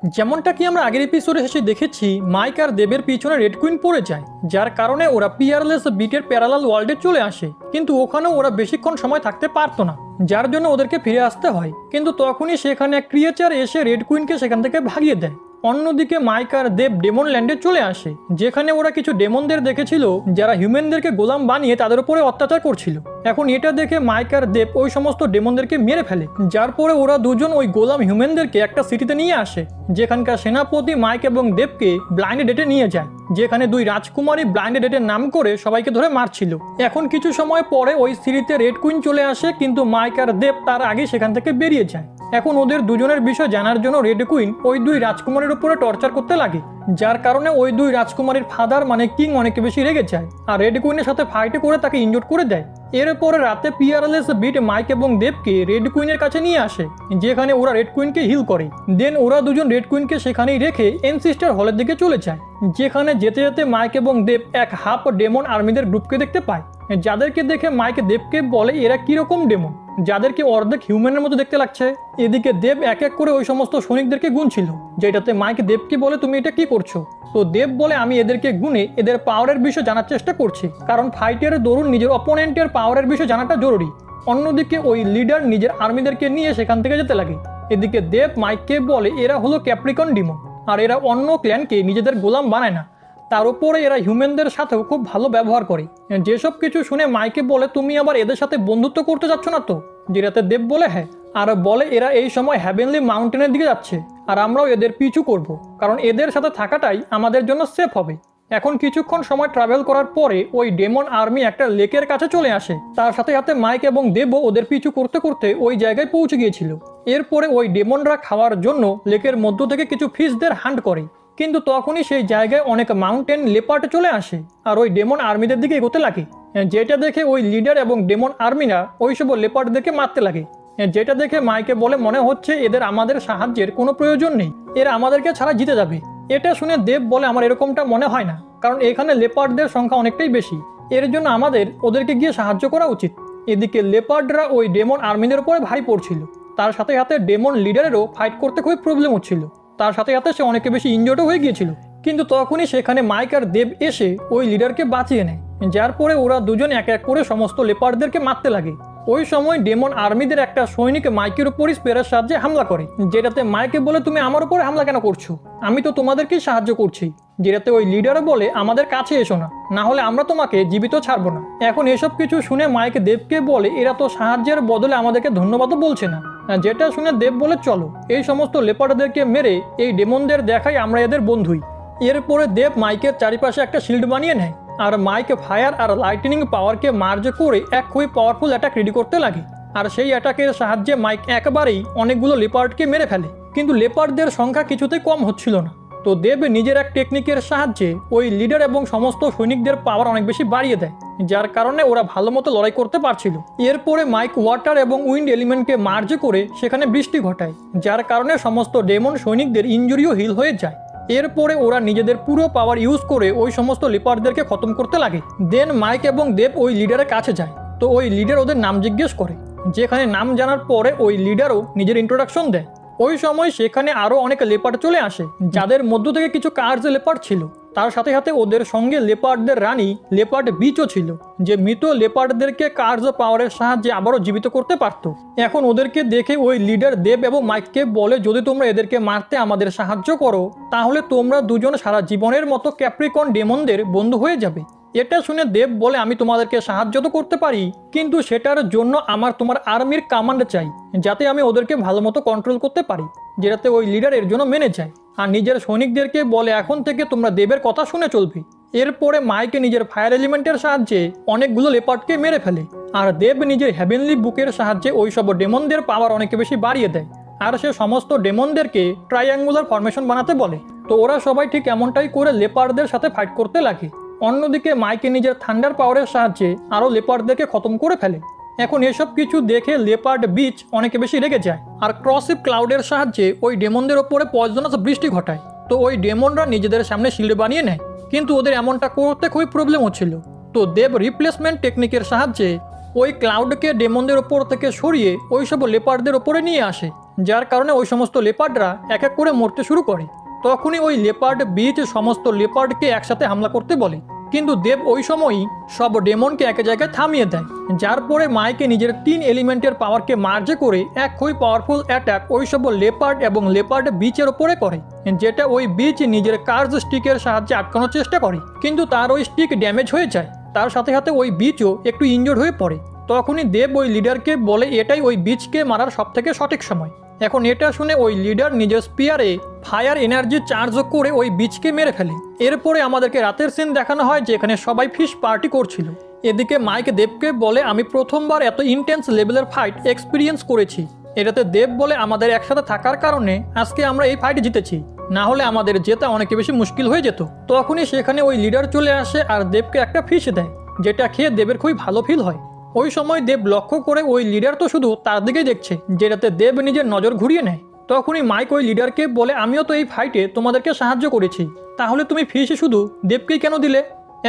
যেমনটা কি আমরা আগের এপিসোডে শেষে দেখেছি, মাইক আর দেবের পিছনে রেড কুইন পড়ে যায়, যার কারণে ওরা পিয়ারলেস বিটের প্যারালাল ওয়ার্ল্ডে চলে আসে। কিন্তু ওখানেও ওরা বেশিক্ষণ সময় থাকতে পারতো না, যার জন্য ওদেরকে ফিরে আসতে হয়। কিন্তু তখনই সেখানে এক ক্রিয়েচার এসে রেড কুইনকে সেখান থেকে ভাগিয়ে দেয়। অন্যদিকে মাইক আর দেব ডেমন ল্যান্ডে চলে আসে, যেখানে ওরা কিছু ডেমনদের দেখেছিল যারা হিউম্যানদেরকে গোলাম বানিয়ে তাদের উপরে অত্যাচার করছিল। এখন এটা দেখে মাইক আর দেব ওই সমস্ত ডেমনদেরকে মেরে ফেলে, যার পরে ওরা দুজন ওই গোলাম হিউম্যানদেরকে একটা সিটিতে নিয়ে আসে, যেখানকার সেনাপতি মাইক এবং দেবকে ব্লাইন্ড ডেটে নিয়ে যায়, যেখানে দুই রাজকুমারী ব্লাইন্ড ডেটের নাম করে সবাইকে ধরে মারছিল। এখন কিছু সময় পরে ওই সিটিতে রেড কুইন চলে আসে, কিন্তু মাইক আর দেব তার আগে সেখান থেকে বেরিয়ে যায়। এখন ওদের দুজনের বিষয় জানার জন্য রেড কুইন ওই দুই রাজকুমারীর উপরে টর্চার করতে লাগে, যার কারণে ওই দুই রাজকুমারীর ফাদার মানে কিং অনেক বেশি রেগে যায় আর রেড কুইনের সাথে ফাইটে করে তাকে ইনজোর্ড করে দেয়। এরপরে রাতে পিয়ারলেস বিট মাইক এবং দেবকে রেড কুইনের কাছে নিয়ে আসে, যেখানে ওরা রেড কুইনকে হিল করে। দেন ওরা দুজন রেড কুইনকে সেখানেই রেখে এনসিস্টার হলের দিকে চলে যায়, যেখানে যেতে যেতে মাইক এবং দেব এক হাফ ডেমন আর্মিদের গ্রুপকে দেখতে পায়, যাদেরকে দেখে মাইক দেবকে বলে এরা কিরকম ডেমন, যাদেরকে অর্ধেক হিউম্যানের মতো দেখতে লাগছে। এদিকে দেব এক এক করে ওই সমস্ত সৈনিকদেরকে গুনছিল, যেটাতে মাইক দেবকে বলে তুমি এটা কি করছো। তো দেব বলে আমি এদেরকে গুনে এদের পাওয়ারের বিষয় জানার চেষ্টা করছি, কারণ ফাইটের দরুন নিজের অপোনেন্টের পাওয়ারের বিষয় জানাটা জরুরি। অন্যদিকে ওই লিডার নিজের আর্মিদেরকে নিয়ে সেখান থেকে যেতে লাগে। এদিকে দেব মাইককে বলে এরা হলো ক্যাপ্রিকন ডিমন, আর এরা অন্য ক্ল্যানকে নিজেদের গোলাম বানায় না, তার উপরে এরা হিউম্যানদের সাথেও খুব ভালো ব্যবহার করে। যেসব কিছু শুনে মাইকে বলে তুমি আবার এদের সাথে বন্ধুত্ব করতে যাচ্ছ না তো, যেটাতে দেব বলে হ্যাঁ, আর বলে এরা এই সময় হ্যাভেনলি মাউন্টেনের দিকে যাচ্ছে আর আমরাও এদের পিছু করব, কারণ এদের সাথে থাকাটাই আমাদের জন্য সেফ হবে। এখন কিছুক্ষণ সময় ট্রাভেল করার পরে ওই ডেমন আর্মি একটা লেকের কাছে চলে আসে, তার সাথে সাথে মাইক এবং দেবও ওদের পিছু করতে করতে ওই জায়গায় পৌঁছে গিয়েছিল। এরপরে ওই ডেমনরা খাওয়ার জন্য লেকের মধ্য থেকে কিছু ফিশদের হান্ট করে, কিন্তু তখনই সেই জায়গায় অনেক মাউন্টেন লেপার্ড চলে আসে আর ওই ডেমন আর্মিদের দিকে এগোতে লাগে, যেটা দেখে ওই লিডার এবং ডেমন আর্মিরা ওইসব লেপার্ডদেরকে মারতে লাগে, যেটা দেখে মাইকে বলে মনে হচ্ছে এদের আমাদের সাহায্যের কোনো প্রয়োজন নেই, এরা আমাদেরকে ছাড়া জিতে যাবে। এটা শুনে দেব বলে আমার এরকমটা মনে হয় না, কারণ এখানে লেপার্ডদের সংখ্যা অনেকটাই বেশি, এর জন্য আমাদের ওদেরকে গিয়ে সাহায্য করা উচিত। এদিকে লেপার্ডরা ওই ডেমন আর্মিদের উপরে ভারী পড়ছিল, তার সাথে সাথে ডেমন লিডারেরও ফাইট করতে খুবই প্রবলেম হচ্ছিল, তার সাথে সাথে সে অনেক বেশি ইনজোর্ডও হয়ে গিয়েছিল। কিন্তু তখনই সেখানে মাইক আর দেব এসে ওই লিডারকে বাঁচিয়ে নেয়, যার পরে ওরা দুজন এক এক করে সমস্ত লেপার্ডদেরকে মারতে লাগে। ওই সময় ডেমন আর্মিদের একটা সৈনিক মাইকের উপরই স্পেয়ারের সাহায্যে হামলা করে, যেটাতে মাইকে বলে তুমি আমার উপরে হামলা কেন করছো, আমি তো তোমাদেরকেই সাহায্য করছি। যেটাতে ওই লিডারও বলে আমাদের কাছে এসো না, না হলে আমরা তোমাকে জীবিত ছাড়বো না। এখন এসব কিছু শুনে মাইক দেবকে বলে এরা তো সাহায্যের বদলে আমাদেরকে ধন্যবাদও বলছে না, যেটা শুনে দেব বলে চলো এই সমস্ত লেপার্ডদেরকে মেরে এই ডেমনদের দেখাই আমরা এদের বন্ধুই। এরপরে দেব মাইকের চারিপাশে একটা শিল্ড বানিয়ে নেয় আর মাইক ফায়ার আর লাইটনিং পাওয়ারকে মার্জ করে এক খুবই পাওয়ারফুল অ্যাটাক রেডি করতে লাগে, আর সেই অ্যাটাকের সাহায্যে মাইক একবারেই অনেকগুলো লেপার্ডকে মেরে ফেলে। কিন্তু লেপার্ডদের সংখ্যা কিছুতেই কম হচ্ছিল না, তো দেব নিজের এক টেকনিকের সাহায্যে ওই লিডার এবং সমস্ত সৈনিকদের পাওয়ার অনেক বেশি বাড়িয়ে দেয়, যার কারণে ওরা ভালো মতো লড়াই করতে পারছিল। এরপরে মাইক ওয়াটার এবং উইন্ড এলিমেন্টকে মার্জ করে সেখানে বৃষ্টি ঘটায়, যার কারণে সমস্ত ডেমন সৈনিকদের ইনজুরিও হিল হয়ে যায়। এরপরে ওরা নিজেদের পুরো পাওয়ার ইউজ করে ওই সমস্ত লিপার্ডদেরকে খতম করতে লাগে। দেন মাইক এবং দেব ওই লিডারের কাছে যায়, তো ওই লিডার ওদের নাম জিজ্ঞেস করে, যেখানে নাম জানার পরে ওই লিডারও নিজের ইন্ট্রোডাকশন দেয়। ওই সময় সেখানে আরও অনেক লেপার্ড চলে আসে, যাদের মধ্য থেকে কিছু কার্জ লেপার্ড ছিল, তার সাথে সাথে ওদের সঙ্গে লেপার্ডদের রানী লেপার্ড বিচও ছিল, যে মৃত লেপার্ডদেরকে কার্জ পাওয়ারের সাহায্যে আবারও জীবিত করতে পারত। এখন ওদেরকে দেখে ওই লিডার দেব এবং মাইককে বলে যদি তোমরা এদেরকে মারতে আমাদের সাহায্য করো তাহলে তোমরা দুজন সারা জীবনের মতো ক্যাপ্রিকন ডেমনদের বন্ধু হয়ে যাবে। এটা শুনে দেব বলে আমি তোমাদেরকে সাহায্য তো করতে পারি, কিন্তু সেটার জন্য আমার তোমার আর্মির কমান্ড চাই, যাতে আমি ওদেরকে ভালো মতো কন্ট্রোল করতে পারি, যেটাতে ওই লিডার এর জন্য মেনে যায় আর নিজের সৈনিকদেরকে বলে এখন থেকে তোমরা দেবের কথা শুনে চলবে। এরপরে মাইকে নিজের ফায়ার এলিমেন্টের সাহায্যে অনেকগুলো লেপার্ডকে মেরে ফেলে, আর দেব নিজের হ্যাভেনলি বুকের সাহায্যে ওই সব ডেমনদের পাওয়ার অনেক বেশি বাড়িয়ে দেয়, আর সে সমস্ত ডেমনদেরকে ট্রাইঅ্যাঙ্গুলার ফরমেশন বানাতে বলে। তো ওরা সবাই ঠিক এমনটাই করে লেপার্ডদের সাথে ফাইট করতে লাগে। অন্যদিকে মাইকে নিজের থান্ডার পাওয়ারের সাহায্যে আরও লেপার্ডদেরকে খতম করে ফেলে। এখন এসব কিছু দেখে লেপার্ড বিচ অনেক বেশি রেগে যায় আর ক্রসিপ ক্লাউডের সাহায্যে ওই ডেমনদের ওপরে পয়জনাস বৃষ্টি ঘটায়। তো ওই ডেমনরা নিজেদের সামনে শিল্ড বানিয়ে নেয়, কিন্তু ওদের এমনটা করতে খুবই প্রবলেম হচ্ছিল। তো দেব রিপ্লেসমেন্ট টেকনিকের সাহায্যে ওই ক্লাউডকে ডেমনদের ওপর থেকে সরিয়ে ওই সব লেপার্ডদের ওপরে নিয়ে আসে, যার কারণে ওই সমস্ত লেপার্ডরা এক এক করে মরতে শুরু করে। তখনই ওই লেপার্ড বিচ সমস্ত লেপার্ডকে একসাথে হামলা করতে বলে, কিন্তু দেব ওই সময়ই সব ডেমনকে এক জায়গায় থামিয়ে দেয়, যার পরে মাইকে নিজের 3 এলিমেন্টের পাওয়ারকে মার্জে করে এক খুবই পাওয়ারফুল অ্যাটাক ওই সব লেপার্ড এবং লেপার্ড বিচের ওপরে করে, যেটা ওই বিচ নিজের কার্জ স্টিকের সাহায্যে আটকানোর চেষ্টা করে, কিন্তু তার ওই স্টিক ড্যামেজ হয়ে যায়। তার সাথে সাথে ওই বিচও একটু ইনজোর্ড হয়ে পড়ে। তখনই দেব ওই লিডারকে বলে এটাই ওই বিচকে মারার সবথেকে সঠিক সময়। এখন এটা শুনে ওই লিডার নিজের স্পিয়ারে ফায়ার এনার্জি চার্জ করে ওই বিচকে মেরে ফেলে। এরপরে আমাদেরকে রাতের সিন দেখানো হয় যেখানে সবাই ফিশ পার্টি করছিল। এদিকে মাইক দেবকে বলে আমি প্রথমবার এত ইন্টেন্স লেভেলের ফাইট এক্সপিরিয়েন্স করেছি। এটাতে দেব বলে আমাদের একসাথে থাকার কারণে আজকে আমরা এই ফাইট জিতেছি, না হলে আমাদের জেতা অনেক বেশি মুশকিল হয়ে যেত। তখনই সেখানে ওই লিডার চলে আসে আর দেবকে একটা ফিশ দেয়, যেটা খেয়ে দেবের খুবই ভালো ফিল হয়। ওই সময় দেব লক্ষ্য করে ওই লিডার তো শুধু তার দিকেই দেখছে, যেটাতে দেব নিজের নজর ঘুরিয়ে নেয়। তখনই মাইক ওই লিডারকে বলে আমিও তো এই ফাইটে তোমাদেরকে সাহায্য করেছি, তাহলে তুমি ফিশ শুধু দেবকেই কেন দিলে?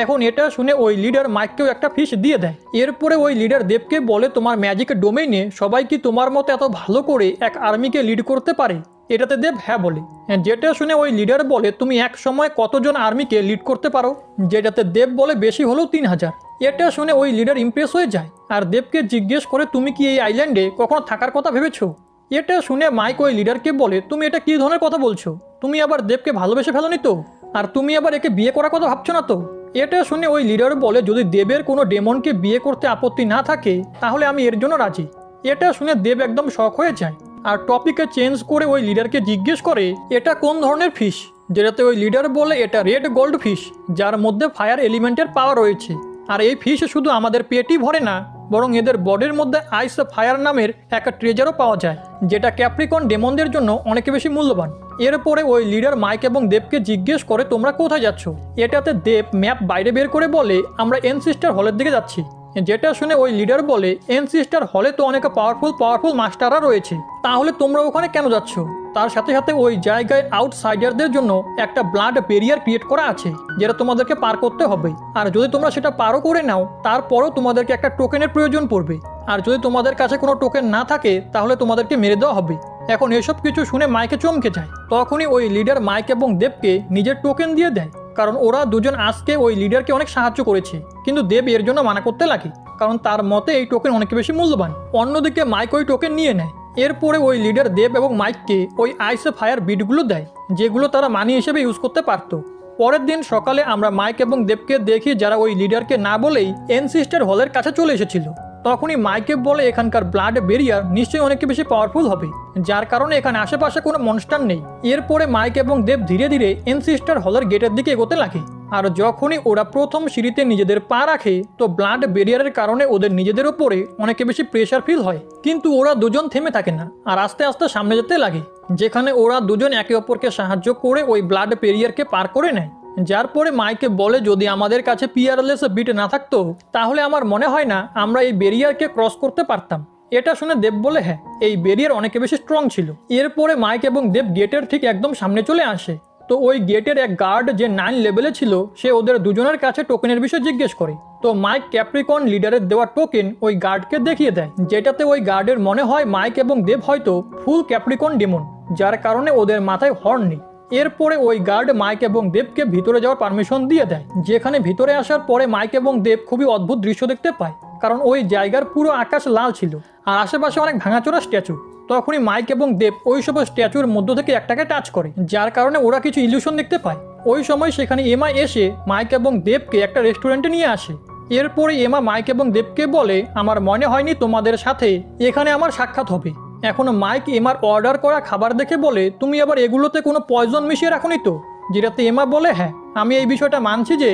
এখন এটা শুনে ওই লিডার মাইককেও একটা ফিশ দিয়ে দেয়। এরপরে ওই লিডার দেবকে বলে তোমার ম্যাজিক ডোমেইনে সবাই কি তোমার মতো এত ভালো করে এক আর্মিকে লিড করতে পারে? এটাতে দেব হ্যাঁ বলে, যেটা শুনে ওই লিডার বলে তুমি এক সময় কতজন আর্মিকে লিড করতে পারো? যেটাতে দেব বলে বেশি হলেও 3000। এটা শুনে ওই লিডার ইমপ্রেস হয়ে যায় আর দেবকে জিজ্ঞেস করে তুমি কি এই আইল্যান্ডে কখনো থাকার কথা ভেবেছো? এটা শুনে মাইক ওই লিডারকে বলে তুমি এটা কী ধরনের কথা বলছো? তুমি আবার দেবকে ভালোবেসে ফেলোনি তো? আর তুমি আবার একে বিয়ে করার কথা ভাবছো না তো? এটা শুনে ওই লিডার বলে যদি দেবের কোনো ডেমনকে বিয়ে করতে আপত্তি না থাকে তাহলে আমি এর জন্য রাজি। এটা শুনে দেব একদম শক হয়ে যায় আর টপিকে চেঞ্জ করে ওই লিডারকে জিজ্ঞেস করে এটা কোন ধরনের ফিশ? যেটাতে ওই লিডার বলে এটা রেড গোল্ড ফিশ, যার মধ্যে ফায়ার এলিমেন্টের পাওয়ার রয়েছে। আর এই ফিশ শুধু আমাদের পেটই ভরে না, বরং এদের বডির মধ্যে আইস ফায়ার নামের একটা ট্রেজারও পাওয়া যায়, যেটা ক্যাপ্রিকন ডেমনদের জন্য অনেক বেশি মূল্যবান। এরপরে ওই লিডার মাইক এবং দেবকে জিজ্ঞেস করে তোমরা কোথায় যাচ্ছ? এটাতে দেব ম্যাপ বাইরে বের করে বলে আমরা এনসিস্টার হলের দিকে যাচ্ছি। যেটা শুনে ওই লিডার বলে এনসিস্টার হলে তো অনেক পাওয়ারফুল মাস্টাররা রয়েছে, তাহলে তোমরা ওখানে কেন যাচ্ছ? তার সাথে সাথে ওই জায়গায় আউটসাইডারদের জন্য একটা ব্লাড ব্যারিয়ার ক্রিয়েট করা আছে, যেটা তোমাদেরকে পার করতে হবে। আর যদি তোমরা সেটা পারও করে নাও তারপরও তোমাদেরকে একটা টোকেনের প্রয়োজন পড়বে, আর যদি তোমাদের কাছে কোনো টোকেন না থাকে তাহলে তোমাদেরকে মেরে দেওয়া হবে। এখন এসব কিছু শুনে মাইকে চমকে যায়। তখনই ওই লিডার মাইক এবং দেবকে নিজের টোকেন দিয়ে দেয়, কারণ ওরা দুজন আজকে ওই লিডারকে অনেক সাহায্য করেছে। কিন্তু দেব এর জন্য মানা করতে লাগে, কারণ তার মতে এই টোকেন অনেক বেশি মূল্যবান। অন্যদিকে মাইক ওই টোকেন নিয়ে নেয়। এরপরে ওই লিডার দেব এবং মাইককে ওই আইস ফায়ার বিটগুলো দেয়, যেগুলো তারা মানি হিসেবে ইউজ করতে পারতো। পরের দিন সকালে আমরা মাইক এবং দেবকে দেখি যারা ওই লিডারকে না বলেই এনসিস্টার হলের কাছে চলে এসেছিল। তখনই মাইকে বলে এখানকার ব্লাড ব্যারিয়ার নিশ্চয়ই অনেক বেশি পাওয়ারফুল হবে, যার কারণে এখানে আশেপাশে কোনো মনস্টার নেই। এরপরে মাইক এবং দেব ধীরে ধীরে এনসিস্টার হলের গেটের দিকে এগোতে লাগে। আর যখনই ওরা প্রথম সিঁড়িতে নিজেদের পা রাখে তো ব্লাড ব্যারিয়ারের কারণে ওদের নিজেদের ওপরে অনেক বেশি প্রেশার ফিল হয়, কিন্তু ওরা দুজন থেমে থাকে না আর আস্তে আস্তে সামনে যেতে লাগে, যেখানে ওরা দুজন একে অপরকে সাহায্য করে ওই ব্লাড ব্যারিয়ারকে পার করে নেয়। যার পরে মাইকে বলে যদি আমাদের কাছে পিয়ারলেস বিট না থাকতো তাহলে আমার মনে হয় না আমরা এই ব্যারিয়ারকে ক্রস করতে পারতাম। এটা শুনে দেব বলে হ্যাঁ, এই ব্যারিয়ার অনেক বেশি স্ট্রং ছিল। এরপরে মাইক এবং দেব গেটের ঠিক একদম সামনে চলে আসে। তো ওই গেটের এক গার্ড যে 9 লেভেলে ছিল সে ওদের দুজনের কাছে টোকেনের বিষয়ে জিজ্ঞেস করে। তো মাইক ক্যাপ্রিকন লিডারের দেওয়া টোকেন ওই গার্ডকে দেখিয়ে দেয়, যেটাতে ওই গার্ডের মনে হয় মাইক এবং দেব হয়তো ফুল ক্যাপ্রিকন ডেমন, যার কারণে ওদের মাথায় হর্ন নেই। এরপরে ওই গার্ড মাইক এবং দেবকে ভিতরে যাওয়ার পারমিশন দিয়ে দেয়, যেখানে ভিতরে আসার পরে মাইক এবং দেব খুবই অদ্ভুত দৃশ্য দেখতে পায়, কারণ ওই জায়গার পুরো আকাশ লাল ছিল আর আশেপাশে অনেক ভাঙাচোরা স্ট্যাচু। তখনই মাইক এবং দেব ওই সব স্ট্যাচুর মধ্য থেকে একটাকে টাচ করে, যার কারণে ওরা কিছু ইলিউশন দেখতে পায়। ওই সময় সেখানে এমা এসে মাইক এবং দেবকে একটা রেস্টুরেন্টে নিয়ে আসে। এরপরে এমা মাইক এবং দেবকে বলে আমার মনে হয়নি তোমাদের সাথে এখানে আমার সাক্ষাৎ হবে। এখন মাইক এমার অর্ডার করা খাবার দেখে বলে তুমি আবার এগুলোতে কোনো পয়জন মিশিয়ে রাখোনি তো? যেটাতে এমা বলে হ্যাঁ, আমি এই বিষয়টা মানছি যে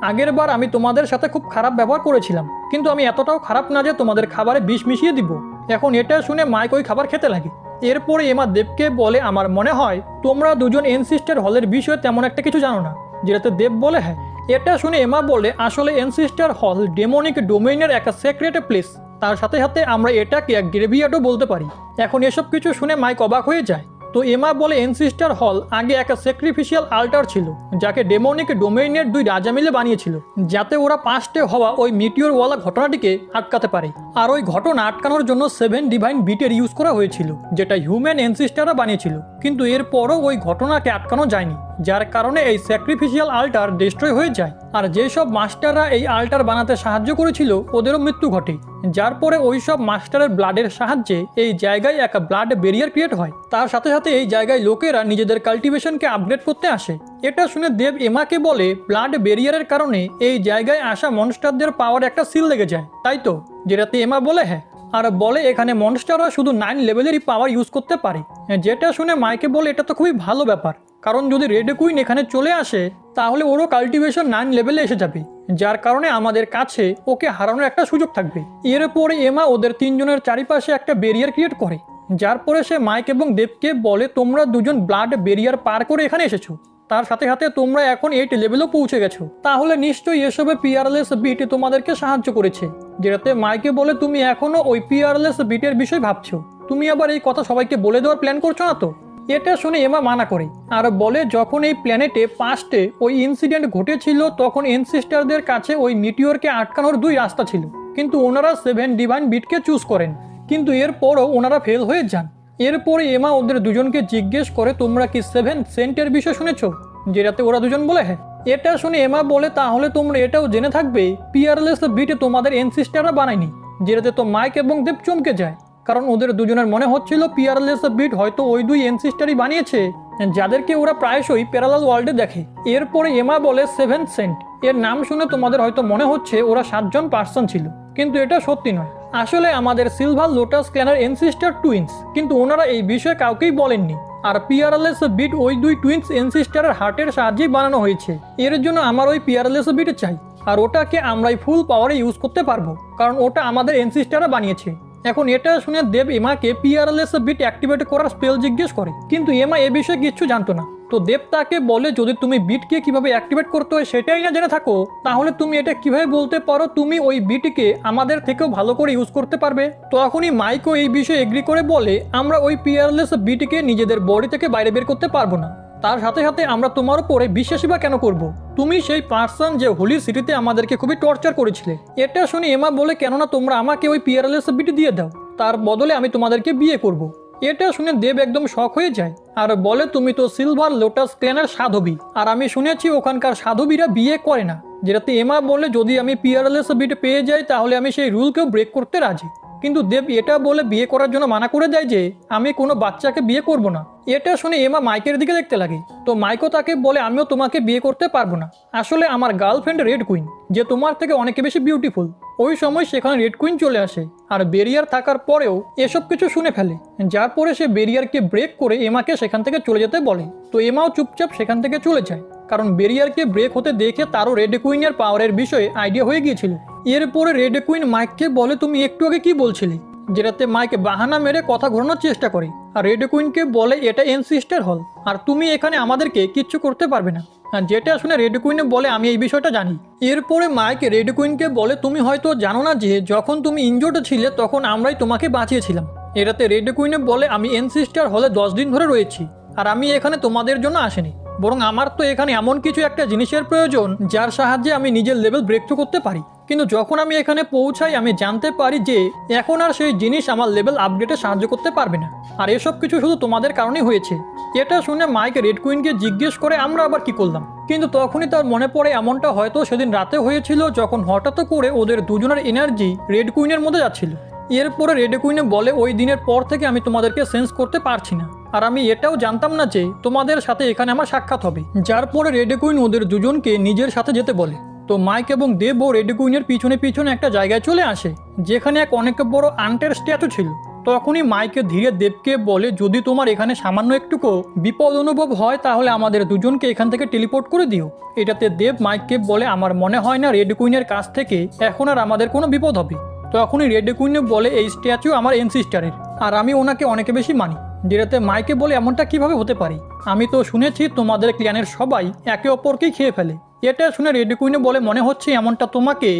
আগের বার আমি তোমাদের সাথে খুব খারাপ ব্যবহার করেছিলাম, কিন্তু আমি এতটাও খারাপ না যে তোমাদের খাবারে বিষ মিশিয়ে দিব। এখন এটা শুনে মাইক ওই খাবার খেতে লাগে। এরপরে এমা দেবকে বলে আমার মনে হয় তোমরা দুজন এনসিস্টার হলের বিষয়ে তেমন একটা কিছু জানো না। যেটাতে দেব বলে হ্যাঁ। এটা শুনে এমা বলে আসলে এনসিস্টার হল ডেমনিক ডোমেইনের একটা সিক্রেট প্লেস, তার সাথে সাথে আমরা এটাকে এক গ্রেভিয়ার্ডও বলতে পারি। এখন এসব কিছু শুনে মাইক অবাক হয়ে যায়। তো এমা বলে এনসিস্টার হল আগে একটা স্যাক্রিফিশিয়াল আল্টার ছিল, যাকে ডেমনিক ডোমেইনের 2 রাজা মিলে বানিয়েছিল, যাতে ওরা পাস্টে হওয়া ওই মিটিওরওয়ালা ঘটনাটিকে আটকাতে পারে। আর ওই ঘটনা আটকানোর জন্য 7 ডিভাইন বিটের ইউজ করা হয়েছিল, যেটা হিউম্যান এনসিস্টাররা বানিয়েছিল। কিন্তু এরপরও ওই ঘটনাকে আটকানো যায়নি, যার কারণে এই স্যাক্রিফিশিয়াল আল্টার ডিস্ট্রয় হয়ে যায়। আর যেসব মাস্টাররা এই আল্টার বানাতে সাহায্য করেছিল ওদেরও মৃত্যু ঘটে, যার পরে ওই সব মাস্টারের ব্লাডের সাহায্যে এই জায়গায় একটা ব্লাড ব্যারিয়ার ক্রিয়েট হয়। তার সাথে সাথে এই জায়গায় লোকেরা নিজেদের কাল্টিভেশনকে আপগ্রেড করতে আসে। এটা শুনে দেব এমাকে বলে ব্লাড ব্যারিয়ারের কারণে এই জায়গায় আসা মনস্টারদের পাওয়ার একটা সিল লেগে যায়, তাই তো? যেটাতে এমা বলে হ্যাঁ, আর বলে এখানে মনস্টাররা শুধু 9 লেভেলেরই পাওয়ার ইউজ করতে পারে। যেটা শুনে মাইকে বলে এটা তো খুবই ভালো ব্যাপার, কারণ যদি রেড কুইন এখানে চলে আসে তাহলে ওরও কাল্টিভেশন 9 লেভেলে এসে যাবে, যার কারণে আমাদের কাছে ওকে হারানোর একটা সুযোগ থাকবে। এরপরে এমা ওদের 3 জনের চারিপাশে একটা ব্যারিয়ার ক্রিয়েট করে, যার পরে সে মাইক এবং দেবকে বলে তোমরা দুজন ব্লাড ব্যারিয়ার পার করে এখানে এসেছো, তার সাথে সাথে তোমরা এখন 8 লেভেলও পৌঁছে গেছো, তাহলে নিশ্চয়ই এসবে পিয়ারলেস বিট তোমাদেরকে সাহায্য করেছে। যেটাতে মাইকে বলে তুমি এখনো ওই পিয়ারলেস বিটের বিষয় ভাবছো, তুমি আবার এই কথা সবাইকে বলে দেওয়ার প্ল্যান করছো না তো? এটা শুনে এমা মানা করে আর বলে যখন এই প্ল্যানেটে পাস্টে ওই ইনসিডেন্ট ঘটেছিল তখন এনসিস্টারদের কাছে ওই মিটিওরকে আটকানোর 2 রাস্তা ছিল, কিন্তু ওনারা 7 ডিভাইন বিটকে চুজ করেন, কিন্তু এরপরও ওনারা ফেল হয়ে যান। এরপরে এমা ওদের দুজনকে জিজ্ঞেস করে তোমরা কি 7 সেন্টের বিষয় শুনেছো? যেটাতে ওরা দুজন বলে হ্যাঁ। এটা শুনে এমা বলে তাহলে তোমরা এটাও জেনে থাকবে পিয়ারলেস বিটে তোমাদের এনসিস্টাররা বানায়নি। যেটাতে তো মাইক এবং দেব চমকে যায়, কারণ ওদের দুজনের মনে হচ্ছিল পিয়ারলেস বিট হয়তো ওই 2 এনসিস্টারই বানিয়েছে, যাদেরকে ওরা প্রায়শই প্যারালাল ওয়ার্ল্ডে দেখে। এরপরে এমা বলে 7 সেন্ট এর নাম শুনে তোমাদের হয়তো মনে হচ্ছে ওরা 7 জন পার্সন ছিল, কিন্তু এটা সত্যি নয়। আসলে আমাদের সিলভার লোটাস ক্ল্যানের এনসিস্টার টুইন্স, কিন্তু ওনারা এই বিষয়ে কাউকেই বলেননি। আর পিয়ারলেস বিট ওই 2 টুইন্স এনসিস্টারের হার্টের সাহায্যেই বানানো হয়েছে। এর জন্য আমার ওই পিয়ারলেস বিট চাই, আর ওটাকে আমরাই ফুল পাওয়ারে ইউজ করতে পারবো, কারণ ওটা আমাদের এনসিস্টাররা বানিয়েছে। এখন এটা শুনে দেব এমাকে পিয়ারলেস বিট অ্যাক্টিভেট করার স্পেল জিজ্ঞেস করে, কিন্তু এমা এ বিষয়ে কিচ্ছু জানতো না। তো দেব তাকে বলে যদি তুমি বিটকে কিভাবে অ্যাক্টিভেট করতে হয় সেটাই না জেনে থাকো, তাহলে তুমি এটা কিভাবে বলতে পারো তুমি ওই বিটকে আমাদের থেকেও ভালো করে ইউজ করতে পারবে? তখনই মাইকও এই বিষয়ে এগ্রি করে বলে আমরা ওই পিয়ারলেস বিটকে নিজেদের বডি থেকে বাইরে বের করতে পারবো না, তার সাথে সাথে আমরা তোমার উপরে বিশ্বাসী বা কেন করব? তুমি সেই পার্সন যে হোলি সিটিতে আমাদেরকে খুবই টর্চার করেছিলে। এটা শুনে এমা বলে কেননা তোমরা আমাকে ওই পিয়ারলেস বিট দিয়ে দাও, তার বদলে আমি তোমাদেরকে বিয়ে করব। এটা শুনে দেব একদম শক হয়ে যায় আর বলে তুমি তো সিলভার লোটাস ক্ল্যানের সাধবী, আর আমি শুনেছি ওখানকার সাধবীরা বিয়ে করে না। যেটাতে এমা বলে যদি আমি পিয়ারলেস বিট পেয়ে যাই তাহলে আমি সেই রুলকেও ব্রেক করতে রাজি, কিন্তু দেব এটা বলে বিয়ে করার জন্য মানা করে দেয় যে আমি কোনো বাচ্চাকে বিয়ে করব না। এটা শুনে এমা মাইকের দিকে দেখতে লাগে, তো মাইকও তাকে বলে আমিও তোমাকে বিয়ে করতে পারবো না, আসলে আমার গার্লফ্রেন্ড রেড কুইন যে তোমার থেকে অনেক বেশি বিউটিফুল। ওই সময় সেখানে রেড কুইন চলে আসে আর ব্যারিয়ার থাকার পরেও এসব কিছু শুনে ফেলে, যার পরে সে ব্যারিয়ারকে ব্রেক করে এমাকে সেখান থেকে চলে যেতে বলে। তো এমাও চুপচাপ সেখান থেকে চলে যায়, কারণ ব্যারিয়ারকে ব্রেক হতে দেখে তারও রেড কুইনের পাওয়ারের বিষয়ে আইডিয়া হয়ে গিয়েছিল। এরপরে রেড কুইন মাইককে বলে তুমি একটু আগে কি বলছিলে? যেটাতে মাইক বাহানা মেরে কথা ঘোরানোর চেষ্টা করে আর রেড কুইনকে বলে এটা এনসিস্টার হল আর তুমি এখানে আমাদেরকে কিচ্ছু করতে পারবে না। আর যেটা শুনে রেড কুইনে বলে আমি এই বিষয়টা জানি। এরপরে মাইক রেড কুইনকে বলে তুমি হয়তো জানো না যে যখন তুমি ইনজোর্ড ছিলে তখন আমরাই তোমাকে বাঁচিয়েছিলাম। এটাতে রেড কুইনে বলে আমি এনসিস্টার হলে 10 দিন ধরে রয়েছি আর আমি এখানে তোমাদের জন্য আসিনি, বরং আমার তো এখানে এমন কিছু একটা জিনিসের প্রয়োজন যার সাহায্যে আমি নিজের লেভেল ব্রেক থ্রু করতে পারি। কিন্তু যখন আমি এখানে পৌঁছাই আমি জানতে পারি যে এখন আর সেই জিনিস আমার লেভেল আপডেটে সাহায্য করতে পারবে না, আর এসব কিছু শুধু তোমাদের কারণেই হয়েছে। এটা শুনে মাইক রেড কুইনকে জিজ্ঞেস করে আমরা আবার কি করলাম, কিন্তু তখনই তার মনে পড়ে এমনটা হয়তো সেদিন রাতে হয়েছিল যখন হঠাৎ করে ওদের দুজনের এনার্জি রেড কুইনের মধ্যে যাচ্ছিল। এরপরে রেড কুইনে বলে ওই দিনের পর থেকে আমি তোমাদেরকে সেন্স করতে পারছি না, আর আমি এটাও জানতাম না যে তোমাদের সাথে এখানে আমার সাক্ষাৎ হবে। যার পরে রেড কুইন ওদের দুজনকে নিজের সাথে যেতে বলে। তো মাইক এবং দেব ও রেড কুইনের পিছনে পিছনে একটা জায়গায় চলে আসে যেখানে এক অনেক বড় আন্টের স্ট্যাচু ছিল। তখনই মাইকে ধীরে দেবকে বলে যদি তোমার এখানে সামান্য একটুকু বিপদ অনুভব হয় তাহলে আমাদের দুজনকে এখান থেকে টেলিপোর্ট করে দিও। এটাতে দেব মাইককে বলে আমার মনে হয় না রেড কুইনের কাছ থেকে এখন আর আমাদের কোনো বিপদ হবে। তখনই রেড কুইনে বলে এই স্ট্যাচু আমার এনসিস্টারের আর আমি ওনাকে অনেক বেশি মানি। যেটাতে মাইকে বলে এমনটা কিভাবে হতে পারে, আমি তো শুনেছি তোমাদের ক্ল্যানের সবাই একে অপরকেই খেয়ে ফেলে। এটা শুনে রেড কুইনে বলে মনে হচ্ছে এমনটা তোমাকে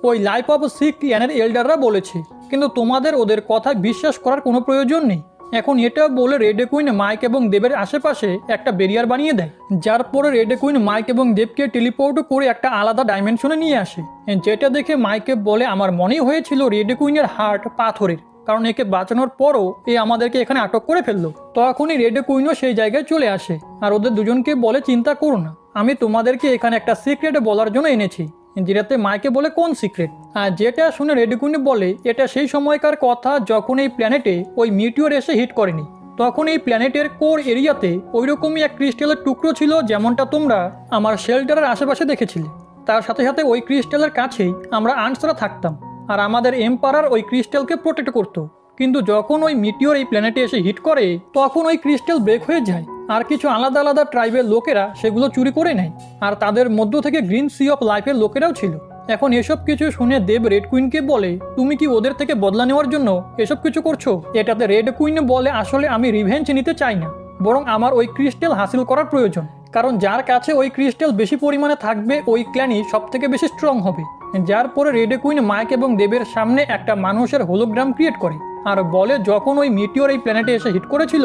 ওই লাইফ অফ সি ক্ল্যানের এল্ডাররা বলেছে, কিন্তু তোমাদের ওদের কথায় বিশ্বাস করার কোনো প্রয়োজন নেই, এখন এটা বলে রেড কুইন মাইক এবং দেবের আশেপাশে একটা ব্যারিয়ার বানিয়ে দেয়, যার পরে রেড কুইন মাইক এবং দেবকে টেলিপোর্ট করে একটা আলাদা ডাইমেনশনে নিয়ে আসে। যেটা দেখে মাইকে বলে আমার মনেই হয়েছিল রেড কুইনের হার্ট পাথরের, কারণ একে বাঁচানোর পরও এ আমাদেরকে এখানে আটক করে ফেললো। তখনই রেড কুইনও সেই জায়গায় চলে আসে আর ওদের দুজনকে বলে চিন্তা করো না, আমি তোমাদেরকে এখানে একটা সিক্রেট বলার জন্য এনেছি। যেটাতে মাইকে বলে কোন সিক্রেট? আর যেটা শুনে রেড কুইন বলে এটা সেই সময়কার কথা যখন এই প্ল্যানেটে ওই মিটিওর এসে হিট করেনি। তখন এই প্ল্যানেটের কোর এরিয়াতে ওইরকমই এক ক্রিস্টালের টুকরো ছিল যেমনটা তোমরা আমার শেল্টারের আশেপাশে দেখেছিলে। তার সাথে সাথে ওই ক্রিস্টালের কাছেই আমরা আনসারা থাকতাম আর আমাদের এম্পারার ওই ক্রিস্টালকে প্রোটেক্ট করতো। কিন্তু যখন ওই মিটিওর এই প্ল্যানেটে এসে হিট করে তখন ওই ক্রিস্টাল ব্রেক হয়ে যায় আর কিছু আলাদা আলাদা ট্রাইবের লোকেরা সেগুলো চুরি করে নেয়, আর তাদের মধ্য থেকে গ্রিন সি অফ লাইফের লোকেরাও ছিল। এখন এসব কিছু শুনে দেব রেড কুইনকে বলে তুমি কি ওদের থেকে বদলা নেওয়ার জন্য এসব কিছু করছো? এটাতে রেড কুইন বলে আসলে আমি রিভেঞ্জ নিতে চাই না, বরং আমার ওই ক্রিস্টাল হাসিল করার প্রয়োজন, কারণ যার কাছে ওই ক্রিস্টাল বেশি পরিমাণে থাকবে ওই ক্ল্যানই সব থেকে বেশি স্ট্রং হবে। যার পরে রেড কুইন মাইক এবং দেবের সামনে একটা মানুষের হোলোগ্রাম ক্রিয়েট করে আর বলে যখন ওই মিটিওর এই প্ল্যানেটে এসে হিট করেছিল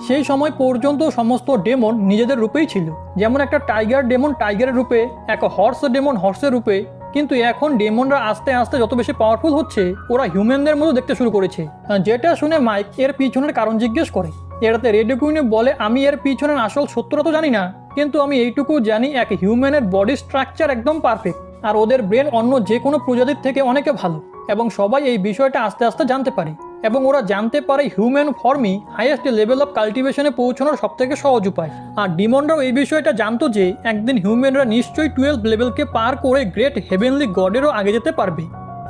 সেই সময় পর্যন্ত সমস্ত ডেমন নিজেদের রূপেই ছিল, যেমন একটা টাইগার ডেমন টাইগারের রূপে, এক হর্স ডেমন হর্সের রূপে। কিন্তু এখন ডেমনরা আস্তে আস্তে যত বেশি পাওয়ারফুল হচ্ছে ওরা হিউম্যানদের মতো দেখতে শুরু করেছে। যেটা শুনে মাইক এর পিছনের কারণ জিজ্ঞেস করে। এটাতে রেড কুইন বলে আমি এর পিছনের আসল সত্যটা তো জানি না, কিন্তু আমি এইটুকু জানি এক হিউম্যানের বডি স্ট্রাকচার একদম পারফেক্ট আর ওদের ব্রেন অন্য যে কোনো প্রজাতির থেকে অনেকে ভালো, এবং সবাই এই বিষয়টা আস্তে আস্তে জানতে পারে এবং ওরা জানতে পারে হিউম্যান ফর্মই হাইয়েস্ট লেভেল অফ কাল্টিভেশনে পৌঁছানোর সবথেকে সহজ উপায়। আর ডিমনরাও এই বিষয়টা জানতো যে একদিন হিউম্যানরা নিশ্চয়ই 12 লেভেলকে পার করে গ্রেট হেভেনলি গডেরও আগে যেতে পারবে।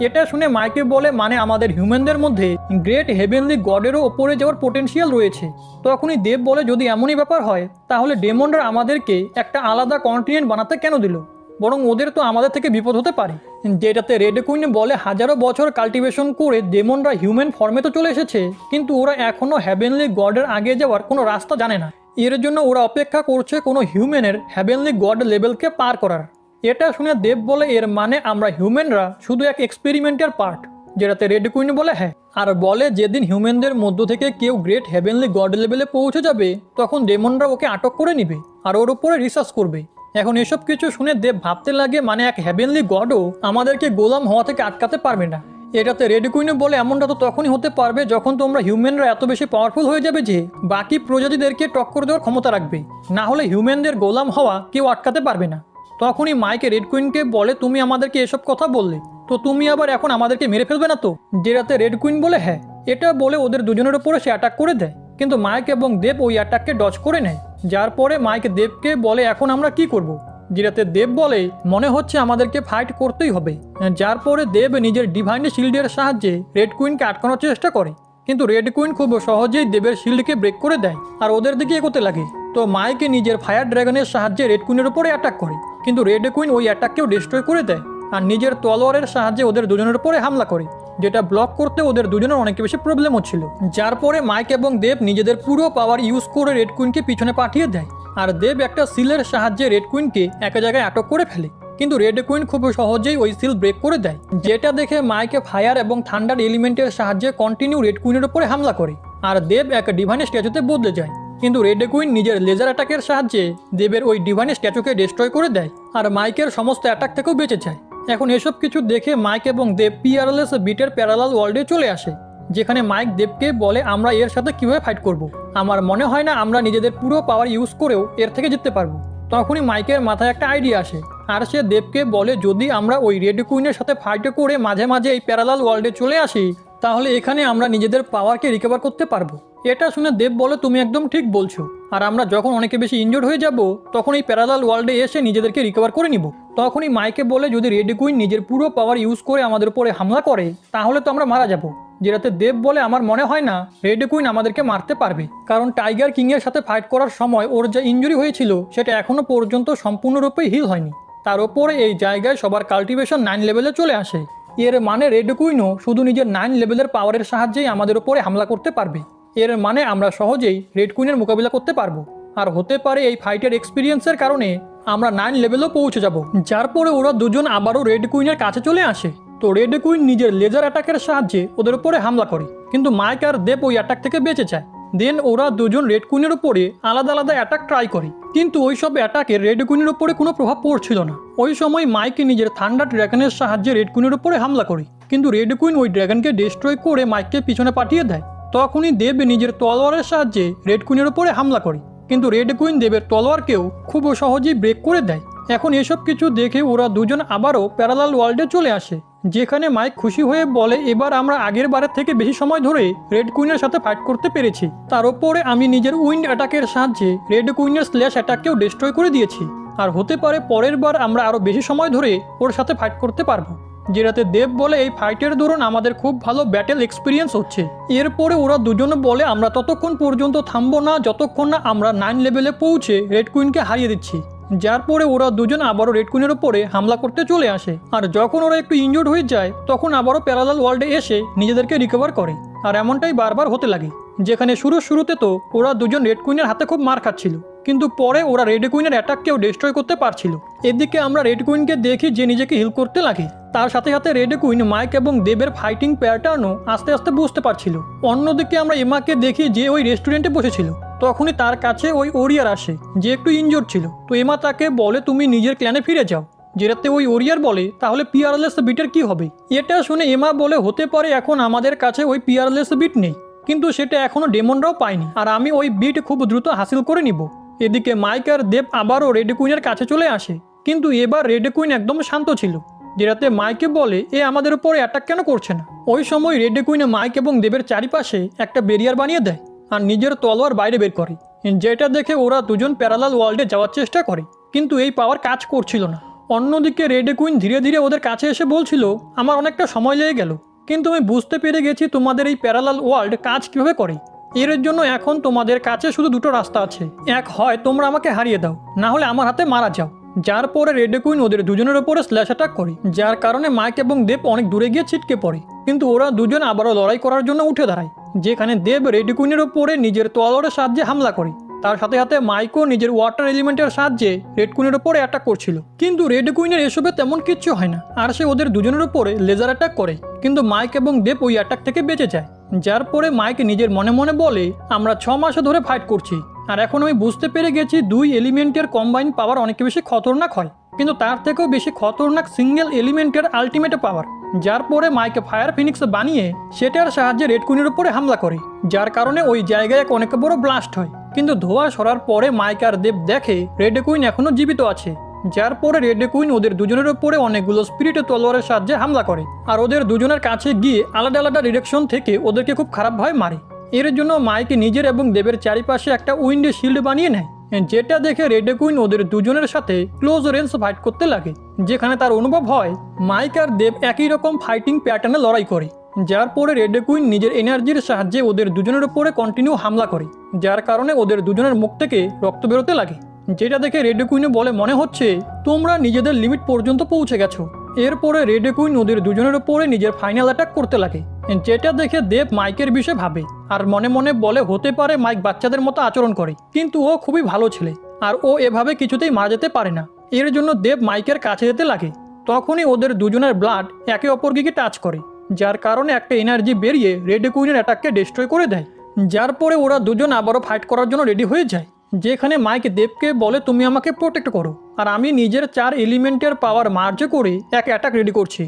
এটা শুনে মাইকে বলে মানে আমাদের হিউম্যানদের মধ্যে গ্রেট হেভেনলি গডেরও ওপরে যাওয়ার পোটেনশিয়াল রয়েছে। তখনই দেব বলে যদি এমনই ব্যাপার হয় তাহলে ডেমনরা আমাদেরকে একটা আলাদা কন্টিনেন্ট বানাতে কেন দিল, বরং ওদের তো আমাদের থেকে বিপদ হতে পারে। যেটাতে রেড কুইন বলে হাজারো বছর কাল্টিভেশন করে ডেমনরা হিউম্যান ফর্মে তো চলে এসেছে, কিন্তু ওরা এখনও হেভেনলি গডের আগে যাওয়ার কোনো রাস্তা জানে না। এর জন্য ওরা অপেক্ষা করছে কোনো হিউম্যানের হেভেনলি গড লেভেলকে পার করার। এটা শুনে দেব বলে এর মানে আমরা হিউম্যানরা শুধু এক এক্সপেরিমেন্টের পার্ট। যেটাতে রেড কুইন বলে হ্যাঁ, আর বলে যেদিন হিউম্যানদের মধ্য থেকে কেউ গ্রেট হেভেনলি গড লেভেলে পৌঁছে যাবে তখন ডেমনরা ওকে আটক করে নিবে আর ওর উপরে রিসার্চ করবে। এখন এসব কিছু শুনে দেব ভাবতে লাগে মানে এক হেভেনলি গডও আমাদেরকে গোলাম হওয়া থেকে আটকাতে পারবে না। এটাতে রেড কুইন বলে এমনটা তো তখনই হতে পারবে যখন তোমরা হিউম্যানরা এত বেশি পাওয়ারফুল হয়ে যাবে যে বাকি প্রজাতিদেরকে টক্কর দেওয়ার ক্ষমতা রাখবে, না হলে হিউম্যানদের গোলাম হওয়া কেউ আটকাতে পারবে না। তখনই মাইকে রেড কুইনকে বলে তুমি আমাদেরকে এসব কথা বললে তো তুমি আবার এখন আমাদেরকে মেরে ফেলবে না তো? যেটাতে রেড কুইন বলে হ্যাঁ। এটা বলে ওদের দুজনের উপরে সে অ্যাটাক করে দেয়, কিন্তু মাইক এবং দেব ওই অ্যাটাককে ডজ করে নেয়। যার পরে মাইক দেবকে বলে এখন আমরা কি করব? যেটাতে দেব বলে মনে হচ্ছে আমাদেরকে ফাইট করতেই হবে। যার পরে দেব নিজের ডিভাইন শিল্ডের সাহায্যে রেড কুইনকে আটকানোর চেষ্টা করে, কিন্তু রেড কুইন খুব সহজেই দেবের শিল্ডকে ব্রেক করে দেয় আর ওদের দিকে এগোতে লাগে। তো মাইকে নিজের ফায়ার ড্রাগনের সাহায্যে রেড কুইনের উপরে অ্যাটাক করে, কিন্তু রেড কুইন ওই অ্যাটাককেও ডিস্ট্রয় করে দেয় আর নিজের তলোয়ারের সাহায্যে ওদের দুজনের উপরে হামলা করে, যেটা ব্লক করতে ওদের দুজনের অনেক বেশি প্রবলেম হচ্ছিল। যার পরে মাইক এবং দেব নিজেদের পুরো পাওয়ার ইউজ করে রেড কুইনকে পিছনে পাঠিয়ে দেয় আর দেব একটা সিলের সাহায্যে রেড কুইনকে এক জায়গায় আটক করে ফেলে, কিন্তু রেড কুইন খুব সহজেই ওই সিল ব্রেক করে দেয়। যেটা দেখে মাইকে ফায়ার এবং থান্ডার এলিমেন্টের সাহায্যে কন্টিনিউ রেড কুইনের উপরে হামলা করে আর দেব এক ডিভাইন স্ট্যাচুতে বদলে যায়, কিন্তু রেড কুইন নিজের লেজার অ্যাটাকের সাহায্যে দেবের ওই ডিভাইন স্ট্যাচুকে ডিস্ট্রয় করে দেয় আর মাইকের সমস্ত অ্যাটাক থেকেও বেঁচে যায়। এখন এসব কিছু দেখে মাইক এবং দেব পিআরএলএস বিটের প্যারালাল ওয়ার্ল্ডে চলে আসে, যেখানে মাইক দেবকে বলে আমরা এর সাথে কিভাবে ফাইট করব। আমার মনে হয় না আমরা নিজেদের পুরো পাওয়ার ইউজ করেও এর থেকে জিততে পারবো। তখনই মাইকের মাথায় একটা আইডিয়া আসে আর সে দেবকে বলে যদি আমরা ওই রেড কুইনের সাথে ফাইট করে মাঝে মাঝে এই প্যারালাল ওয়ার্ল্ডে চলে আসি তাহলে এখানে আমরা নিজেদের পাওয়ারকে রিকভার করতে পারবো। এটা শুনে দেব বলে তুমি একদম ঠিক বলছো, আর আমরা যখন অনেকে বেশি ইনজোর্ড হয়ে যাব তখন এই প্যারালাল ওয়ার্ল্ডে এসে নিজেদেরকে রিকভার করে নিব। তখনই মাইকে বলে যদি রেড কুইন নিজের পুরো পাওয়ার ইউজ করে আমাদের উপরে হামলা করে তাহলে তো আমরা মারা যাব। যেটাতে দেব বলে আমার মনে হয় না রেড কুইন আমাদেরকে মারতে পারবে, কারণ টাইগার কিংয়ের সাথে ফাইট করার সময় ওর যে ইনজুরি হয়েছিল সেটা এখনও পর্যন্ত সম্পূর্ণরূপে হিল হয়নি। তার উপরে এই জায়গায় সবার কাল্টিভেশন 9 লেভেলে চলে আসে। এর মানে রেড কুইনও শুধু নিজের 9 লেভেলের পাওয়ারের সাহায্যেই আমাদের উপরে হামলা করতে পারবে। এর মানে আমরা সহজেই রেড কুইনের মোকাবিলা করতে পারবো, আর হতে পারে এই ফাইটের এক্সপিরিয়েন্সের কারণে আমরা 9 লেভেলেও পৌঁছে যাব। যার পরে ওরা দুজন আবারও রেড কুইনের কাছে চলে আসে। তো রেড কুইন নিজের লেজার অ্যাটাকের সাহায্যে ওদের উপরে হামলা করে, কিন্তু মাইক আর দেব ওই অ্যাটাক থেকে বেঁচে যায় দেন ওরা দুজন রেড কুইনের উপরে আলাদা আলাদা অ্যাটাক ট্রাই করে, কিন্তু ওই সব অ্যাটাকে রেড কুইনের উপরে কোনো প্রভাব পড়ছিল না। ওই সময় মাইক নিজের থান্ডার ড্রাগনের সাহায্যে রেড কুইনের উপরে হামলা করে, কিন্তু রেড কুইন ওই ড্রাগনকে ডিস্ট্রয় করে মাইককে পিছনে পাঠিয়ে দেয়। তখনই দেব নিজের তলোয়ারের সাহায্যে রেড কুইনের উপরে হামলা করে, কিন্তু রেড কুইন দেবের তলোয়ারকেও খুব সহজেই ব্রেক করে দেয়। এখন এসব কিছু দেখে ওরা দুজন আবারও প্যারালাল ওয়ার্ল্ডে চলে আসে, যেখানে মাইক খুশি হয়ে বলে এবার আমরা আগের বারের থেকে বেশি সময় ধরে রেড কুইনের সাথে ফাইট করতে পেরেছি। তার উপরে আমি নিজের উইন্ড অ্যাটাকের সাহায্যে রেড কুইনের স্ল্যাশ অ্যাটাককেও ডিস্ট্রয় করে দিয়েছি, আর হতে পারে পরের বার আমরা আরও বেশি সময় ধরে ওর সাথে ফাইট করতে পারবো। যেটাতে দেব বলে এই ফাইটের দৌড়ান আমাদের খুব ভালো ব্যাটেল এক্সপিরিয়েন্স হচ্ছে। এরপরে ওরা দুজন বলে আমরা ততক্ষণ পর্যন্ত থামবো না যতক্ষণ না আমরা 9 লেভেলে পৌঁছে রেড কুইনকে হারিয়ে দিচ্ছি। যার পরে ওরা দুজন আবারও রেড কুইনের উপরে হামলা করতে চলে আসে, আর যখন ওরা একটু ইনজোর্ড হয়ে যায় তখন আবারও প্যারালাল ওয়ার্ল্ডে এসে নিজেদেরকে রিকভার করে। আর এমনটাই বারবার হতে লাগে, যেখানে শুরুতে তো ওরা দুজন রেড কুইনের হাতে খুব মার খাচ্ছিল, কিন্তু পরে ওরা রেড কুইনের অ্যাটাককেও ডিস্ট্রয় করতে পারছিল। এদিকে আমরা রেড কুইনকে দেখি যে নিজেকে হিল করতে লাগে, তার সাথে সাথে রেড কুইন মাইক এবং দেবের ফাইটিং প্যাটার্নও আস্তে আস্তে বুঝতে পারছিল। অন্যদিকে আমরা এমাকে দেখি যে ওই রেস্টুরেন্টে বসেছিল, তখনই তার কাছে ওই ওরিয়ার আসে যে একটু ইনজোর্ড ছিল। তো এমা তাকে বলে তুমি নিজের ক্ল্যানে ফিরে যাও, যেটাতে ওই ওরিয়ার বলে তাহলে পিয়ারলেস বিটের কি হবে। এটা শুনে এমা বলে হতে পারে এখন আমাদের কাছে ওই পিয়ারলেস বিট নেই, কিন্তু সেটা এখনো ডেমনরাও পায়নি, আর আমি ওই বিট খুব দ্রুত হাসিল করে নিব। এদিকে মাইক আর দেব আবারও রেড কুইনের কাছে চলে আসে, কিন্তু এবার রেড কুইন একদম শান্ত ছিল, যেটাতে মাইকে বলে এ আমাদের উপরে অ্যাটাক কেন করছে না। ওই সময় রেড কুইনে মাইক এবং দেবের চারিপাশে একটা ব্যারিয়ার বানিয়ে দেয় আর নিজের তলোয়ার বাইরে বের করে, যেটা দেখে ওরা দুজন প্যারালাল ওয়ার্ল্ডে যাওয়ার চেষ্টা করে, কিন্তু এই পাওয়ার কাজ করছিল না। অন্যদিকে রেড কুইন ধীরে ধীরে ওদের কাছে এসে বলছিল আমার অনেকটা সময় লেগে গেল, কিন্তু আমি বুঝতে পেরে গেছি তোমাদের এই প্যারালাল ওয়ার্ল্ড কাজ কীভাবে করে। এর জন্য এখন তোমাদের কাছে শুধু দুটো রাস্তা আছে, এক হয় তোমরা আমাকে হারিয়ে দাও, না হলে আমার হাতে মারা যাও। যার পরে রেড কুইন ওদের দুজনের ওপরে স্ল্যাশ অ্যাটাক করে, যার কারণে মাইক এবং দেব অনেক দূরে গিয়ে ছিটকে পড়ে, কিন্তু ওরা দুজন আবারও লড়াই করার জন্য উঠে দাঁড়ায়, যেখানে দেব রেড কুইনের ওপরে নিজের তলোয়ারের সাহায্যে হামলা করে। তার সাথে সাথে মাইকও নিজের ওয়াটার এলিমেন্টের সাহায্যে রেড কুইনের ওপরে অ্যাটাক করছিল, কিন্তু রেড কুইনের এসবে তেমন কিচ্ছু হয় না, আর সে ওদের দুজনের ওপরে লেজার অ্যাটাক করে, কিন্তু মাইক এবং দেব ওই অ্যাটাক থেকে বেঁচে যায়। যার পরে মাইক নিজের মনে মনে বলে আমরা 6 মাস ধরে ফাইট করছি, আর এখন আমি বুঝতে পেরে গেছি দুই এলিমেন্টের কম্বাইন পাওয়ার অনেক বেশি খতরনাক হয়, কিন্তু তার থেকেও বেশি খতরনাক সিঙ্গেল এলিমেন্টের আলটিমেট পাওয়ার। যার পরে মাইকে ফায়ার ফিনিক্স বানিয়ে সেটার সাহায্যে রেড কুইনের উপরে হামলা করে, যার কারণে ওই জায়গায় অনেক বড় ব্লাস্ট হয়, কিন্তু ধোঁয়া সরার পরে মাইক আর দেব দেখে রেড কুইন এখনো জীবিত আছে। যার পরে রেড কুইন ওদের দুজনের উপরে অনেকগুলো স্পিরিট তলোয়ারের সাহায্যে হামলা করে, আর ওদের দুজনের কাছে গিয়ে আলাদা আলাদা ডিরেকশন থেকে ওদেরকে খুব খারাপভাবে মারে। এর জন্য মাইক নিজের এবং দেবের চারিপাশে একটা উইন্ডে শিল্ড বানিয়ে নেয়, যেটা দেখে রেড কুইন ওদের দুজনের সাথে ক্লোজ রেঞ্জ ফাইট করতে লাগে, যেখানে তার অনুভব হয় মাইক আর দেব একই রকম ফাইটিং প্যাটার্নে লড়াই করে। যার পরে রেড কুইন নিজের এনার্জির সাহায্যে ওদের দুজনের উপরে কন্টিনিউ হামলা করে, যার কারণে ওদের দুজনের মুখ থেকে রক্ত বেরোতে লাগে, যেটা দেখে রেড কুইনে বলে মনে হচ্ছে তোমরা নিজেদের লিমিট পর্যন্ত পৌঁছে গেছো। এরপরে রেড কুইন ওদের দুজনের উপরে নিজের ফাইনাল অ্যাটাক করতে লাগে, যেটা দেখে দেব মাইকের বিষয়ে ভাবে আর মনে মনে বলে হতে পারে মাইক বাচ্চাদের মতো আচরণ করে, কিন্তু ও খুবই ভালো ছেলে আর ও এভাবে কিছুতেই মারা যেতে পারে না। এর জন্য দেব মাইকের কাছে যেতে লাগে, তখনই ওদের দুজনের ব্লাড একে অপরকে টাচ করে, যার কারণে একটা এনার্জি বেরিয়ে রেড কুইনের অ্যাটাককে ডিস্ট্রয় করে দেয়। যার পরে ওরা দুজন আবারও ফাইট করার জন্য রেডি হয়ে যায়, যেখানে মাইক দেবকে বলে তুমি আমাকে প্রোটেক্ট করো, আর আমি নিজের 4 এলিমেন্টের পাওয়ার মার্জ করে এক অ্যাটাক রেডি করছি।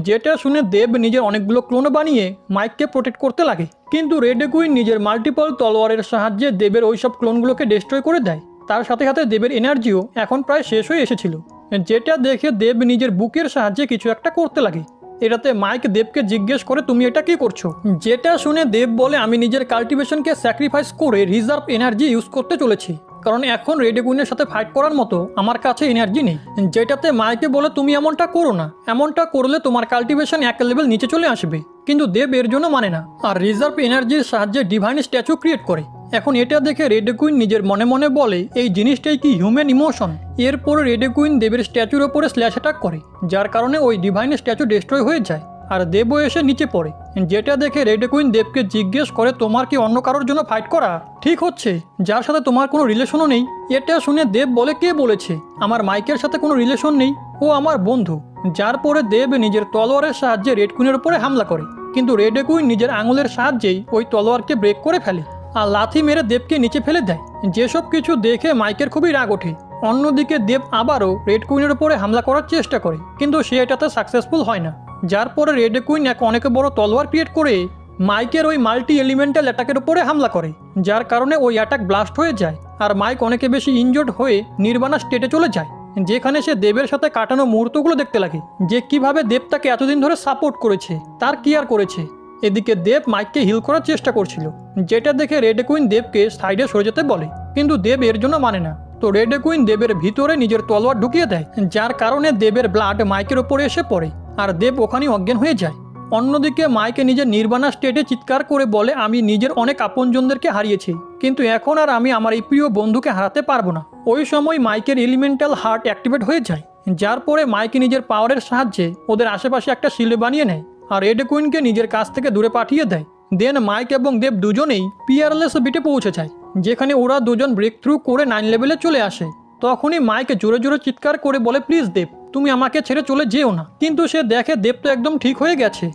যেটা শুনে দেব নিজের অনেকগুলো ক্লোন বানিয়ে মাইককে প্রোটেক্ট করতে লাগে, কিন্তু রেড কুইন নিজের মাল্টিপল তলোয়ারের সাহায্যে দেবের ওইসব ক্লোনগুলোকে ডিস্ট্রয় করে দেয়। তার সাথে সাথে দেবের এনার্জিও এখন প্রায় শেষ হয়ে এসেছিল, যেটা দেখে দেব নিজের বুকের সাহায্যে কিছু একটা করতে লাগে। এটাতে মাইক দেবকে জিজ্ঞেস করে তুমি এটা কি করছো, যেটা শুনে দেব বলে আমি নিজের কাল্টিভেশনকে স্যাক্রিফাইস করে রিজার্ভ এনার্জি ইউজ করতে চলেছি, কারণ এখন রেড কুইনের সাথে ফাইট করার মতো আমার কাছে এনার্জি নেই। যেটাতে মাইকে বলে তুমি এমনটা করো না, এমনটা করলে তোমার কাল্টিভেশন 1 লেভেল নিচে চলে আসবে, কিন্তু দেব এর জন্য মানে না, আর রিজার্ভ এনার্জির সাহায্যে ডিভাইন স্ট্যাচু ক্রিয়েট করে। এখন এটা দেখে রেড কুইন নিজের মনে মনে বলে এই জিনিসটাই কি হিউম্যান ইমোশন। এরপরে রেড কুইন দেবের স্ট্যাচুর ওপরে স্ল্যাশ অ্যাটাক করে, যার কারণে ওই ডিভাইন স্ট্যাচু ডিস্ট্রয় হয়ে যায় আর দেবও এসে নিচে পড়ে। যেটা দেখে রেড কুইন দেবকে জিজ্ঞেস করে তোমার কি অন্য কারোর জন্য ফাইট করা ঠিক হচ্ছে, যার সাথে তোমার কোনো রিলেশনও নেই? এটা শুনে দেব বলে কে বলেছে আমার মাইকের সাথে কোনো রিলেশন নেই, ও আমার বন্ধু। যার পরে দেব নিজের তলোয়ারের সাহায্যে রেড কুইনের উপরে হামলা করে, কিন্তু রেড কুইন নিজের আঙুলের সাহায্যেই ওই তলোয়ারকে ব্রেক করে ফেলে। আর লাথি মেরে দেবকে নিচে ফেলে দেয়। যেসব কিছু দেখে মাইকের খুবই রাগ ওঠে। অন্যদিকে দেব আবারও রেড কুইনের উপরে হামলা করার চেষ্টা করে, কিন্তু সে এটাতে সাকসেসফুল হয় না। যার পরে রেড কুইন এক অনেক বড় তলোয়ার ক্রিয়েট করে মাইকের ওই মাল্টি এলিমেন্টাল অ্যাটাকের উপরে হামলা করে, যার কারণে ওই অ্যাটাক ব্লাস্ট হয়ে যায় আর মাইক অনেকে বেশি ইনজোর্ড হয়ে নির্বাণা স্টেটে চলে যায়, যেখানে সে দেবের সাথে কাটানো মুহূর্তগুলো দেখতে লাগে যে কিভাবে দেব তাকে এতদিন ধরে সাপোর্ট করেছে, তার কেয়ার করেছে। এদিকে দেব মাইককে হিল করার চেষ্টা করছিল, যেটা দেখে রেড কুইন দেবকে সাইডে সরে যেতে বলে, কিন্তু দেব এর জন্য মানে না। তো রেড কুইন দেবের ভিতরে নিজের তলোয়ার ঢুকিয়ে দেয়, যার কারণে দেবের ব্লাড মাইকের ওপরে এসে পড়ে আর দেব ওখানেই অজ্ঞান হয়ে যায়। অন্যদিকে মাইকে নিজের নির্বাণা স্টেটে চিৎকার করে বলে, আমি নিজের অনেক আপনজনদেরকে হারিয়েছি, কিন্তু এখন আর আমি আমার এই প্রিয় বন্ধুকে হারাতে পারবো না। ওই সময় মাইকের এলিমেন্টাল হার্ট অ্যাক্টিভেট হয়ে যায়, যার পরে মাইকে নিজের পাওয়ারের সাহায্যে ওদের আশেপাশে একটা শিল্ড বানিয়ে নেয় আর রেড কুইনকে নিজের কাছ থেকে দূরে পাঠিয়ে দেয়। দেন মাইক এবং দেব দুজনেই পিয়ারলেস বিটে পৌঁছে যায়, যেখানে ওরা দুজন ব্রেক থ্রু করে 9 লেভেলে চলে আসে। তখনই মাইক জোরে জোরে চিৎকার করে বলে, প্লিজ দেব, তুমি আমাকে ছেড়ে চলে যেও না। কিন্তু সে দেখে দেব তো একদম ঠিক হয়ে গেছে।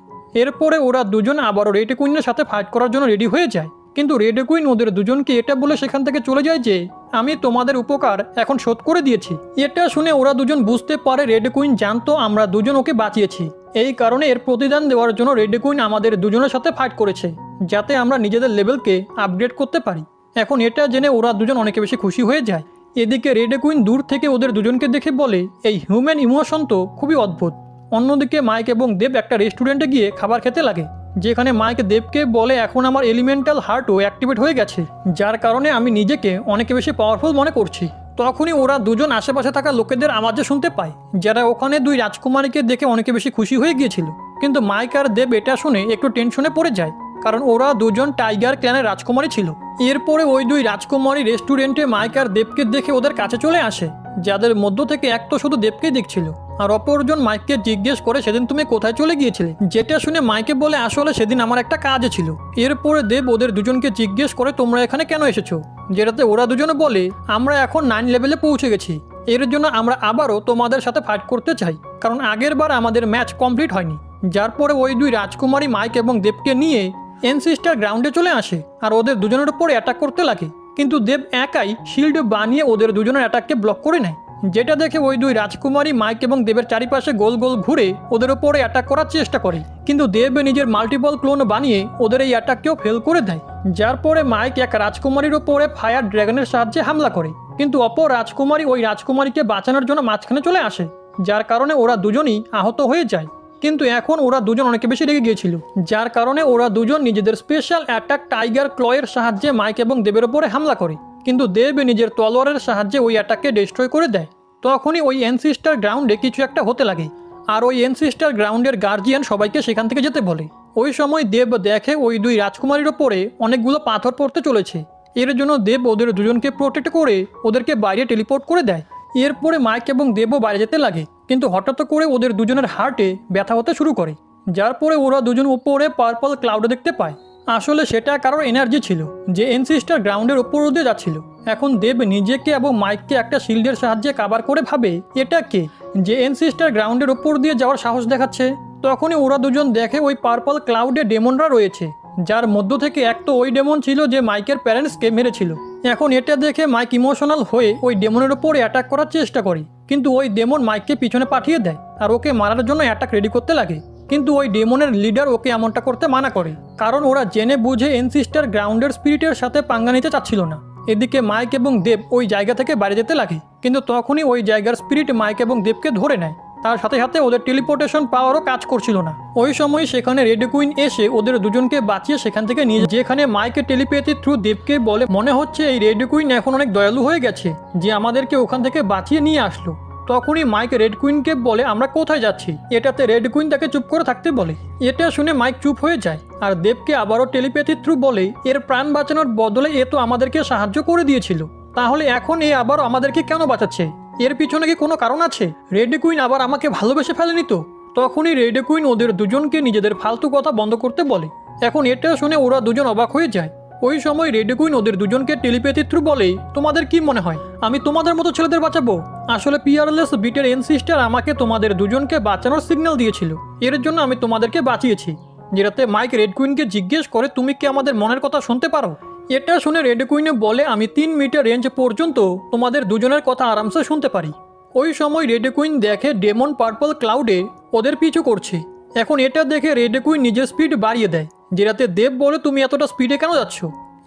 এরপরে ওরা দুজন আবারও রেড কুইনের সাথে ফাইট করার জন্য রেডি হয়ে যায়, কিন্তু রেড কুইন ওদের দুজনকে এটা বলে সেখান থেকে চলে যায় যে আমি তোমাদের উপকার এখন শোধ করে দিয়েছি। এটা শুনে ওরা দুজন বুঝতে পারে রেড কুইন জানতো আমরা দুজন ওকে বাঁচিয়েছি, এই কারণে এর প্রতিদান দেওয়ার জন্য রেড কুইন আমাদের দুজনের সাথে ফাইট করেছে, যাতে আমরা নিজেদের লেভেলকে আপগ্রেড করতে পারি। এখন এটা জেনে ওরা দুজন অনেক বেশি খুশি হয়ে যায়। এদিকে রেড কুইন দূর থেকে ওদের দুজনকে দেখে বলে, এই হিউম্যান ইমোশন তো খুবই অদ্ভুত। অন্যদিকে মাইক এবং দেব একটা রেস্টুরেন্টে গিয়ে খাবার খেতে লাগে, যেখানে মাইক দেবকে বলে, এখন আমার এলিমেন্টাল হার্টও অ্যাক্টিভেট হয়ে গেছে, যার কারণে আমি নিজেকে অনেক বেশি পাওয়ারফুল মনে করছি। তখনই ওরা দুজন আশেপাশে থাকা লোকেদের আওয়াজে শুনতে পায়, যারা ওখানে দুই রাজকুমারীকে দেখে অনেক বেশি খুশি হয়ে গিয়েছিল। কিন্তু মাইক আর দেব এটা শুনে একটু টেনশনে পড়ে যায়, কারণ ওরা দুজন টাইগার ক্ল্যানের রাজকুমারী ছিল। এরপরে ওই দুই রাজকুমারী রেস্টুরেন্টে মাইক আর দেবকে দেখে ওদের কাছে চলে আসে, যাদের মধ্য থেকে এক তো শুধু দেবকেই দেখছিল, আর অপরজন মাইককে জিজ্ঞেস করে, সেদিন তুমি কোথায় চলে গিয়েছিলে? যেটা শুনে মাইকে বলে, আসলে সেদিন আমার একটা কাজ ছিল। এরপরে দেব ওদের দুজনকে জিজ্ঞেস করে, তোমরা এখানে কেন এসেছো? যেটাতে ওরা দুজনে বলে, আমরা এখন 9 লেভেলে পৌঁছে গেছি, এর জন্য আমরা আবারও তোমাদের সাথে ফাইট করতে চাই, কারণ আগের বার আমাদের ম্যাচ কমপ্লিট হয়নি। যার পরে ওই দুই রাজকুমারী মাইক এবং দেবকে নিয়ে এনসিস্টার গ্রাউন্ডে চলে আসে আর ওদের দুজনের উপরে অ্যাটাক করতে লাগে, কিন্তু দেব একাই শিল্ড বানিয়ে ওদের দুজনের অ্যাটাককে ব্লক করে নেয়। যেটা দেখে ওই দুই রাজকুমারী মাইক এবং দেবের চারিপাশে গোল গোল ঘুরে ওদের উপরে অ্যাটাক করার চেষ্টা করে, কিন্তু দেব নিজের মাল্টিপল ক্লোন বানিয়ে ওদের এই অ্যাটাককেও ফেল করে দেয়। যার পরে মাইক এক রাজকুমারীর উপরে ফায়ার ড্রাগনের সাহায্যে হামলা করে, কিন্তু অপর রাজকুমারী ওই রাজকুমারীকে বাঁচানোর জন্য মাঝখানে চলে আসে, যার কারণে ওরা দুজনই আহত হয়ে যায়। কিন্তু এখন ওরা দুজন অনেক বেশি রেগে গিয়েছিল, যার কারণে ওরা দুজন নিজেদের স্পেশাল অ্যাটাক টাইগার ক্লয়ের সাহায্যে মাইক এবং দেবের উপরে হামলা করে, কিন্তু দেব নিজের তলোয়ারের সাহায্যে ওই অ্যাটাককে ডিস্ট্রয় করে দেয়। তখনই ওই এনসিস্টার গ্রাউন্ডে কিছু একটা হতে লাগে, আর ওই এনসিস্টার গ্রাউন্ডের গার্জিয়ান সবাইকে সেখান থেকে যেতে বলে। ওই সময় দেব দেখে ওই দুই রাজকুমারীর ওপরে অনেকগুলো পাথর পড়তে চলেছে, এর জন্য দেব ওদের দুজনকে প্রোটেক্ট করে ওদেরকে বাইরে টেলিপোর্ট করে দেয়। এরপরে মাইক এবং দেবও বাইরে যেতে লাগে, কিন্তু হঠাৎ করে ওদের দুজনের হার্টে ব্যথা হতে শুরু করে, যার পরে ওরা দুজন উপরে পার্পল ক্লাউড দেখতে পায়। আসলে সেটা কারোর এনার্জি ছিল যে এনসিস্টার গ্রাউন্ডের উপর দিয়ে যাচ্ছিল। এখন দেব নিজেকে এবং মাইককে একটা শিল্ডের সাহায্যে কাভার করে ভাবে, এটা কে যে এনসিস্টার গ্রাউন্ডের উপর দিয়ে যাওয়ার সাহস দেখাচ্ছে। তখনই ওরা দুজন দেখে ওই পার্পল ক্লাউডে ডেমনরা রয়েছে, যার মধ্য থেকে এক তো ওই ডেমন ছিল যে মাইকের প্যারেন্টসকে মেরেছিল। এখন এটা দেখে মাইক ইমোশনাল হয়ে ওই ডেমনের ওপর অ্যাটাক করার চেষ্টা করে, কিন্তু ওই ডেমন মাইককে পিছনে পাঠিয়ে দেয় আর ওকে মারার জন্য অ্যাটাক রেডি করতে লাগে, কিন্তু ওই ডেমনের লিডার ওকে এমনটা করতে মানা করে, কারণ ওরা জেনে বুঝে এনসিস্টার গ্রাউন্ডের স্পিরিটের সাথে পাঙ্গা নিতে চাচ্ছিল না। এদিকে মাইক এবং দেব ওই জায়গা থেকে বাইরে যেতে লাগে, কিন্তু তখনই ওই জায়গার স্পিরিট মাইক এবং দেবকে ধরে নেয়, তার সাথে সাথে ওদের টেলিপোর্টেশন পাওয়ারও কাজ করছিল না। ওই সময় সেখানে রেড কুইন এসে ওদের দুজনকে বাঁচিয়ে সেখান থেকে নিয়ে, যেখানে মাইকে টেলিপ্যাথি থ্রু দেবকে বলে, মনে হচ্ছে এই রেড কুইন এখন অনেক দয়ালু হয়ে গেছে যে আমাদেরকে ওখান থেকে বাঁচিয়ে নিয়ে আসলো। তখনই মাইক রেড কুইনকে বলে, আমরা কোথায় যাচ্ছি? এটাতে রেড কুইন তাকে চুপ করে থাকতে বলে। এটা শুনে মাইক চুপ হয়ে যায় আর দেবকে আবারও টেলিপ্যাথি থ্রু বলে, এর প্রাণ বাঁচানোর বদলে এ তো আমাদেরকে সাহায্য করে দিয়েছিল, তাহলে এখন এ আবার আমাদেরকে কেন বাঁচাচ্ছে? এর পিছনে কি কোনো কারণ আছে? রেড কুইন আবার আমাকে ভালোবেসে ফেলেনি তো? তখনই রেড কুইন ওদের দুজনকে নিজেদের ফালতু কথা বন্ধ করতে বলে। এখন এটা শুনে ওরা দুজন অবাক হয়ে যায়। ওই সময় রেড কুইন ওদের দুজনকে টেলিপ্যাথি থ্রু বলে, তোমাদের কি মনে হয় আমি তোমাদের মতো ছেলেদের বাঁচাবো? আসলে পিয়ারলেস বিটের এনসিস্টার আমাকে তোমাদের দুজনকে বাঁচানোর সিগন্যাল দিয়েছিল, এর জন্য আমি তোমাদেরকে বাঁচিয়েছি। যেটাতে মাইক রেড কুইনকে জিজ্ঞেস করে, তুমি কি আমাদের মনের কথা শুনতে পারো? এটা শুনে রেড কুইনে বলে আমি 3 মিটার রেঞ্জ পর্যন্ত তোমাদের দুজনের কথা আরামসে শুনতে পারি। ওই সময় রেড কুইন দেখে ডেমন পার্পল ক্লাউডে ওদের পিছু করছে। এখন এটা দেখে রেড কুইন নিজের স্পিড বাড়িয়ে দেয়, যেটাতে দেব বলে তুমি এতটা স্পিডে কেন যাচ্ছ।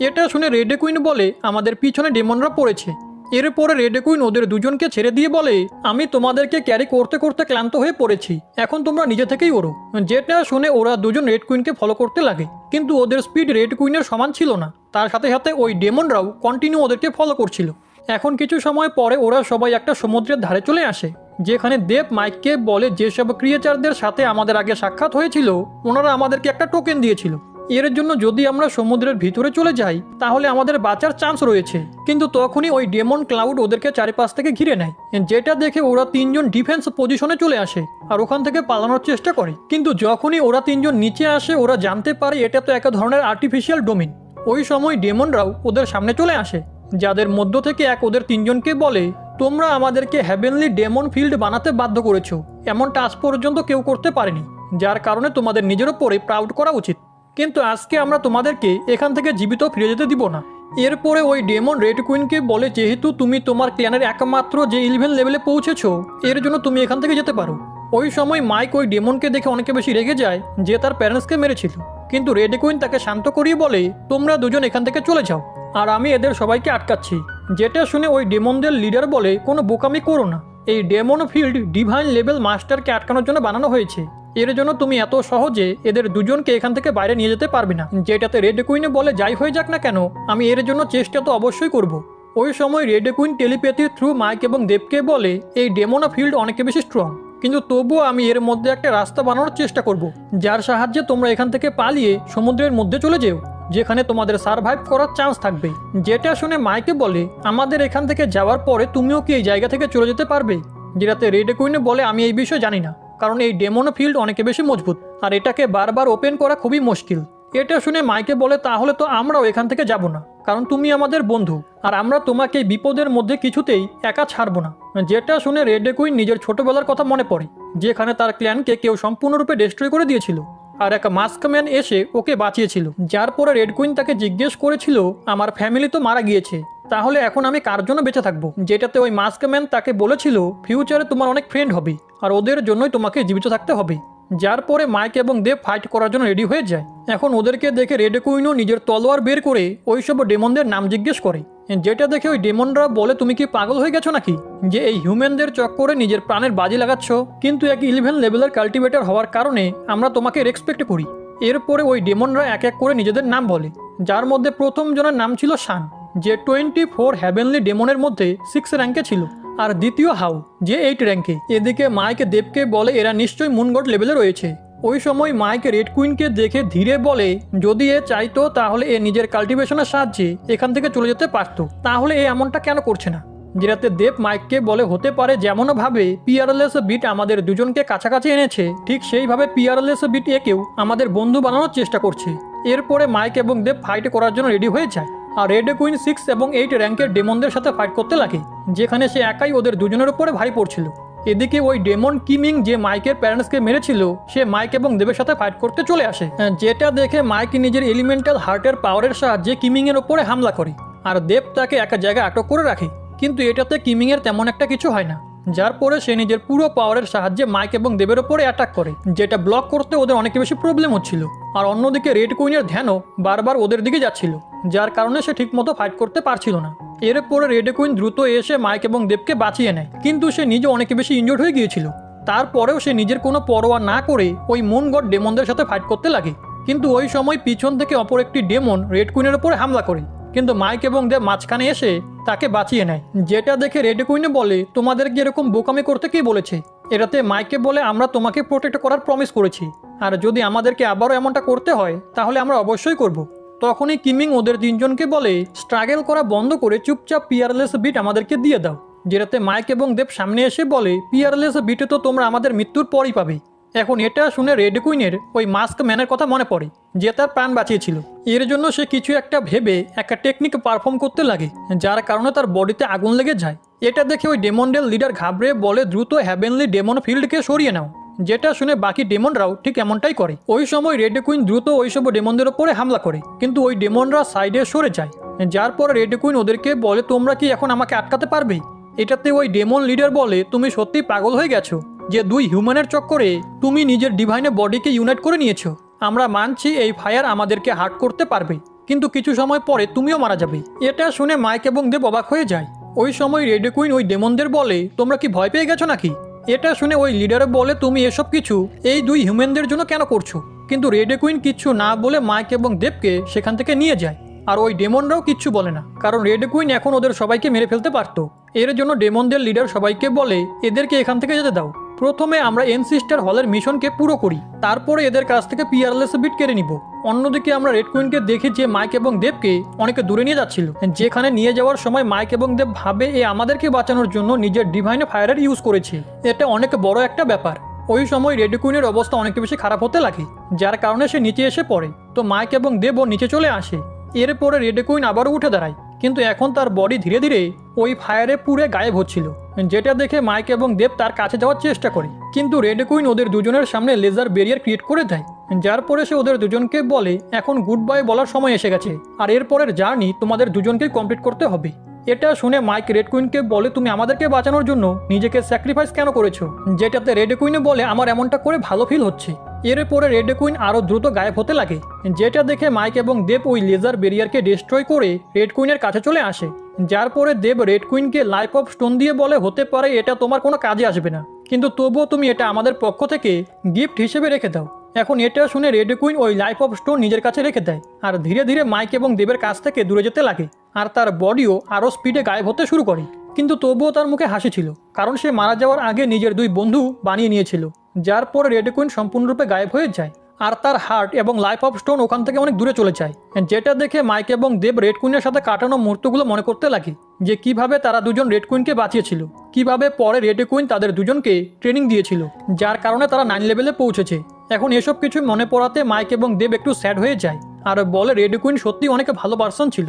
এটা শুনে রেড কুইন বলে আমাদের পিছনে ডেমনরা পড়েছে। এরপরে রেড কুইন ওদের দুজনকে ছেড়ে দিয়ে বলে আমি তোমাদেরকে ক্যারি করতে করতে ক্লান্ত হয়ে পড়েছি, এখন তোমরা নিজে থেকেই ওড়ো। যেটা শুনে ওরা দুজন রেড কুইনকে ফলো করতে লাগে, কিন্তু ওদের স্পিড রেড কুইনের সমান ছিল না। তার সাথে সাথে ওই ডেমনরাও কন্টিনিউ ওদেরকে ফলো করছিল। এখন কিছু সময় পরে ওরা সবাই একটা সমুদ্রের ধারে চলে আসে, যেখানে দেব মাইককে বলে যেসব ক্রিয়েচারদের সাথে আমাদের আগে সাক্ষাৎ হয়েছিল ওনারা আমাদেরকে একটা টোকেন দিয়েছিল। এর জন্য যদি আমরা সমুদ্রের ভিতরে চলে যাই তাহলে আমাদের বাঁচার চান্স রয়েছে। কিন্তু তখনই ওই ডেমন ক্লাউড ওদেরকে চারিপাশ থেকে ঘিরে নেয়, যেটা দেখে ওরা তিনজন ডিফেন্স পজিশনে চলে আসে আর ওখান থেকে পালানোর চেষ্টা করে। কিন্তু যখনই ওরা তিনজন নিচে আসে ওরা জানতে পারে এটা তো এক ধরনের আর্টিফিশিয়াল ডোমিন। ওই সময় ডেমনরাও ওদের সামনে চলে আসে, যাদের মধ্য থেকে এক ওদের তিনজনকে বলে তোমরা আমাদেরকে হেভেনলি ডেমন ফিল্ড বানাতে বাধ্য করেছো, এমনটা আজ পর্যন্ত কেউ করতে পারেনি, যার কারণে তোমাদের নিজের ওপরে প্রাউড করা উচিত। কিন্তু আজকে আমরা তোমাদেরকে এখান থেকে জীবিত ফিরে যেতে দিব না। এরপরে ওই ডেমন রেড কুইনকে বলে যেহেতু তুমি তোমার ক্ল্যানের একমাত্র যে 11 লেভেলে পৌঁছেছো এর জন্য তুমি এখান থেকে যেতে পারো। ওই সময় মাইক ওই ডেমনকে দেখে অনেক বেশি রেগে যায় যে তার প্যারেন্টসকে মেরেছিল, কিন্তু রেড কুইন তাকে শান্ত করিয়ে বলে তোমরা দুজন এখান থেকে চলে যাও আর আমি এদের সবাইকে আটকাচ্ছি। যেটা শুনে ওই ডেমনদের লিডার বলে কোনো বোকামি করো না, এই ডেমন ফিল্ড ডিভাইন লেভেল মাস্টারকে আটকানোর জন্য বানানো হয়েছে, এর জন্য তুমি এত সহজে এদের দুজনকে এখান থেকে বাইরে নিয়ে যেতে পারবে না। যেটাতে রেড কুইনে বলে যাই হয়ে যাক না কেন আমি এর জন্য চেষ্টা তো অবশ্যই করব। ওই সময় red queen telepathy through mic এবং দেবকে বলে এই ডেমন ফিল্ড অনেক বেশি স্ট্রং, কিন্তু তবুও আমি এর মধ্যে একটা রাস্তা বানানোর চেষ্টা করব, যার সাহায্যে তোমরা এখান থেকে পালিয়ে সমুদ্রের মধ্যে চলে যেও, যেখানে তোমাদের সার্ভাইভ করার চান্স থাকবে। যেটা শুনে মাইকে বলে আমাদের এখান থেকে যাওয়ার পরে তুমিও কি এই জায়গা থেকে চলে যেতে পারবে। যেটাতে রেড কুইনে বলে আমি এই বিষয়ে জানি না, কারণ এই ডেমন ফিল্ড অনেক বেশি মজবুত আর এটাকে বারবার ওপেন করা খুবই মুশকিল। এটা শুনে মাইকে বলে তাহলে তো আমরাও এখান থেকে যাব না, কারণ তুমি আমাদের বন্ধু আর আমরা তোমাকে বিপদের মধ্যে কিছুতেই একা ছাড়বো না। যেটা শুনে রেড কুইন নিজের ছোটবেলার কথা মনে পড়ে, যেখানে তার ক্ল্যানকে কেউ সম্পূর্ণরূপে ডিস্ট্রয় করে দিয়েছিল আর এক মাস্কম্যান এসে ওকে বাঁচিয়েছিল। যার পরে রেড কুইন তাকে জিজ্ঞেস করেছিল আমার ফ্যামিলি তো মারা গিয়েছে, তাহলে এখন আমি কার জন্য বেঁচে থাকবো। যেটাতে ওই মাস্কম্যান তাকে বলেছিল ফিউচারে তোমার অনেক ফ্রেন্ড হবে আর ওদের জন্যই তোমাকে জীবিত থাকতে হবে। যার পরে মাইক এবং দেব ফাইট করার জন্য রেডি হয়ে যায়। এখন ওদেরকে দেখে রেড কুইনও নিজের তলোয়ার বের করে ওইসব ডেমনদের নাম জিজ্ঞেস করে, যেটা দেখে ওই ডেমনরা বলে তুমি কি পাগল হয়ে গেছো নাকি যে এই হিউম্যানদের চক্করে নিজের প্রাণের বাজি লাগাচ্ছ, কিন্তু এক 11 লেভেলের কাল্টিভেটর হওয়ার কারণে আমরা তোমাকে রেসপেক্ট করি। এরপরে ওই ডেমনরা এক এক করে নিজেদের নাম বলে, যার মধ্যে প্রথম জনের নাম ছিল শান, যে 24 হেভেনলি ডেমনের মধ্যে 6 র্যাঙ্কে ছিল, আর দ্বিতীয় হাউ যে 8 র্যাঙ্কে। এদিকে মাইক দেবকে বলে এরা নিশ্চয়ই মুনগড লেভেলে রয়েছে। ওই সময় মাইক রেড কুইনকে দেখে ধীরে বলে যদি এ চাইতো তাহলে এ নিজের কাল্টিভেশনের সাহায্যে এখান থেকে চলে যেতে পারতো, তাহলে এ এমনটা কেন করছে না। যেটাতে দেব মাইককে বলে হতে পারে যেমনভাবে পিয়ারলেস বিট আমাদের দুজনকে কাছাকাছি এনেছে ঠিক সেইভাবে পিয়ারলেস বিট একেও আমাদের বন্ধু বানানোর চেষ্টা করছে। এরপরে মাইক এবং দেব ফাইট করার জন্য রেডি হয়ে যায় আর রেড কুইন 6 এবং 8 র্যাঙ্কের ডেমনদের সাথে ফাইট করতে লাগে, যেখানে সে একাই ওদের দুজনের উপরে ভারী পড়ছিল। এদিকে ওই ডেমন কিমিং যে মাইকের প্যারেন্টসকে মেরেছিল সে মাইক এবং দেবের সাথে ফাইট করতে চলে আসে, যেটা দেখে মাইক নিজের এলিমেন্টাল হার্টের পাওয়ারের সাহায্যে কিমিং এর উপরে হামলা করে আর দেব তাকে একটা জায়গায় আটক করে রাখে, কিন্তু এটাতে কিমিং এর তেমন একটা কিছু হয় না। যার পরে সে নিজের পুরো পাওয়ারের সাহায্যে মাইক এবং দেবের ওপরে অ্যাটাক করে, যেটা ব্লক করতে ওদের অনেক বেশি প্রবলেম হচ্ছিল। আর অন্যদিকে রেড কুইনের ধ্যানও বারবার ওদের দিকে যাচ্ছিল, যার কারণে সে ঠিকমতো ফাইট করতে পারছিল না। এরপরে রেড কুইন দ্রুত এসে মাইক এবং দেবকে বাঁচিয়ে নেয়, কিন্তু সে নিজে অনেক বেশি ইনজোর্ড হয়ে গিয়েছিল। তারপরেও সে নিজের কোনো পরোয়া না করে ওই মুন গড ডেমনদের সাথে ফাইট করতে লাগে, কিন্তু ওই সময় পিছন থেকে অপর একটি ডেমন রেড কুইনের ওপরে হামলা করে, কিন্তু মাইক এবং দেব মাঝখানে এসে তাকে বাঁচিয়ে নেয়। যেটা দেখে রেড কুইনে বলে তোমাদেরকে এরকম বোকামি করতে কে বলেছে। এটাতে মাইকে বলে আমরা তোমাকে প্রোটেক্ট করার প্রমিস করেছি, আর যদি আমাদেরকে আবারও এমনটা করতে হয় তাহলে আমরা অবশ্যই করব। তখনই কিমিং ওদের তিনজনকে বলে স্ট্রাগল করা বন্ধ করে চুপচাপ পিয়ারলেস বিট আমাদেরকে দিয়ে দাও। যেটাতে মাইক এবং দেব সামনে এসে বলে পিয়ারলেস বিটে তো তোমরা আমাদের মৃত্যুর পরই পাবে। এখন এটা শুনে রেড কুইনের ওই মাস্ক ম্যানের কথা মনে পড়ে যে তার প্রাণ বাঁচিয়েছিল। এর জন্য সে কিছু একটা ভেবে একটা টেকনিক পারফর্ম করতে লাগে, যার কারণে তার বডিতে আগুন লেগে যায়। এটা দেখে ওই ডেমনডেল লিডার ঘাবড়ে বলে দ্রুত হেভেনলি ডেমন ফিল্ডকে সরিয়ে নাও, যেটা শুনে বাকি ডেমনরাও ঠিক এমনটাই করে। ওই সময় রেড কুইন দ্রুত ওইসব ডেমনদের ওপরে হামলা করে, কিন্তু ওই ডেমনরা সাইডে সরে যায়। যার পর রেড কুইন ওদেরকে বলে তোমরা কি এখন আমাকে আটকাতে পারবে? এটাতে ওই ডেমন লিডার বলে তুমি সত্যি পাগল হয়ে গেছো যে 2 হিউম্যানের চক্করে তুমি নিজের ডিভাইনে বডিকে ইউনাইট করে নিয়েছো। আমরা মানছি এই ফায়ার আমাদেরকে হার্ট করতে পারবে, কিন্তু কিছু সময় পরে তুমিও মারা যাবে। এটা শুনে মাইক এবং দেব অবাক হয়ে যায়। ওই সময় রেড কুইন ওই ডেমনদের বলে তোমরা কি ভয় পেয়ে গেছো নাকি? এটা শুনে ওই লিডার বলে তুমি এসব কিছু এই 2 হিউম্যানদের জন্য কেন করছো? কিন্তু রেড কুইন কিচ্ছু না বলে মাইক এবং দেবকে সেখান থেকে নিয়ে যায়। আর ওই ডেমনরাও কিচ্ছু বলে না, কারণ রেড কুইন এখন ওদের সবাইকে মেরে ফেলতে পারতো। এর জন্য ডেমনদের লিডার সবাইকে বলে এদেরকে এখান থেকে যেতে দাও। প্রথমে আমরা এনসিস্টার হলের মিশনকে পুরো করি, তারপরে এদের কাছ থেকে পিয়ারলেস বিট কেড়ে নিব। অন্যদিকে আমরা রেড কুইনকে দেখি যে মাইক এবং দেবকে অনেক দূরে নিয়ে যাচ্ছিল, যেখানে নিয়ে যাওয়ার সময় মাইক এবং দেব ভাবে এ আমাদেরকে বাঁচানোর জন্য নিজের ডিভাইনে ফায়ারের ইউজ করেছে। এটা অনেক বড় একটা ব্যাপার। ওই সময় রেড কুইনের অবস্থা অনেক বেশি খারাপ হতে লাগে, যার কারণে সে নিচে এসে পড়ে। তো মাইক এবং দেবও নিচে চলে আসে। এরপরে রেড কুইন আবারও উঠে দাঁড়ায়, কিন্তু এখন তার বডি ধীরে ধীরে ওই ফায়ারে পুড়ে গায়েব হচ্ছিল, যেটা দেখে মাইক এবং দেব তার কাছে যাওয়ার চেষ্টা করে। কিন্তু রেড কুইন ওদের দুজনের সামনে লেজার ব্যারিয়ার ক্রিয়েট করে দেয়, যার পরে সে ওদের দুজনকে বলে এখন গুড বাই বলার সময় এসে গেছে, আর এরপরের জার্নি তোমাদের দুজনকেই কমপ্লিট করতে হবে। এটা শুনে মাইক রেড কুইনকে বলে তুমি আমাদেরকে বাঁচানোর জন্য নিজেকে স্যাক্রিফাইস কেন করেছো? যেটাতে রেড কুইনে বলে আমার এমনটা করে ভালো ফিল হচ্ছে। এরপরে রেড কুইন আরও দ্রুত গায়েব হতে লাগে, যেটা দেখে মাইক এবং দেব ওই লেজার ব্যারিয়ারকে ডিস্ট্রয় করে রেড কুইনের কাছে চলে আসে। যার পরে দেব রেড কুইনকে লাইফ অফ স্টোন দিয়ে বলে হতে পারে এটা তোমার কোনো কাজে আসবে না, কিন্তু তবুও তুমি এটা আমাদের পক্ষ থেকে গিফট হিসেবে রেখে দাও। এখন এটা শুনে রেড কুইন ওই লাইফ অফ স্টোন নিজের কাছে রেখে দেয়, আর ধীরে ধীরে মাইক এবং দেবের কাছ থেকে দূরে যেতে লাগে, আর তার বডিও আরও স্পিডে গায়েব হতে শুরু করে। কিন্তু তবুও তার মুখে হাসি ছিল, কারণ সে মারা যাওয়ার আগে নিজের 2 বন্ধু বানিয়ে নিয়েছিল। যার পরে রেড কুইন সম্পূর্ণরূপে গায়েব হয়ে যায়, আর তার হার্ট এবং লাইফ অফ স্টোন ওখান থেকে অনেক দূরে চলে যায়। যেটা দেখে মাইক এবং দেব রেড কুইনের সাথে কাটানো মুহূর্তগুলো মনে করতে লাগে, যে কিভাবে তারা দুজন রেড কুইনকে বাঁচিয়েছিল, কিভাবে পরে রেড কুইন তাদের দুজনকে ট্রেনিং দিয়েছিল, যার কারণে তারা 9 লেভেলে পৌঁছেছে। এখন এসব কিছু মনে পড়াতে মাইক এবং দেব একটু স্যাড হয়ে যায়, আর বলে রেড কুইন সত্যি অনেক ভালো পার্সন ছিল।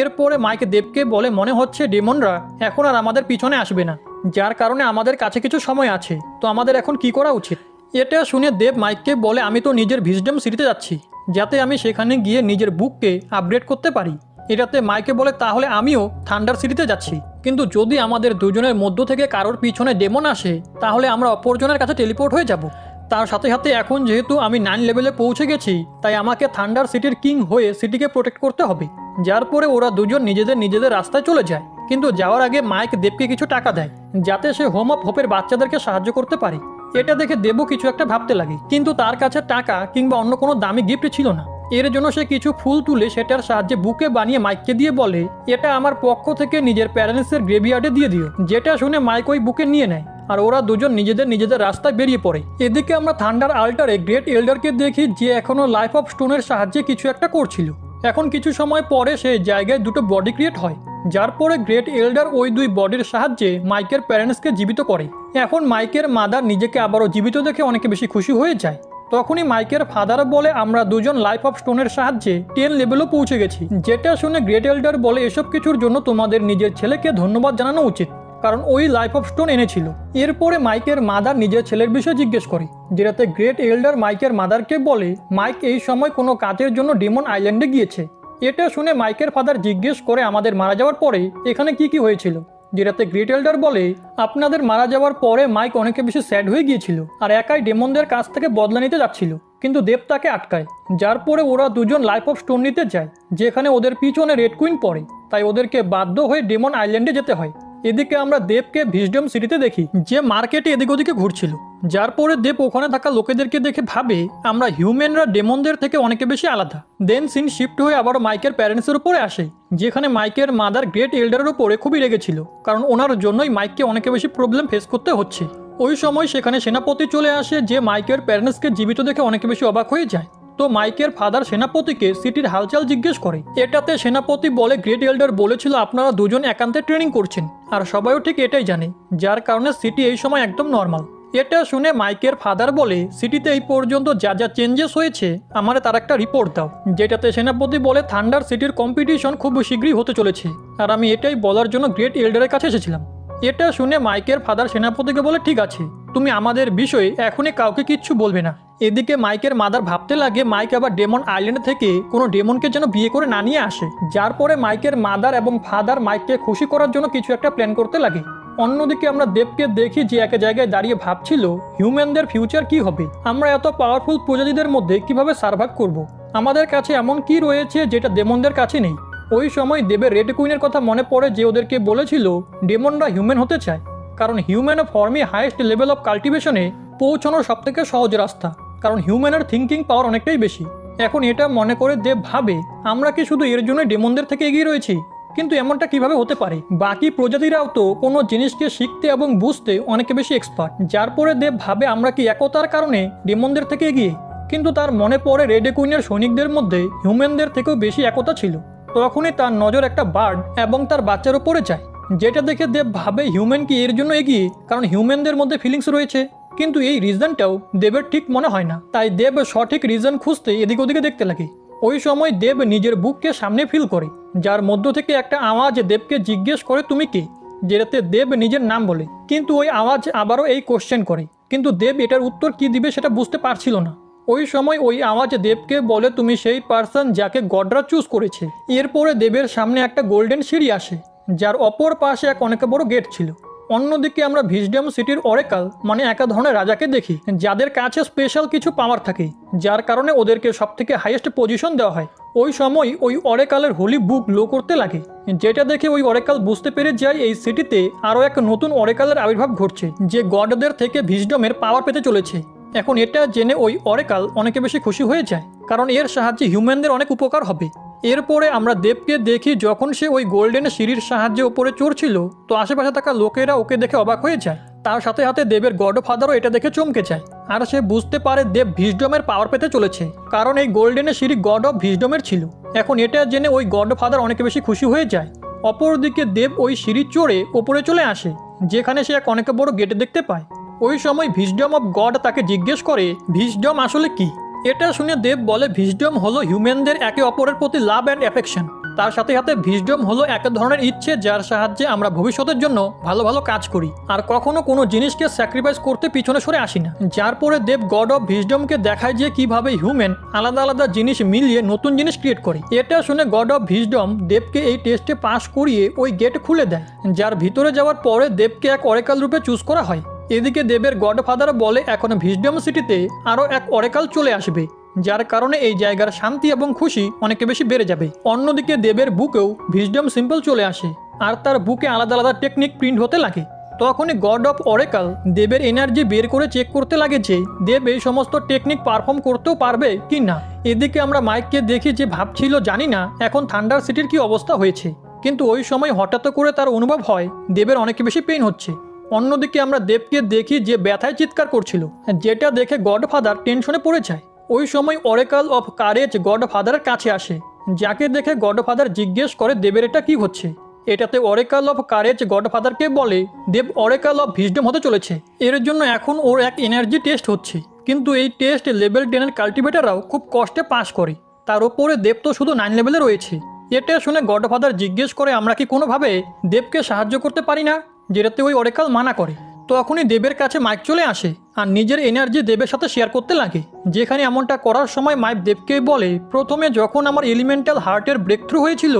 এরপরে মাইক দেবকে বলে মনে হচ্ছে ডেমনরা এখন আর আমাদের পিছনে আসবে না, যার কারণে আমাদের কাছে কিছু সময় আছে, তো আমাদের এখন কি করা উচিত? এটা শুনে দেব মাইককে বলে আমি তো নিজের ভিজডম সিটিতে যাচ্ছি, যাতে আমি সেখানে গিয়ে নিজের বুককে আপগ্রেড করতে পারি। এটাতে মাইকে বলে তাহলে আমিও থান্ডার সিটিতে যাচ্ছি, কিন্তু যদি আমাদের দুজনের মধ্য থেকে কারোর পিছনে ডেমন আসে তাহলে আমরা অপরজনের কাছে টেলিপোর্ট হয়ে যাব। তার সাথে সাথে এখন যেহেতু আমি 9 লেভেলে পৌঁছে গেছি, তাই আমাকে থান্ডার সিটির কিং হয়ে সিটিকে প্রোটেক্ট করতে হবে। যার পরে ওরা দুজন নিজেদের রাস্তায় চলে যায়, কিন্তু যাওয়ার আগে মাইক দেবকে কিছু টাকা দেয়, যাতে সে হোম অফ হোপের বাচ্চাদেরকে সাহায্য করতে পারে। এটা দেখে দেবও কিছু একটা ভাবতে লাগে, কিন্তু তার কাছে টাকা কিংবা অন্য কোনো দামি গিফট ছিল না। এর জন্য সে কিছু ফুল তুলে সেটার সাহায্যে বুকে বানিয়ে মাইককে দিয়ে বলে এটা আমার পক্ষ থেকে নিজের প্যারেন্টসের গ্রেভিয়ার্ডে দিয়ে দিও। যেটা শুনে মাইক ওই বুকে নিয়ে নেয়, আর ওরা দুজন নিজেদের রাস্তায় বেরিয়ে পড়ে। এদিকে আমরা থান্ডার আল্টারে গ্রেট এল্ডারকে দেখি, যে এখনো লাইফ অফ স্টোনের সাহায্যে কিছু একটা করছিল। এখন কিছু সময় পরে সেই জায়গায় 2টো বডি ক্রিয়েট হয়, যার পরে গ্রেট এল্ডার ওই 2 বডির সাহায্যে মাইকের প্যারেন্টসকে জীবিত করে। এখন মাইকের মাদার নিজেকে আবারও জীবিত দেখে অনেক বেশি খুশি হয়ে যায়। তখনই মাইকের ফাদার বলে আমরা দুজন লাইফ অফ স্টোনের সাহায্যে 10 লেভেলও পৌঁছে গেছি। যেটা শুনে গ্রেট এল্ডার বলে এসব কিছুর জন্য তোমাদের নিজের ছেলেকে ধন্যবাদ জানানো উচিত, কারণ ওই লাইফ অফ স্টোন এনেছিল। এরপরে মাইকের মাদার নিজের ছেলের বিষয়ে জিজ্ঞেস করে, যেটাতে গ্রেট এল্ডার মাইকের মাদারকে বলে মাইক এই সময় কোনো কাজের জন্য ডেমন আইল্যান্ডে গিয়েছে। এটা শুনে মাইকের ফাদার জিজ্ঞেস করে আমাদের মারা যাওয়ার পরে এখানে কি হয়েছিল, যেটাতে গ্রেট এল্ডার বলে আপনাদের মারা যাওয়ার পরে মাইক অনেক বেশি স্যাড হয়ে গিয়েছিল আর একাই ডেমনদের কাছ থেকে বদলা নিতে যাচ্ছিল, কিন্তু দেব তাকে আটকায়। যার পরে ওরা দুজন লাইফ অফ স্টোন নিতে যায়, যেখানে ওদের পিছনে রেড কুইন পড়ে, তাই ওদেরকে বাধ্য হয়ে ডেমন আইল্যান্ডে যেতে হয়। এদিকে আমরা দেবকে ভিজডম সিটিতে দেখি, যে মার্কেটে এদিক ওদিকে ঘুরছিল। যার পরে দেব ওখানে থাকা লোকেদেরকে দেখে ভাবে আমরা হিউম্যানরা ডেমনদের থেকে অনেক বেশি আলাদা। দেন সিন শিফট হয়ে আবার মাইকের প্যারেন্টসের উপরে আসে, যেখানে মাইকের মাদার গ্রেট এল্ডারের উপরে খুবই রেগেছিল, কারণ ওনার জন্যই মাইককে অনেক বেশি প্রবলেম ফেস করতে হচ্ছে। ওই সময় সেখানে সেনাপতি চলে আসে, যে মাইকের প্যারেন্টসকে জীবিত দেখে অনেক বেশি অবাক হয়ে যায়। তো মাইকের ফাদার সেনাপতিকে সিটির হালচাল জিজ্ঞেস করে। এটাতে সেনাপতি বলে গ্রেট এল্ডার বলেছিল আপনারা দুজন একান্তে ট্রেনিং করছেন, আর সবাইও ঠিক এটাই জানে, যার কারণে সিটি এই সময় একদম নর্মাল। এটা শুনে মাইকের ফাদার বলে সিটিতে এই পর্যন্ত যা চেঞ্জেস হয়েছে আমারে তার একটা রিপোর্ট দাও। যেটাতে সেনাপতি বলে থান্ডার সিটির কম্পিটিশন খুব শীঘ্রই হতে চলেছে, আর আমি এটাই বলার জন্য গ্রেট এল্ডারের কাছে এসেছিলাম। এটা শুনে মাইকের ফাদার সেনাপতিকে বলে, ঠিক আছে, তুমি আমাদের বিষয়ে এখনই কাউকে কিচ্ছু বলবে না। এদিকে মাইকের মাদার ভাবতে লাগে মাইক আবার ডেমন আইল্যান্ড থেকে কোনো ডেমনকে যেন বিয়ে করে না নিয়ে আসে। যার পরে মাইকের মাদার এবং ফাদার মাইককে খুশি করার জন্য কিছু একটা প্ল্যান করতে লাগে। অন্যদিকে আমরা দেবকে দেখি যে এক জায়গায় দাঁড়িয়ে ভাবছিল হিউম্যানদের ফিউচার কি হবে, আমরা এত পাওয়ারফুল প্রজাতিদের মধ্যে কিভাবে সার্ভাইভ করব। আমাদের কাছে এমন কি রয়েছে যেটা ডেমনদের কাছে নেই। ওই সময় দেবের রেড কুইনের কথা মনে পড়ে যে ওদেরকে বলেছিল ডেমনরা হিউম্যান হতে চায়, কারণ হিউম্যান ফর্মই হাইয়েস্ট লেভেল অফ কাল্টিভেশনে পৌঁছানোর সবথেকে সহজ রাস্তা, কারণ হিউম্যানের থিঙ্কিং পাওয়ার অনেকটাই বেশি। এখন এটা মনে করে দেব ভাবে আমরা কি শুধু এর জন্য ডেমনদের থেকে এগিয়ে রয়েছি, কিন্তু এমনটা কিভাবে হতে পারে? বাকি প্রজাতিরাও তো কোনো জিনিসকে শিখতে এবং বুঝতে অনেক বেশি এক্সপার্ট। যার পরে দেব ভাবে আমরা কি একতার কারণে ডেমনদের থেকে এগিয়ে, কিন্তু তার মনে পড়ে রেড কুইনের সৈনিকদের মধ্যে হিউম্যানদের থেকেও বেশি একতা ছিল। তখনই তার নজর একটা বার্ড এবং তার বাচ্চার উপরে যায়, যেটা দেখে দেব ভাবে হিউম্যান কি এর জন্য এগিয়ে কারণ হিউম্যানদের মধ্যে ফিলিংস রয়েছে, কিন্তু এই রিজনটাও দেবের ঠিক মনে হয় না। তাই দেব সঠিক রিজন খুঁজতে এদিক ওদিকে দেখতে লাগে। ওই সময় দেব নিজের বুককে সামনে ফিল করে, যার মধ্য থেকে একটা আওয়াজ দেবকে জিজ্ঞেস করে তুমি কে, যেটাতে দেব নিজের নাম বলে, কিন্তু ওই আওয়াজ আবারও এই কোশ্চেন করে, কিন্তু দেব এটার উত্তর কি দিবে সেটা বুঝতে পারছিল না। ওই সময় ওই আওয়াজ দেবকে বলে তুমি সেই পার্সন যাকে গডরা চুজ করেছে। এরপরে দেবের সামনে একটা গোল্ডেন সিঁড়ি আসে, যার অপর পাশে এক অনেক বড় গেট ছিল। অন্যদিকে আমরা ভিজডম সিটির অরেকাল মানে এক ধরনের রাজাকে দেখি, যাদের কাছে স্পেশাল কিছু পাওয়ার থাকে, যার কারণে ওদেরকে সবথেকে হাইয়েস্ট পজিশন দেওয়া হয়। ওই সময় ওই অরেকালের হোলি বুক গ্লো করতে লাগে, যেটা দেখে ওই অরেকাল বুঝতে পেরে যায় এই সিটিতে আরও এক নতুন অরেকালের আবির্ভাব ঘটছে, যে গডদের থেকে ভিজডমের পাওয়ার পেতে চলেছে। এখন এটা জেনে ওই অরেকাল অনেকে বেশি খুশি হয়ে যায়, কারণ এর সাহায্যে হিউম্যানদের অনেক উপকার হবে। এরপরে আমরা দেবকে দেখি যখন সে ওই গোল্ডেন সিঁড়ির সাহায্যে ওপরে চড়ছিল, তো আশেপাশে থাকা লোকেরা ওকে দেখে অবাক হয়ে যায়। তার সাথে সাথে দেবের গড ফাদারও এটা দেখে চমকে যায়, আর সে বুঝতে পারে দেব ভিজডমের পাওয়ার পেতে চলেছে, কারণ এই গোল্ডেনের সিঁড়ি গড অফ ভিজডমের ছিল। এখন এটা জেনে ওই গড ফাদার অনেক বেশি খুশি হয়ে যায়। অপরদিকে দেব ওই সিঁড়ি চড়ে ওপরে চলে আসে, যেখানে সে এক অনেক বড় গেট দেখতে পায়। ওই সময় ভিজডম অফ গড তাকে জিজ্ঞেস করে ভিজডম আসলে কি। এটা শুনে দেব বলে ভিজডম হলো হিউম্যানদের একে অপরের প্রতি লাভ অ্যান্ড অ্যাফেকশন। তার সাথে সাথে ভিজডম হলো এক ধরনের ইচ্ছে যার সাহায্যে আমরা ভবিষ্যতের জন্য ভালো ভালো কাজ করি, আর কখনো কোনো জিনিসকে স্যাক্রিফাইস করতে পিছনে সরে আসি না। যার পরে দেব গড অফ ভিজডমকে দেখায় যে কিভাবে হিউম্যান আলাদা আলাদা জিনিস মিলিয়ে নতুন জিনিস ক্রিয়েট করে। এটা শুনে গড অফ ভিজডম দেবকে এই টেস্টে পাস করিয়ে ওই গেট খুলে দেয়, যার ভিতরে যাওয়ার পরে দেবকে এক অরেকাল রূপে চুজ করা হয়। এদিকে দেবের গডফাদার বলে এখন ভিজডম সিটিতে আরও এক অরেকাল চলে আসবে, যার কারণে এই জায়গার শান্তি এবং খুশি অনেক বেশি বেড়ে যাবে। অন্যদিকে দেবের বুকেও ভিজডম সিম্বল চলে আসে, আর তার বুকে আলাদা আলাদা টেকনিক প্রিন্ট হতে লাগে। তখনই গড অফ অরেকাল দেবের এনার্জি বের করে চেক করতে লাগে যে দেব এই সমস্ত টেকনিক পারফর্ম করতেও পারবে কি না। এদিকে আমরা মাইককে দেখি যে ভাবছিল জানি না এখন থান্ডার সিটির কি অবস্থা হয়েছে, কিন্তু ওই সময় হঠাৎ করে তার অনুভব হয় দেবের অনেক বেশি পেইন হচ্ছে। অন্যদিকে আমরা দেবকে দেখি যে ব্যথায় চিৎকার করছিল, যেটা দেখে গডফাদার টেনশনে পড়ে যায়। ওই সময় অরেকাল অফ কারেজ গডফাদারের কাছে আসে, যাকে দেখে গডফাদার জিজ্ঞেস করে দেবের এটা কি হচ্ছে। এটাতে অরেকাল অফ কারেজ গডফাদারকে বলে দেব অরেকাল অফ ভিজডম হতে চলেছে, এর জন্য এখন ওর এক এনার্জি টেস্ট হচ্ছে, কিন্তু এই টেস্ট লেভেল 10 এর কাল্টিভেটাররাও খুব কষ্টে পাস করে, তার উপরে দেব তো শুধু 9 লেভেলে রয়েছে। এটা শুনে গডফাদার জিজ্ঞেস করে আমরা কি কোনোভাবে দেবকে সাহায্য করতে পারি না, যেটাতে ওই অরেকাল মানা করে। তখনই দেবের কাছে মাইক চলে আসে আর নিজের এনার্জি দেবের সাথে শেয়ার করতে লাগে, যেখানে এমনটা করার সময় মাইক দেবকে বলে প্রথমে যখন আমার এলিমেন্টাল হার্টের ব্রেক থ্রু হয়েছিল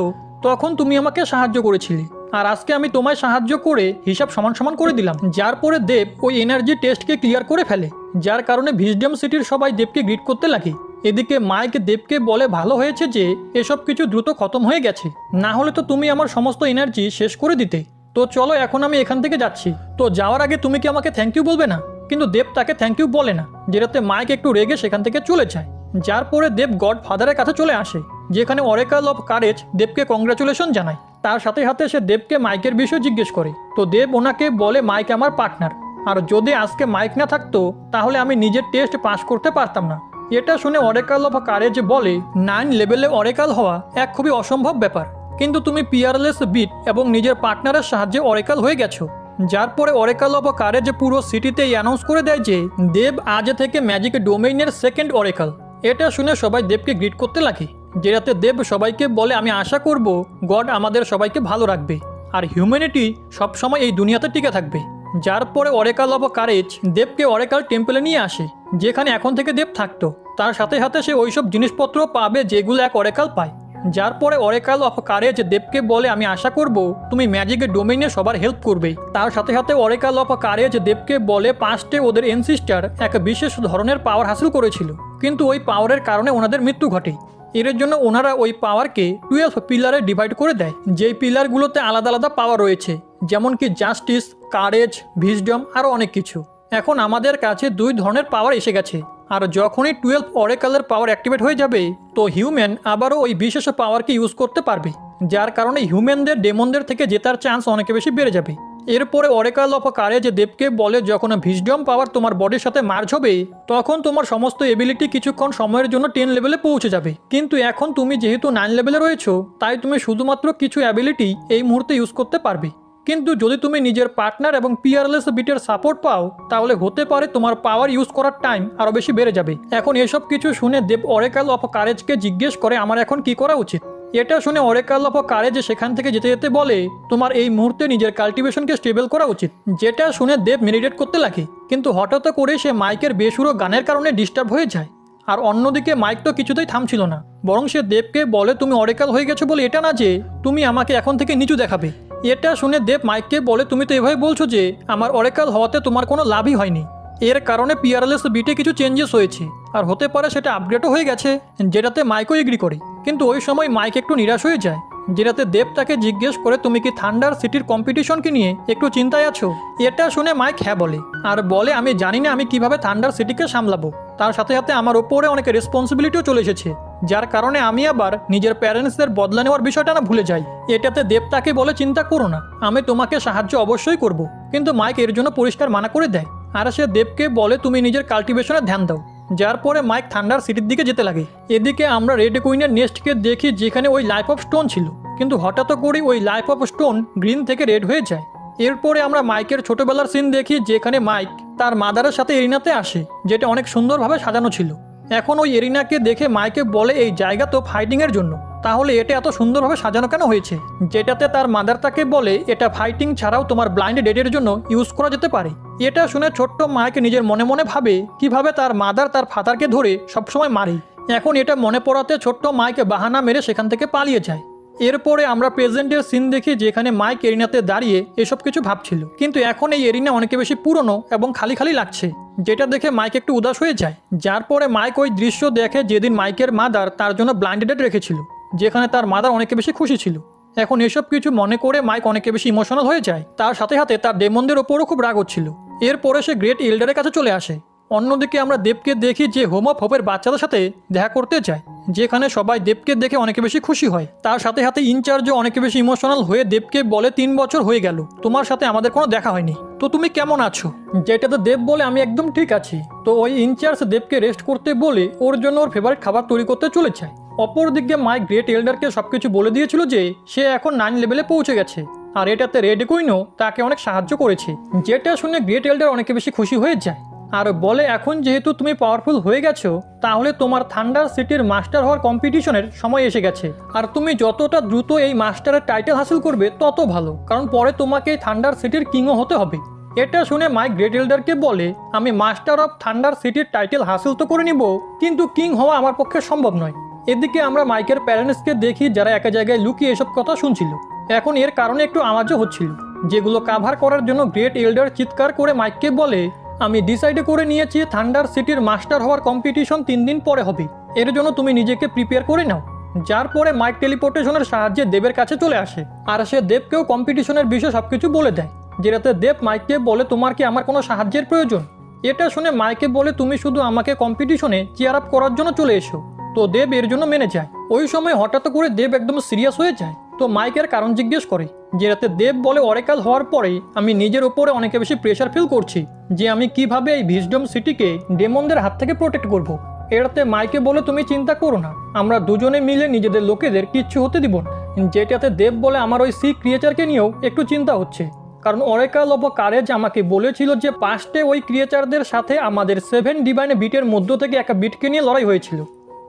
তখন তুমি আমাকে সাহায্য করেছিলে, আর আজকে আমি তোমায় সাহায্য করে হিসাব সমান সমান করে দিলাম। যার পরে দেব ওই এনার্জি টেস্টকে ক্লিয়ার করে ফেলে, যার কারণে ভিজডম সিটির সবাই দেবকে গ্রিট করতে লাগে। এদিকে মাইক দেবকে বলে ভালো হয়েছে যে এসব কিছু দ্রুত খতম হয়ে গেছে, না হলে তো তুমি আমার সমস্ত এনার্জি শেষ করে দিতে। তো চলো এখন আমি এখান থেকে যাচ্ছি, তো যাওয়ার আগে তুমি কি আমাকে থ্যাংক ইউ বলবে না? কিন্তু দেব তাকে থ্যাংক ইউ বলে না, যেটাতে মাইক একটু রেগে সেখান থেকে চলে যায়। যার পরে দেব গড ফাদারের কাছে চলে আসে, যেখানে অরেকাল অফ কারেজ দেবকে কংগ্রাচুলেশন জানায়। তার সাথে সাথে সে দেবকে মাইকের বিষয়ে জিজ্ঞেস করে, তো দেব ওনাকে বলে মাইক আমার পার্টনার, আর যদি আজকে মাইক না থাকতো তাহলে আমি নিজের টেস্ট পাস করতে পারতাম না। এটা শুনে অরেকাল অফ কারেজ বলে 9 লেভেলে অরেকাল হওয়া এক খুবই অসম্ভব ব্যাপার, কিন্তু তুমি পিয়ারলেস বিট এবং নিজের পার্টনারের সাহায্যে অরেকাল হয়ে গেছো। যার পরে অরেকাল অফ কারেজ পুরো সিটিতেই অ্যানাউন্স করে দেয় যে দেব আজ থেকে ম্যাজিক ডোমেইনের সেকেন্ড অরেকাল। এটা শুনে সবাই দেবকে গ্রিট করতে লাগে, যেটাতে দেব সবাইকে বলে আমি আশা করব গড আমাদের সবাইকে ভালো রাখবে, আর হিউম্যানিটি সবসময় এই দুনিয়াতে টিকে থাকবে। যার পরে অরেকাল অফ কারেজ দেবকে অরেকাল টেম্পলে নিয়ে আসে, যেখানে এখন থেকে দেব থাকতো। তার সাথে সাথে সে ওইসব জিনিসপত্র পাবে যেগুলো এক অরেকাল পায়। যার পরে অরেকাল অফ কারেজ দেবকে বলে, আমি আশা করব তুমি ম্যাজিকের ডোমেইনে সবার হেল্প করবে। তার সাথে সাথে অরেকাল অফ কারেজ দেবকে বলে, পাস্টে ওদের এনসিস্টার এক বিশেষ ধরনের পাওয়ার হাসিল করেছিল, কিন্তু ওই পাওয়ারের কারণে ওনাদের মৃত্যু ঘটে। এর জন্য ওনারা ওই পাওয়ারকে 12 পিলারে ডিভাইড করে দেয়, যেই পিলারগুলোতে আলাদা আলাদা পাওয়ার রয়েছে, যেমন কি জাস্টিস, কারেজ, ভিজডম, আরও অনেক কিছু। এখন আমাদের কাছে 2 ধরনের পাওয়ার এসে গেছে, আর যখনই 12 অরেকালের পাওয়ার অ্যাক্টিভেট হয়ে যাবে, তো হিউম্যান আবারও ওই বিশেষ পাওয়ারকে ইউজ করতে পারবে, যার কারণে হিউম্যানদের ডেমনদের থেকে জেতার চান্স অনেক বেশি বেড়ে যাবে। এরপরে অরেকাল অফ কারেজ দেবকে বলে, যখন ভিজডম পাওয়ার তোমার বডির সাথে মার্জ হবে, তখন তোমার সমস্ত এবিলিটি কিছুক্ষণ সময়ের জন্য 10 লেভেলে পৌঁছে যাবে। কিন্তু এখন তুমি যেহেতু 9 লেভেলে রয়েছো, তাই তুমি শুধুমাত্র কিছু অ্যাবিলিটি এই মুহূর্তে ইউজ করতে পারবে। কিন্তু যদি তুমি নিজের পার্টনার এবং পিয়ারলেস বিটের সাপোর্ট পাও, তাহলে হতে পারে তোমার পাওয়ার ইউজ করার টাইম আরও বেশি বেড়ে যাবে। এখন এসব কিছু শুনে দেব অরেকাল অফ কারেজকে জিজ্ঞেস করে, আমার এখন কি করা উচিত? এটা শুনে অরেকাল অফ কারেজ সেখান থেকে যেতে যেতে বলে, তোমার এই মুহূর্তে নিজের কাল্টিভেশনকে স্টেবল করা উচিত। যেটা শুনে দেব মেডিটেট করতে লাগে, কিন্তু হঠাৎ করে সে মাইকের বেসুরো গানের কারণে ডিস্টার্ব হয়ে যায়। আর অন্যদিকে মাইক তো কিছুতেই থামছিল না, বরং সে দেবকে বলে, তুমি অরেকাল হয়ে গেছো বলে এটা না যে তুমি আমাকে এখন থেকে নিচু দেখাবে। এটা শুনে দেব মাইককে বলে, তুমি তো এভাবে বলছো যে আমার অরেকাল হওয়াতে তোমার কোনো লাভই হয়নি। এর কারণে পিয়ারলেস বিটে কিছু চেঞ্জেস হয়েছে, আর হতে পারে সেটা আপডেটও হয়ে গেছে, যেটাতে মাইকও এগ্রি করে। কিন্তু ওই সময় মাইক একটু নিরাশ হয়ে যায়, যেটাতে দেব তাকে জিজ্ঞেস করে, তুমি কি থান্ডার সিটির কম্পিটিশনকে নিয়ে একটু চিন্তায় আছো? এটা শুনে মাইক হ্যাঁ বলে, আর বলে, আমি জানি না আমি কিভাবে থান্ডার সিটিকে সামলাবো। তার সাথে সাথে আমার ওপরে অনেক রেসপন্সিবিলিটিও চলে এসেছে, যার কারণে আমি আবার নিজের প্যারেন্টসদের বদলা নেওয়ার বিষয়টা না ভুলে যাই। এটাতে দেব তাকে বলে, চিন্তা করো না, আমি তোমাকে সাহায্য অবশ্যই করব। কিন্তু মাইক এর জন্য পরিষ্কার মানা করে দেয়, আর সে দেবকে বলে, তুমি নিজের কাল্টিভেশনে ধ্যান দাও। যার পরে মাইক থান্ডার সিটির দিকে যেতে লাগে। এদিকে আমরা রেড কুইনের নেস্টকে দেখি, যেখানে ওই লাইফ অফ স্টোন ছিল, কিন্তু হঠাৎ করেই ওই লাইফ অফ স্টোন গ্রিন থেকে রেড হয়ে যায়। এরপরে আমরা মাইকের ছোটবেলার সিন দেখি, যেখানে মাইক তার মাদারের সাথে এরিনাতে আসে, যেটা অনেক সুন্দরভাবে সাজানো ছিল। এখন ওই এরিনাকে দেখে মাইকে বলে, এই জায়গা তো ফাইটিংয়ের জন্য, তাহলে এটা এত সুন্দরভাবে সাজানো কেন হয়েছে? যেটাতে তার মাদার তাকে বলে, এটা ফাইটিং ছাড়াও তোমার ব্লাইন্ড ডেটের জন্য ইউজ করা যেতে পারে। এটা শুনে ছোট্ট মাইক নিজের মনে মনে ভাবে কিভাবে তার মাদার তার ফাদারকে ধরে সবসময় মারে। এখন এটা মনে পড়াতে ছোট্ট মাইকে বাহানা মেরে সেখান থেকে পালিয়ে যায়। এরপরে আমরা প্রেজেন্টের সিন দেখি, যেখানে মাইক এরিনাতে দাঁড়িয়ে এসব কিছু ভাবছিল, কিন্তু এখন এই এরিনা অনেক বেশি পুরনো এবং খালি খালি লাগছে, যেটা দেখে মাইক একটু উদাস হয়ে যায়। যার পরে মাইক ওই দৃশ্য দেখে যেদিন মাইকের মাদার তার জন্য ব্লাইন্ড ডেট রেখেছিল, যেখানে তার মাদার অনেক বেশি খুশি ছিল। এখন এসব কিছু মনে করে মাইক অনেক বেশি ইমোশনাল হয়ে যায়। তার সাথে সাথে তার ডেমনদের ওপরও খুব রাগ হচ্ছিল। এরপরে সে গ্রেট এল্ডারের কাছে চলে আসে। অন্যদিকে আমরা দেবকে দেখি যে হোম অফ হোপের বাচ্চাদের সাথে দেখা করতে যায়, যেখানে সবাই দেবকে দেখে অনেক বেশি খুশি হয়। তার সাথে সাথে ইনচার্জও অনেক বেশি ইমোশনাল হয়ে দেবকে বলে, 3 বছর হয়ে গেল তোমার সাথে আমাদের কোনো দেখা হয়নি, তো তুমি কেমন আছো? যেটাতে দেব বলে, আমি একদম ঠিক আছি। তো ওই ইনচার্জ দেবকে রেস্ট করতে বলে ওর জন্য ওর ফেভারিট খাবার তৈরি করতে চলে যায়। অপরদিকে মাইক গ্রেট এল্ডারকে সবকিছু বলে দিয়েছিল যে সে এখন 9 লেভেলে পৌঁছে গেছে, আর এটাতে রেড কুইনও তাকে অনেক সাহায্য করেছে। যেটা শুনে গ্রেট এল্ডার অনেক বেশি খুশি হয়ে যায়, আর বলে, এখন যেহেতু তুমি পাওয়ারফুল হয়ে গেছো, তাহলে তোমার থান্ডার সিটির মাস্টার হওয়ার কম্পিটিশনের সময় এসে গেছে। আর তুমি যতটা দ্রুত এই মাস্টারের টাইটেল হাসিল করবে তত ভালো, কারণ পরে তোমাকে এই থান্ডার সিটির কিংও হতে হবে। এটা শুনে মাইক গ্রেট এল্ডারকে বলে, আমি মাস্টার অফ থান্ডার সিটির টাইটেল হাসিল তো করে নিব, কিন্তু কিং হওয়া আমার পক্ষে সম্ভব নয়। এদিকে আমরা মাইকের প্যারেন্টসকে দেখি, যারা একা জায়গায় লুকিয়ে এসব কথা শুনছিল। এখন এর কারণে একটু আওয়াজও হচ্ছিল, যেগুলো কাভার করার জন্য গ্রেট এল্ডার চিৎকার করে মাইককে বলে, আমি ডিসাইড করে নিয়েছি থান্ডার সিটির মাস্টার হওয়ার কম্পিটিশন 3 দিন পরে হবে, এর জন্য তুমি নিজেকে প্রিপেয়ার করে নাও। যার পরে মাইক টেলিপোর্টেশনের সাহায্যে দেবের কাছে চলে আসে, আর সে দেবকেও কম্পিটিশনের বিষয়ে সবকিছু বলে দেয়। যেটাতে দেব মাইককে বলে, তোমার কি আমার কোনো সাহায্যের প্রয়োজন? এটা শুনে মাইকে বলে, তুমি শুধু আমাকে কম্পিটিশনে চিয়ার আপ করার জন্য চলে এসো। তো দেব এর জন্য মেনে যায়। ওই সময় হঠাৎ করে দেব একদম সিরিয়াস হয়ে যায়। তো মাইকের কারণ জিজ্ঞেস করে, যেটাতে দেব বলে, অরেকাল হওয়ার পরেই আমি নিজের ওপরে অনেক বেশি প্রেশার ফিল করছি যে আমি কিভাবে এই ভিজডম সিটিকে ডেমনদের হাত থেকে প্রোটেক্ট করব। এটাতে মাইকে বলে, তুমি চিন্তা করো না, আমরা দুজনে মিলে নিজেদের লোকেদের কিচ্ছু হতে দিব না। যেটাতে দেব বলে, আমার ওই সি ক্রিয়েচারকে নিয়েও একটু চিন্তা হচ্ছে, কারণ অরেকাল অফ কারেজ আমাকে বলেছিল যে পাস্টে ওই ক্রিয়েচারদের সাথে আমাদের 7 ডিভাইন বিটের মধ্য থেকে একটা বিটকে নিয়ে লড়াই হয়েছিল,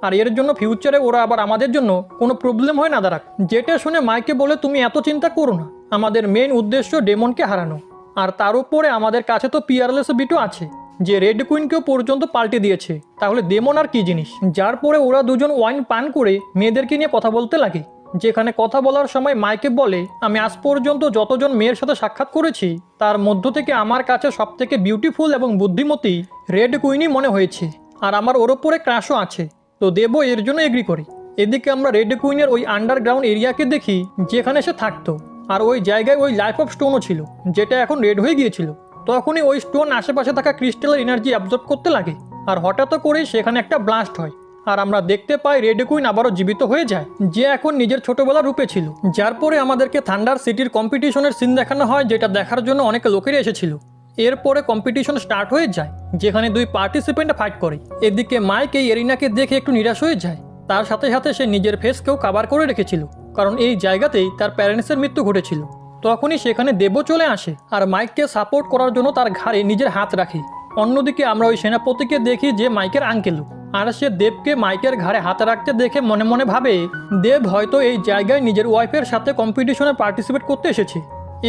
আর এর জন্য ফিউচারে ওরা আবার আমাদের জন্য কোনো প্রবলেম হয় না দাঁড়াক। যেটা শুনে মাইকে বলে, তুমি এত চিন্তা করো না, আমাদের মেইন উদ্দেশ্য ডেমনকে হারানো। আর তার উপরে আমাদের কাছে তো পিয়ারলেস বিটও আছে, যে রেড কুইনকেও পর্যন্ত পাল্টে দিয়েছে। তাহলে ডেমন আর কি জিনিস? যার পরে ওরা দুজন ওয়াইন পান করে মেয়েদেরকে নিয়ে কথা বলতে লাগে। যেখানে কথা বলার সময় মাইকে বলে, আমি আজ পর্যন্ত যতজন মেয়ের সাথে সাক্ষাৎ করেছি তার মধ্য থেকে আমার কাছে সবথেকে বিউটিফুল এবং বুদ্ধিমতী রেড কুইনই মনে হয়েছে, আর আমার ওর ওপরে ক্রাশও আছে। তো দেবও এর জন্য এগ্রি করে। এদিকে আমরা রেড কুইনের ওই আন্ডারগ্রাউন্ড এরিয়াকে দেখি যেখানে সে থাকতো, আর ওই জায়গায় ওই লাইফ অফ স্টোনও ছিল, যেটা এখন রেড হয়ে গিয়েছিল। তখনই ওই স্টোন আশেপাশে থাকা ক্রিস্টালের এনার্জি অ্যাবজর্ব করতে লাগে, আর হঠাৎ করেই সেখানে একটা ব্লাস্ট হয়, আর আমরা দেখতে পাই রেড কুইন আবারও জীবিত হয়ে যায়, যে এখন নিজের ছোটবেলার রূপে ছিল। যার পরে আমাদেরকে থান্ডার সিটির কম্পিটিশনের সিন দেখানো হয়, যেটা দেখার জন্য অনেক লোকেরই এসেছিল। এরপরে কম্পিটিশন স্টার্ট হয়ে যায়, যেখানে দুই পার্টিসিপেন্ট ফাইট করে। এদিকে মাইক এই এরিনাকে দেখে একটু নিরাশ হয়ে যায়। তার সাথে সাথে সে নিজের ফেসকেও কাভার করে রেখেছিল, কারণ এই জায়গাতেই তার প্যারেন্টসের মৃত্যু ঘটেছিল। তখনই সেখানে দেবও চলে আসে, আর মাইককে সাপোর্ট করার জন্য তার ঘাড়ে নিজের হাত রাখে। অন্যদিকে আমরা ওই সেনাপতিকে দেখি, যে মাইকের আঙ্কেল, আর সে দেবকে মাইকের ঘাড়ে হাত রাখতে দেখে মনে মনে ভাবে দেব হয়তো এই জায়গায় নিজের ওয়াইফের সাথে কম্পিটিশনে পার্টিসিপেট করতে এসেছে।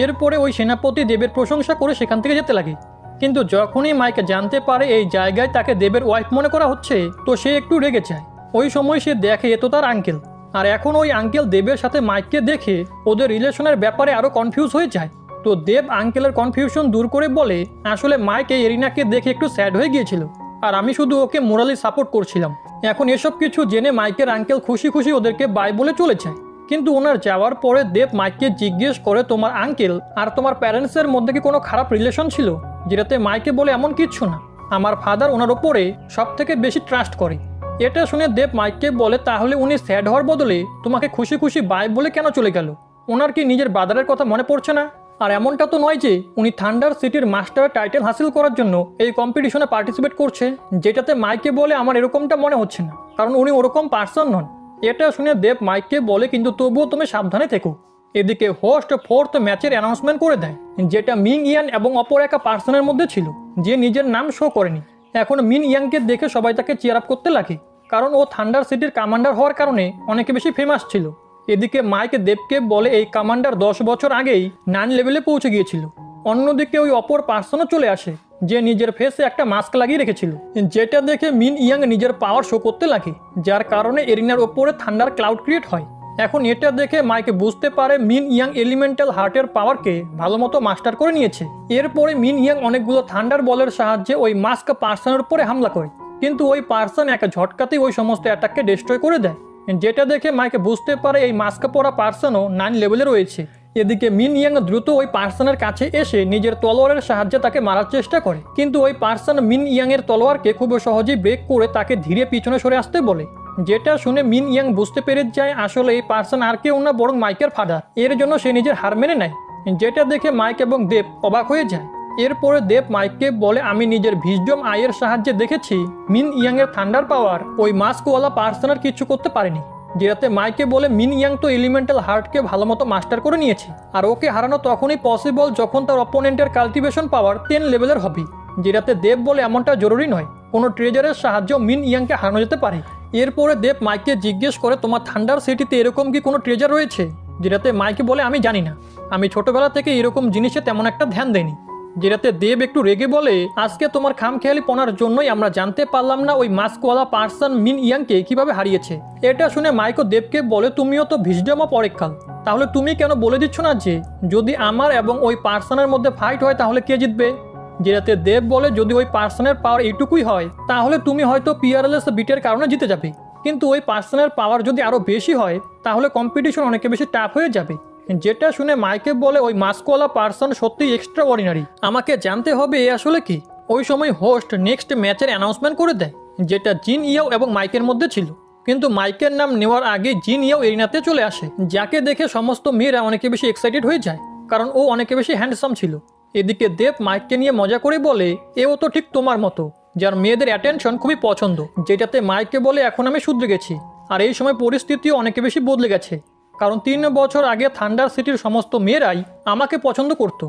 এরপরে ওই সেনাপতি দেবের প্রশংসা করে সেখান থেকে যেতে লাগে। কিন্তু যখনই মাইক জানতে পারে এই জায়গায় তাকে দেবের ওয়াইফ মনে করা হচ্ছে, তো সে একটু রেগে যায়। ওই সময় সে দেখে এ তো তার আঙ্কেল, আর এখন ওই আঙ্কেল দেবের সাথে মাইককে দেখে ওদের রিলেশনের ব্যাপারে আরও কনফিউজ হয়ে যায়। তো দেব আঙ্কেলের কনফিউশন দূর করে বলে, আসলে মাইক এই এরিনাকে দেখে একটু স্যাড হয়ে গিয়েছিল, আর আমি শুধু ওকে মোরালি সাপোর্ট করছিলাম। এখন এসব কিছু জেনে মাইকের আঙ্কেল খুশি খুশি ওদেরকে বাই বলে চলে যায়। কিন্তু ওনার যাওয়ার পরে দেব মাইককে জিজ্ঞেস করে, তোমার আঙ্কেল আর তোমার প্যারেন্টসের মধ্যে কি কোনো খারাপ রিলেশন ছিল? যেটাতে মাইকে বলে, এমন কিচ্ছু না, আমার ফাদার ওনার ওপরে সব থেকে বেশি ট্রাস্ট করে। এটা শুনে দেব মাইককে বলে, তাহলে উনি স্যাড হওয়ার বদলে তোমাকে খুশি খুশি বাই বলে কেন চলে গেল? ওনার কি নিজের ব্রাদারের কথা মনে পড়ছে না? আর এমনটা তো নয় যে উনি থান্ডার সিটির মাস্টার টাইটেল হাসিল করার জন্য এই কম্পিটিশনে পার্টিসিপেট করছে, যেটাতে মাইকে বলে, আমার এরকমটা মনে হচ্ছে না, কারণ উনি ওরকম পার্সন নন। এটা শুনে দেব মাইককে বলে, কিন্তু তবুও তুমি সাবধানে থেকো। এদিকে হোস্ট ফোর্থ ম্যাচের অ্যানাউন্সমেন্ট করে দেয়, যেটা মিং ইয়ান এবং অপর একটা পার্সনের মধ্যে ছিল, যে নিজের নাম শো করেনি। এখন মিন ইয়াংকে দেখে সবাই তাকে চিয়ার আপ করতে লাগে, কারণ ও থান্ডার সিটির কমান্ডার হওয়ার কারণে অনেক বেশি ফেমাস ছিল। এদিকে মাইক দেবকে বলে, এই কমান্ডার 10 বছর আগেই 9 লেভেলে পৌঁছে গিয়েছিল। অন্যদিকে ওই অপর পার্সনও চলে আসে, যে নিজের ফেসে একটা মাস্ক লাগিয়ে রেখেছিল, যেটা দেখে মিন ইয়াং নিজের পাওয়ার শো করতে লাগে, যার কারণে এরিনার ওপরে থান্ডার ক্লাউড ক্রিয়েট হয়। এখন এটা দেখে মাইক বুঝতে পারে মিন ইয়াং এলিমেন্টাল হার্টের পাওয়ারকে ভালো মতো মাস্টার করে নিয়েছে। এরপরে মিন ইয়াং অনেকগুলো থান্ডার বলের সাহায্যে ওই মাস্ক পার্সনের উপরে হামলা করে, কিন্তু ওই পার্সন এক ঝটকাতেই ওই সমস্ত অ্যাটাককে ডিস্ট্রয় করে দেয়, যেটা দেখে মাইকে বুঝতে পারে এই মাস্ক পরা পার্সনও 9 লেভেলে রয়েছে। এদিকে মিন ইয়াং দ্রুত ওই পার্সনের কাছে এসে নিজের তলোয়ারের সাহায্যে তাকে মারার চেষ্টা করে, কিন্তু ওই পার্সন মিন ইয়াং এর তলোয়ারকে খুব সহজেই ব্রেক করে তাকে ধীরে পিছনে সরে আসতে বলে, যেটা শুনে মিন ইয়াং বুঝতে পেরে যায় আসলে এই পার্সন আর কেউ না বরং মাইকের ফাদার। এর জন্য সে নিজের হার মেনে নেয়, যেটা দেখে মাইক এবং দেব অবাক হয়ে যায়। এরপরে দেব মাইককে বলে, আমি নিজের ভিজডম আইয়ের সাহায্যে দেখেছি মিন ইয়াং এর থান্ডার পাওয়ার ওই মাস্কওয়ালা পার্সনের কিছু করতে পারেনি। যেটাতে মাইকে বলে, মিন ইয়াং তো এলিমেন্টাল হার্টকে ভালো মতো মাস্টার করে নিয়েছে, আর ওকে হারানো তখনই পসিবল যখন তার অপোনেন্টের কাল্টিভেশন পাওয়ার 10 লেভেলের হবে। যেটাতে দেব বলে, এমনটা জরুরি নয়, কোনো ট্রেজারের সাহায্যে মিন ইয়াংকে হারানো যেতে পারে। এরপরে দেব মাইককে জিজ্ঞেস করে, তোমার থান্ডার সিটিতে এরকম কি কোনো ট্রেজার রয়েছে? যেটাতে মাইকে বলে, আমি জানি না, আমি ছোটবেলা থেকে এরকম জিনিসে তেমন একটা ধ্যান দেইনি। যেটাতে দেব একটু রেগে বলে, আজকে তোমার খামখেয়ালি পনার জন্যই আমরা জানতে পারলাম না ওই মাস্কওয়ালা পার্সন মিন ইয়াংকে কিভাবে হারিয়েছে। এটা শুনে মাইকও দেবকে বলে, তুমিও তো ভিজডম অফ অরেকাল, তাহলে তুমি কেন বলে দিচ্ছ না যে যদি আমার এবং ওই পার্সনের মধ্যে ফাইট হয় তাহলে কে জিতবে? যেটাতে দেব বলে, যদি ওই পার্সনের পাওয়ার এইটুকুই হয় তাহলে তুমি হয়তো পিয়ারলেস বিটের কারণে জিতে যাবে, কিন্তু ওই পার্সনের পাওয়ার যদি আরও বেশি হয় তাহলে কম্পিটিশন অনেক বেশি টাফ হয়ে যাবে। যেটা শুনে মাইকে বলে, ওই মাস্কওয়ালা পার্সন সত্যিই এক্সট্রা অর্ডিনারি, আমাকে জানতে হবে এ আসলে কি। ওই সময় হোস্ট নেক্সট ম্যাচের অ্যানাউন্সমেন্ট করে দেয়, যেটা জিন ইয়াও এবং মাইকের মধ্যে ছিল, কিন্তু মাইকের নাম নেওয়ার আগে জিন ইয়াও এরিনাতে চলে আসে, যাকে দেখে সমস্ত মেয়েরা অনেকে বেশি এক্সাইটেড হয়ে যায়, কারণ ও অনেকে বেশি হ্যান্ডসাম ছিল। এদিকে দেব মাইককে নিয়ে মজা করে বলে, এও তো ঠিক তোমার মতো, যার মেয়েদের অ্যাটেনশন খুবই পছন্দ। যেটাতে মাইককে বলে, এখন আমি শুধরে গেছি, আর এই সময় পরিস্থিতিও অনেকে বেশি বদলে গেছে, কারণ 3 বছর আগে থান্ডার সিটির সমস্ত মেয়েরাই আমাকে পছন্দ করত।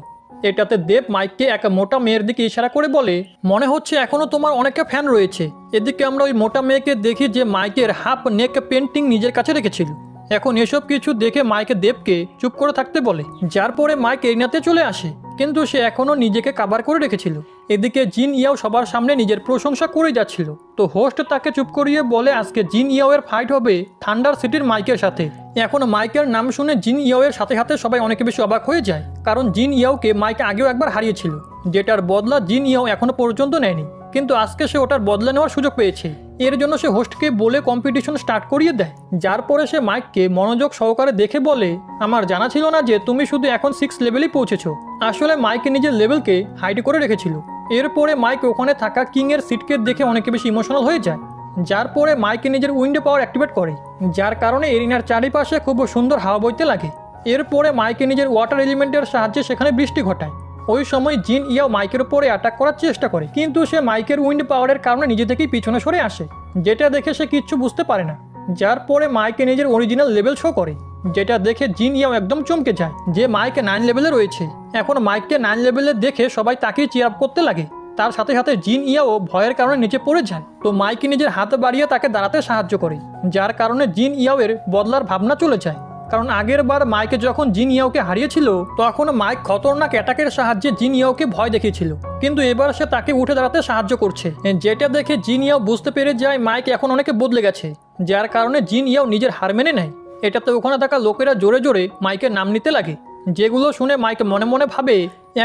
এটাতে দেব মাইককে এক মোটা মেয়ের দিকে ইশারা করে বলে, মনে হচ্ছে এখনও তোমার অনেকে ফ্যান রয়েছে। এদিকে আমরা ওই মোটা মেয়েকে দেখি যে মাইকের হাফ নেক পেন্টিং নিজের কাছে রেখেছিল, এখন এসব কিছু দেখে মাইক দেবকে চুপ করে থাকতে বলে, যার পরে মাইক এরিনাতে চলে আসে, কিন্তু সে এখনও নিজেকে কাভার করে রেখেছিল। এদিকে জিন ইয়াও সবার সামনে নিজের প্রশংসা করে যাচ্ছিল। তো হোস্ট তাকে চুপ করিয়ে বলে আজকে জিন ইয়াও এর ফাইট হবে থান্ডার সিটির মাইকের সাথে। এখন মাইকের নাম শুনে জিন ইয়াও এর সাথে সাথে সবাই অনেক বেশি অবাক হয়ে যায়, কারণ জিন ইয়াওকে মাইক আগেও একবার হারিয়েছিল, যেটার বদলা জিন ইয়াও এখনো পর্যন্ত নেয়নি, কিন্তু আজকে সে ওটার বদলা নেওয়ার সুযোগ পেয়েছে। এর জন্য সে হোস্টকে বলে কম্পিটিশন স্টার্ট করিয়ে দেয়, যার পরে সে মাইককে মনোযোগ সহকারে দেখে বলে, আমার জানা ছিল না যে তুমি শুধু এখন 6 লেভেলেই পৌঁছেছো। আসলে মাইক নিজের লেভেলকে হাইড করে রেখেছিল। এরপরে মাইক ওখানে থাকা কিং এর সিটকে দেখে অনেক বেশি ইমোশনাল হয়ে যায়, যার পরে মাইক নিজের উইন্ডো পাওয়ার অ্যাক্টিভেট করে, যার কারণে এরিনার চারিপাশে খুব সুন্দর হাওয়া বইতে লাগে। এরপরে মাইক নিজের ওয়াটার এলিমেন্টের সাহায্যে সেখানে বৃষ্টি ঘটায়। ওই সময় জিন ইয়াও মাইকের উপরে অ্যাটাক করার চেষ্টা করে, কিন্তু সে মাইকের উইন্ড পাওয়ারের কারণে নিজে থেকেই পিছনে সরে আসে, যেটা দেখে সে কিচ্ছু বুঝতে পারে না। যার পরে মাইকে নিজের অরিজিনাল লেভেল শো করে, যেটা দেখে জিন ইয়াও একদম চমকে যায় যে মাইকে 9 লেভেলে রয়েছে। এখন মাইককে 9 লেভেলে দেখে সবাই তাকেই চিয়ার আপ করতে লাগে। তার সাথে সাথে জিন ইয়াও ভয়ের কারণে নিচে পড়ে যায়। তো মাইকে নিজের হাত বাড়িয়ে তাকে দাঁড়াতে সাহায্য করে, যার কারণে জিন ইয়াও এর বদলার ভাবনা চলে যায়। কারণ আগের বার মাইকে যখন জিন ইয়াওকে হারিয়েছিল তখন মাইক খতরনাক অ্যাটাকের সাহায্যে জিন ইয়াওকে ভয় দেখিয়েছিল, কিন্তু এবার সে তাকে উঠে দাঁড়াতে সাহায্য করছে, যেটা দেখে জিন ইয়াও বুঝতে পেরে যায় মাইক এখন অনেকে বদলে গেছে, যার কারণে জিন ইয়াও নিজের হার মেনে নেয়। এটাতে ওখানে থাকা লোকেরা জোরে জোরে মাইকের নাম নিতে লাগে, যেগুলো শুনে মাইক মনে মনে ভাবে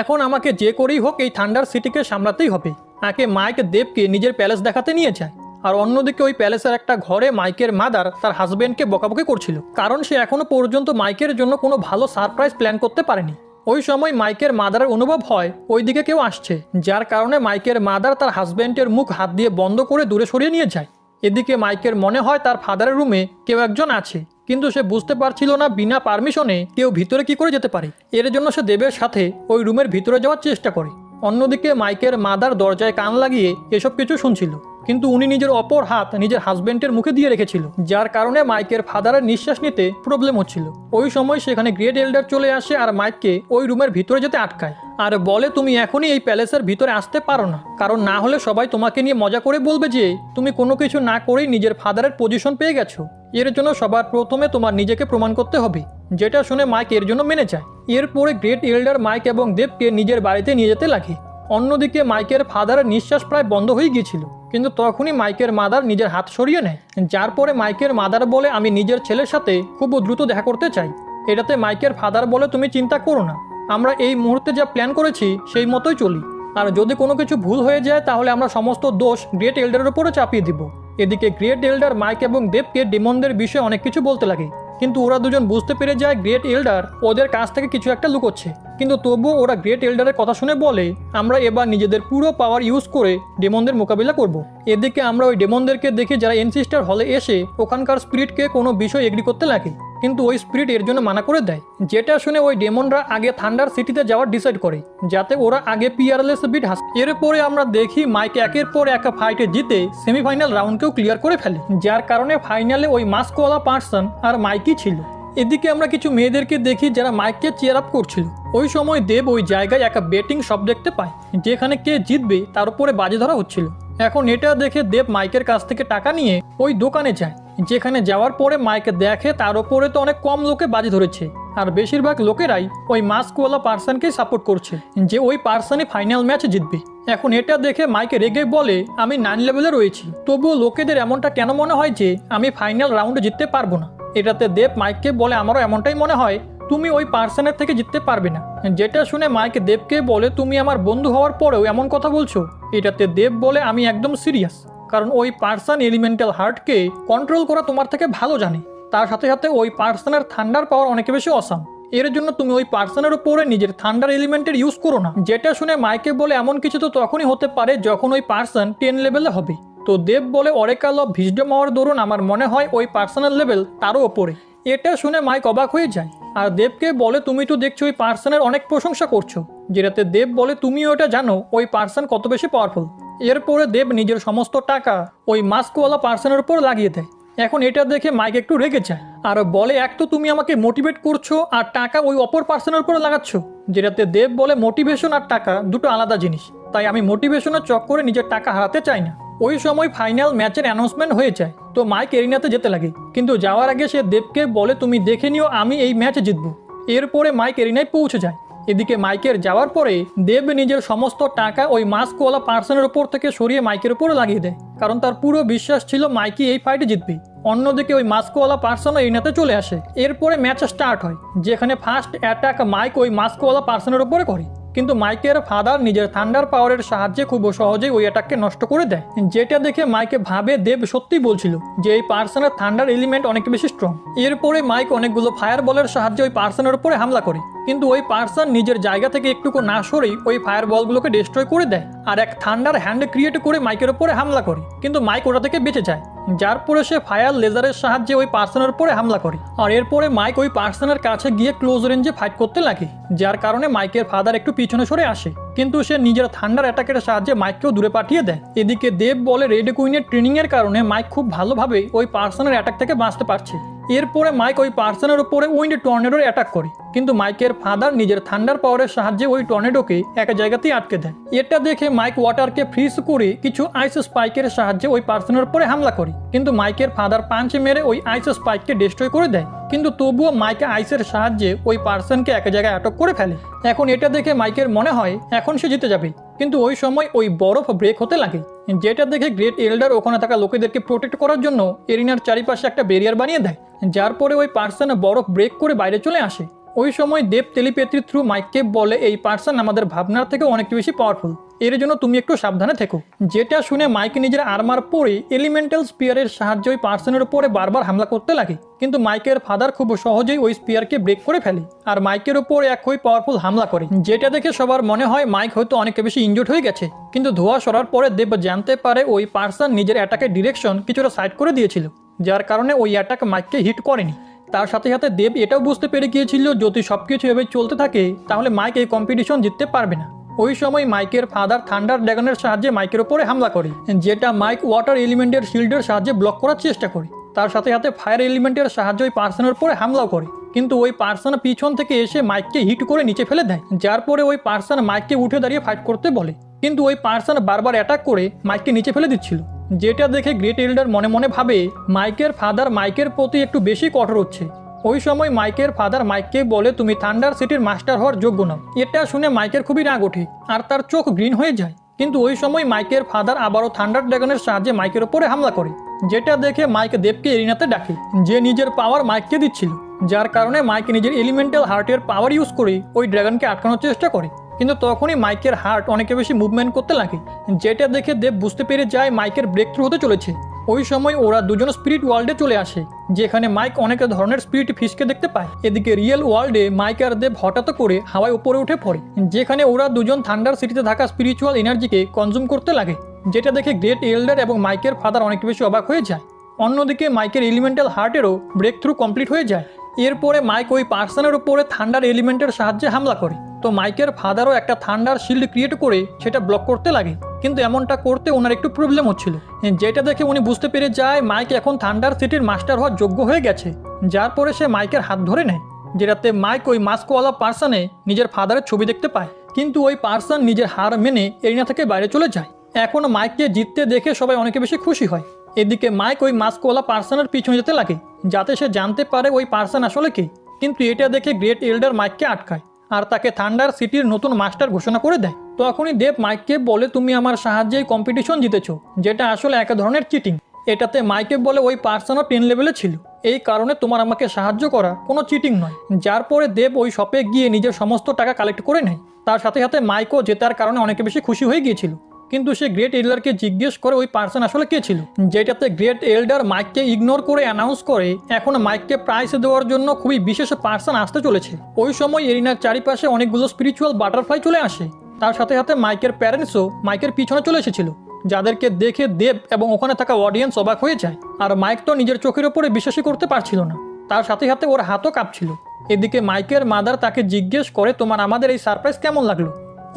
এখন আমাকে যে করেই হোক এই থান্ডার সিটিকে সামলাতেই হবে। আগে মাইক দেবকে নিজের প্যালেস দেখাতে নিয়ে যায়, আর অন্যদিকে ওই প্যালেসের একটা ঘরে মাইকের মাদার তার হাজবেন্ডকে বকাবকি করছিল, কারণ সে এখনো পর্যন্ত মাইকের জন্য কোনো ভালো সারপ্রাইজ প্ল্যান করতে পারেনি। ওই সময় মাইকের মাদারের অনুভব হয় ওইদিকে কেউ আসছে, যার কারণে মাইকের মাদার তার হাজবেন্ডের মুখ হাত দিয়ে বন্ধ করে দূরে সরিয়ে নিয়ে যায়। এদিকে মাইকের মনে হয় তার ফাদারের রুমে কেউ একজন আছে, কিন্তু সে বুঝতে পারছিল না বিনা পারমিশনে কেউ ভিতরে কি করে যেতে পারে। এর জন্য সে দেবের সাথে ওই রুমের ভিতরে যাওয়ার চেষ্টা করে। অন্যদিকে মাইকের মাদার দরজায় কান লাগিয়ে এসব কিছু শুনছিল, কিন্তু উনি নিজের অপর হাত নিজের হাজবেন্ডের মুখে দিয়ে রেখেছিল, যার কারণে মাইকের ফাদারের নিঃশ্বাস নিতে প্রবলেম হচ্ছিল। ওই সময় সেখানে গ্রেট এল্ডার চলে আসে আর মাইককে ওই রুমের ভিতরে যেতে আটকায়, আর বলে তুমি এখনই এই প্যালেসের ভিতরে আসতে পারো না, কারণ না হলে সবাই তোমাকে নিয়ে মজা করে বলবে যে তুমি কোনো কিছু না করেই নিজের ফাদারের পজিশন পেয়ে গেছো। এর জন্য সবার প্রথমে তোমার নিজেকে প্রমাণ করতে হবে, যেটা শুনে মাইক এর জন্য মেনে যায়। এরপরে গ্রেট এল্ডার মাইক এবং দেবকে নিজের বাড়িতে নিয়ে যেতে লাগে। অন্যদিকে মাইকের ফাদারের নিঃশ্বাস প্রায় বন্ধ হয়ে গিয়েছিল, কিন্তু তখনই মাইকের মাদার নিজের হাত সরিয়ে নেয়, যার পরে মাইকের মাদার বলে আমি নিজের ছেলের সাথে খুব দ্রুত দেখা করতে চাই। এটাতে মাইকের ফাদার বলে তুমি চিন্তা করো না, আমরা এই মুহূর্তে যা প্ল্যান করেছি সেই মতোই চলি, আর যদি কোনো কিছু ভুল হয়ে যায় তাহলে আমরা সমস্ত দোষ গ্রেট এল্ডারের উপরে চাপিয়ে দিব। এদিকে গ্রেট এল্ডার মাইক এবং দেবকে ডেমনদের বিষয়ে অনেক কিছু বলতে লাগে, কিন্তু ওরা দুজন বুঝতে পেরে যায় গ্রেট এল্ডার ওদের কাছ থেকে কিছু একটা লুকোচ্ছে, কিন্তু তবুও ওরা গ্রেট এল্ডারের কথা শুনে বলে আমরা এবার নিজেদের পুরো পাওয়ার ইউজ করে ডেমনদের মোকাবিলা করব। এদিকে আমরা ওই ডেমনদেরকে দেখি যারা এনসিস্টার হলে এসে ওখানকার স্পিরিটকে কোনো বিষয় এগ্রি করতে লাগে, কিন্তু ওই স্পিরিট এর জন্য মানা করে দেয়, যেটা শুনে ওই ডেমনরা আগে থান্ডার সিটিতে যাওয়ার ডিসাইড করে, যাতে ওরা আগে পিয়ারলেস বিট হাসে। এরপরে আমরা দেখি মাইক একের পর এক ফাইটে জিতে সেমিফাইনাল রাউন্ডকেও ক্লিয়ার করে ফেলে, যার কারণে ফাইনালে ওই মাস্কওয়ালা পার্সন আর মাইকই ছিল। এদিকে আমরা কিছু মেয়েদেরকে দেখি যারা মাইককে চিয়ার আপ করছিল। ওই সময় দেব ওই জায়গায় একটা বেটিং শপ দেখতে পায়, যেখানে কে জিতবে তার উপরে বাজি ধরা হচ্ছিল। এখন এটা দেখে দেব মাইকের কাছ থেকে টাকা নিয়ে ওই দোকানে যায়, যেখানে যাওয়ার পরে মাইক দেখে তার উপরে তো অনেক কম লোকে বাজি ধরেছে, আর বেশিরভাগ লোকেরাই ওই মাস্কওয়ালা পার্সনকেই সাপোর্ট করছে যে ওই পার্সনই ফাইনাল ম্যাচ জিতবে। এখন এটা দেখে মাইক রেগে বলে আমি 9 লেভেলে রয়েছি, তবুও লোকেদের এমনটা কেন মনে হয় যে আমি ফাইনাল রাউন্ডে জিততে পারবো না। এটাতে দেব মাইককে বলে আমারও এমনটাই মনে হয়, তুমি ওই পার্সনের থেকে জিততে পারবে না। যেটা শুনে মাইক দেবকে বলে তুমি আমার বন্ধু হওয়ার পরেও এমন কথা বলছো। এটাতে দেব বলে আমি একদম সিরিয়াস, কারণ ওই পার্সন এলিমেন্টাল হার্টকে কন্ট্রোল করা তোমার থেকে ভালো জানে, তার সাথে সাথে ওই পার্সনের থান্ডার পাওয়ার অনেক বেশি অসাম, এর জন্য তুমি ওই পার্সনের উপরে নিজের থান্ডার এলিমেন্টের ইউজ করো না। যেটা শুনে মাইকে বলে এমন কিছু তো তখনই হতে পারে যখন ওই পার্সন 10 লেভেলে হবে। তো দেব বলে অরেকাল অফ ভিজডম হওয়ার দরুন আমার মনে হয় ওই পার্সনের লেভেল তারও ওপরে। এটা শুনে মাইক অবাক হয়ে যায়, আর দেবকে বলে তুমি তো দেখছো ওই পার্সনের অনেক প্রশংসা করছো, যেটাতে দেব বলে তুমিও এটা জানো ওই পার্সন কত বেশি পাওয়ারফুল। এরপরে দেব নিজের সমস্ত টাকা ওই মাস্কওয়ালা পার্সনের উপর লাগিয়ে দেয়। এখন এটা দেখে মাইক একটু রেগে যায় আর বলে এক তো তুমি আমাকে মোটিভেট করছো আর টাকা ওই অপর পার্সনের উপরে লাগাচ্ছ, যেটাতে দেব বলে মোটিভেশন আর টাকা দুটো আলাদা জিনিস, তাই আমি মোটিভেশনের চক্করে নিজের টাকা হারাতে চাই না। ওই সময় ফাইনাল ম্যাচের অ্যানাউন্সমেন্ট হয়ে যায়। তো মাইক এরিনাতে যেতে লাগে, কিন্তু যাওয়ার আগে সে দেবকে বলে তুমি দেখে নিও আমি এই ম্যাচ জিতবো। এরপরে মাইক এরিনায় পৌঁছে যায়। এদিকে মাইকের যাওয়ার পরে দেব নিজের সমস্ত টাকা ওই মাস্কওয়ালা পার্সনের উপর থেকে সরিয়ে মাইকের উপরে লাগিয়ে দেয়, কারণ তার পুরো বিশ্বাস ছিল মাইকি এই ফাইটে জিতবে। অন্যদিকে ওই মাস্কওয়ালা পার্সনও এরিনাতে চলে আসে। এরপরে ম্যাচ স্টার্ট হয়, যেখানে ফার্স্ট অ্যাটাক মাইক ওই মাস্কওয়ালা পার্সনের উপরে করে, কিন্তু মাইকের ফাদার নিজের থান্ডার পাওয়ারের সাহায্যে খুব সহজেই ওই অ্যাটাককে নষ্ট করে দেয়। যেটা দেখে মাইকে ভাবে দেব সত্যি বলছিল যে এই পার্সনের থান্ডার এলিমেন্ট অনেক বেশি স্ট্রং। এরপরে মাইক অনেকগুলো ফায়ার বলের সাহায্যে ওই পার্সনের উপরে হামলা করে, কিন্তু ওই পার্সন নিজের জায়গা থেকে একটুকু না সরেই ওই ফায়ার বলগুলোকে ডিস্ট্রয় করে দেয় আর এক থান্ডার হ্যান্ড ক্রিয়েট করে মাইকের উপরে হামলা করে, কিন্তু মাইক ওটা থেকে বেঁচে যায়। যার পরে সে ফায়ার লেজারের সাহায্যে ওই পার্সনের উপরে হামলা করে আর এরপরে মাইক ওই পার্সনের কাছে গিয়ে ক্লোজ রেঞ্জে ফাইট করতে লাগে, যার কারণে মাইকের ফাদার একটু পিছনে সরে আসে, কিন্তু সে নিজের থান্ডার অ্যাটাকের সাহায্যে মাইককেও দূরে পাঠিয়ে দেয়। এদিকে দেব বলে রেড কুইনের ট্রেনিং এর কারণে মাইক খুব ভালোভাবে ওই পার্সনের অ্যাটাক থেকে বাঁচতে পারছে। এরপরে মাইক ওই পার্সনের উপরে উইন্ড টর্নেডোর অ্যাটাক করে, কিন্তু মাইকের ফাদার নিজের থান্ডার পাওয়ারের সাহায্যে ওই টর্নেডোকে এক জায়গাতেই আটকে দেয়। এটা দেখে মাইক ওয়াটারকে ফ্রিজ করে কিছু আইস স্পাইকের সাহায্যে ওই পার্সনের উপরে হামলা করে, কিন্তু মাইকের ফাদার পাঞ্চ মেরে ওই আইস স্পাইককে ডিস্ট্রয় করে দেয়, কিন্তু তবুও মাইক আইসের সাহায্যে ওই পার্সনকে এক জায়গায় আটক করে ফেলে। এখন এটা দেখে মাইকের মনে হয় এখন সে জিতে যাবে, কিন্তু ওই সময় ওই বরফ ব্রেক হতে লাগে, যেটা দেখে গ্রেট এল্ডার ওখানে থাকা লোকেদেরকে প্রোটেক্ট করার জন্য এরিনার চারিপাশে একটা ব্যারিয়ার বানিয়ে দেয়, যার পরে ওই পার্সন বরফ ব্রেক করে বাইরে চলে আসে। ওই সময় দেব টেলিপ্যাথি থ্রু মাইককে বলে এই পার্সন আমাদের ভাবনার থেকে অনেক বেশি পাওয়ারফুল, এর জন্য তুমি একটু সাবধানে থেকো। যেটা শুনে মাইক নিজের আর্মার পরে এলিমেন্টাল স্পিয়ারের সাহায্যে ওই পার্সনের উপরে বারবার হামলা করতে লাগে, কিন্তু মাইকের ফাদার খুব সহজেই ওই স্পিয়ারকে ব্রেক করে ফেলে আর মাইকের উপর একই পাওয়ারফুল হামলা করে, যেটা দেখে সবার মনে হয় মাইক হয়তো অনেক বেশি ইনজুর্ড হয়ে গেছে। কিন্তু ধোঁয়া সরার পরে দেব জানতে পারে ওই পার্সন নিজের অ্যাটাকের ডিরেকশন কিছুটা সাইড করে দিয়েছিল, যার কারণে ওই অ্যাটাক মাইককে হিট করেনি। তার সাথে সাথে দেব এটাও বুঝতে পেরে গিয়েছিল যদি সবকিছু এভাবে চলতে থাকে তাহলে মাইক এই কম্পিটিশন জিততে পারবে না। ওই সময় মাইকের ফাদার থান্ডার ড্রাগনের সাহায্যে মাইকের উপরে হামলা করে, যেটা মাইক ওয়াটার এলিমেন্টের শিল্ডের সাহায্যে ব্লক করার চেষ্টা করে। তার সাথে সাথে ফায়ার এলিমেন্টের সাহায্যে ওই পার্সনের উপরে হামলাও করে, কিন্তু ওই পার্সন পিছন থেকে এসে মাইককে হিট করে নিচে ফেলে দেয়, যার পরে ওই পার্সন মাইককে উঠে দাঁড়িয়ে ফাইট করতে বলে, কিন্তু ওই পার্সন বারবার অ্যাটাক করে মাইককে নিচে ফেলে দিচ্ছিল। যেটা দেখে গ্রেট এল্ডার মনে মনে ভাবে মাইকের ফাদার মাইকের প্রতি একটু বেশি কঠোর হচ্ছে। ওই সময় মাইকের ফাদার মাইককে বলে তুমি থান্ডার সিটির মাস্টার হওয়ার যোগ্য নও। এটা শুনে মাইকের খুবই রাগ ওঠে আর তার চোখ গ্রিন হয়ে যায়, কিন্তু ওই সময় মাইকের ফাদার আবারও থান্ডার ড্রাগনের সাহায্যে মাইকের উপরে হামলা করে, যেটা দেখে মাইক দেবকে এরিনাতে ডাকে, যে নিজের পাওয়ার মাইককে দিচ্ছিল, যার কারণে মাইক নিজের এলিমেন্টাল হার্টের পাওয়ার ইউজ করে ওই ড্রাগনকে আটকানোর চেষ্টা করে, কিন্তু তখনই মাইকের হার্ট অনেকে বেশি মুভমেন্ট করতে লাগে, যেটা দেখে দেব বুঝতে পেরে যায় মাইকের ব্রেক থ্রু হতে চলেছে। ওই সময় ওরা দুজন স্পিরিট ওয়ার্ল্ডে চলে আসে, যেখানে মাইক অনেক ধরনের স্পিরিট ফিশকে দেখতে পায়। এদিকে রিয়েল ওয়ার্ল্ডে মাইক আর দেব হঠাৎ করে হাওয়ায় উপরে উঠে পড়ে, যেখানে ওরা দুজন থান্ডার সিটিতে থাকা স্পিরিচুয়াল এনার্জিকে কনজিউম করতে লাগে, যেটা দেখে গ্রেট এল্ডার এবং মাইকের ফাদার অনেক বেশি অবাক হয়ে যায়। অন্যদিকে মাইকের এলিমেন্টাল হার্টেরও ব্রেক থ্রু কমপ্লিট হয়ে যায়। এরপরে মাইক ওই পার্সনের উপরে থান্ডার এলিমেন্টের সাহায্যে হামলা করে, তো মাইকের ফাদারও একটা থান্ডার শিল্ড ক্রিয়েট করে সেটা ব্লক করতে লাগে, কিন্তু এমনটা করতে ওনার একটু প্রবলেম হচ্ছিল, যেটা দেখে উনি বুঝতে পেরে যায় মাইক এখন থান্ডার সিটির মাস্টার হওয়ার যোগ্য হয়ে গেছে, যার পরে সে মাইকের হাত ধরে নেয়, যেটাতে মাইক ওই মাস্কওয়ালা পার্সনে নিজের ফাদারের ছবি দেখতে পায়, কিন্তু ওই পার্সন নিজের হার মেনে এরিনা থেকে বাইরে চলে যায়। এখন মাইককে জিততে দেখে সবাই অনেক বেশি খুশি হয়। এদিকে মাইক ওই মাস্কওয়ালা পার্সনের পিছনে যেতে লাগে, যাতে সে জানতে পারে ওই পার্সন আসলে কে, কিন্তু এটা দেখে গ্রেট এল্ডার মাইককে আটকায় আর তাকে থান্ডার সিটির নতুন মাস্টার ঘোষণা করে দেয়। তখনই দেব মাইককে বলে তুমি আমার সাহায্যে কম্পিটিশন জিতেছো, যেটা আসলে এক ধরনের চিটিং। এটাতে মাইকে বলে ওই পার্সনও 10 লেভেলে ছিল, এই কারণে তোমার আমাকে সাহায্য করা কোনো চিটিং নয়। যার পরে দেব ওই শপে গিয়ে নিজের সমস্ত টাকা কালেক্ট করে নেয়। তার সাথে সাথে মাইকও জেতার কারণে অনেক বেশি খুশি হয়ে গিয়েছিল, কিন্তু সে গ্রেট এল্ডারকে জিজ্ঞেস করে ওই পার্সন আসলে কে ছিল, যেটাতে গ্রেট এল্ডার মাইককে ইগনোর করে অ্যানাউন্স করে এখন মাইককে প্রাইজ দেওয়ার জন্য খুবই বিশেষ পার্সন আসতে চলেছে। ওই সময় এরিনার চারিপাশে অনেকগুলো স্পিরিচুয়াল বাটারফ্লাই চলে আসে। তার সাথে সাথে মাইকের প্যারেন্টসও মাইকের পিছনে চলে এসেছিল, যাদেরকে দেখে দেব এবং ওখানে থাকা অডিয়েন্স অবাক হয়ে যায়। আর মাইক তো নিজের চোখের ওপরে বিশ্বাসই করতে পারছিল না, তার সাথে সাথে ওর হাতও কাঁপছিল। এদিকে মাইকের মাদার তাকে জিজ্ঞেস করে তোমার আমাদের এই সারপ্রাইজ কেমন লাগলো।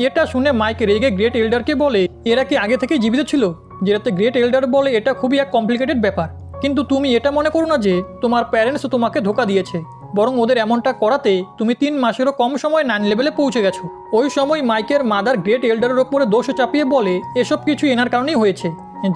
এটা শুনে মাইক রেগে গ্রেট এল্ডারকে বলে এরা কি আগে থেকেই জীবিত ছিল, যেটাতে গ্রেট এল্ডার বলে এটা খুবই এক কমপ্লিকেটেড ব্যাপার, কিন্তু তুমি এটা মনে করো না যে তোমার প্যারেন্টস তোমাকে ধোকা দিয়েছে, বরং ওদের এমনটা করাতে তুমি 3 মাসেরও কম সময় 9 লেভেলে পৌঁছে গেছো। ওই সময় মাইকের মাদার গ্রেট এল্ডারের ওপরে দোষ চাপিয়ে বলে এসব কিছু এনার কারণেই হয়েছে,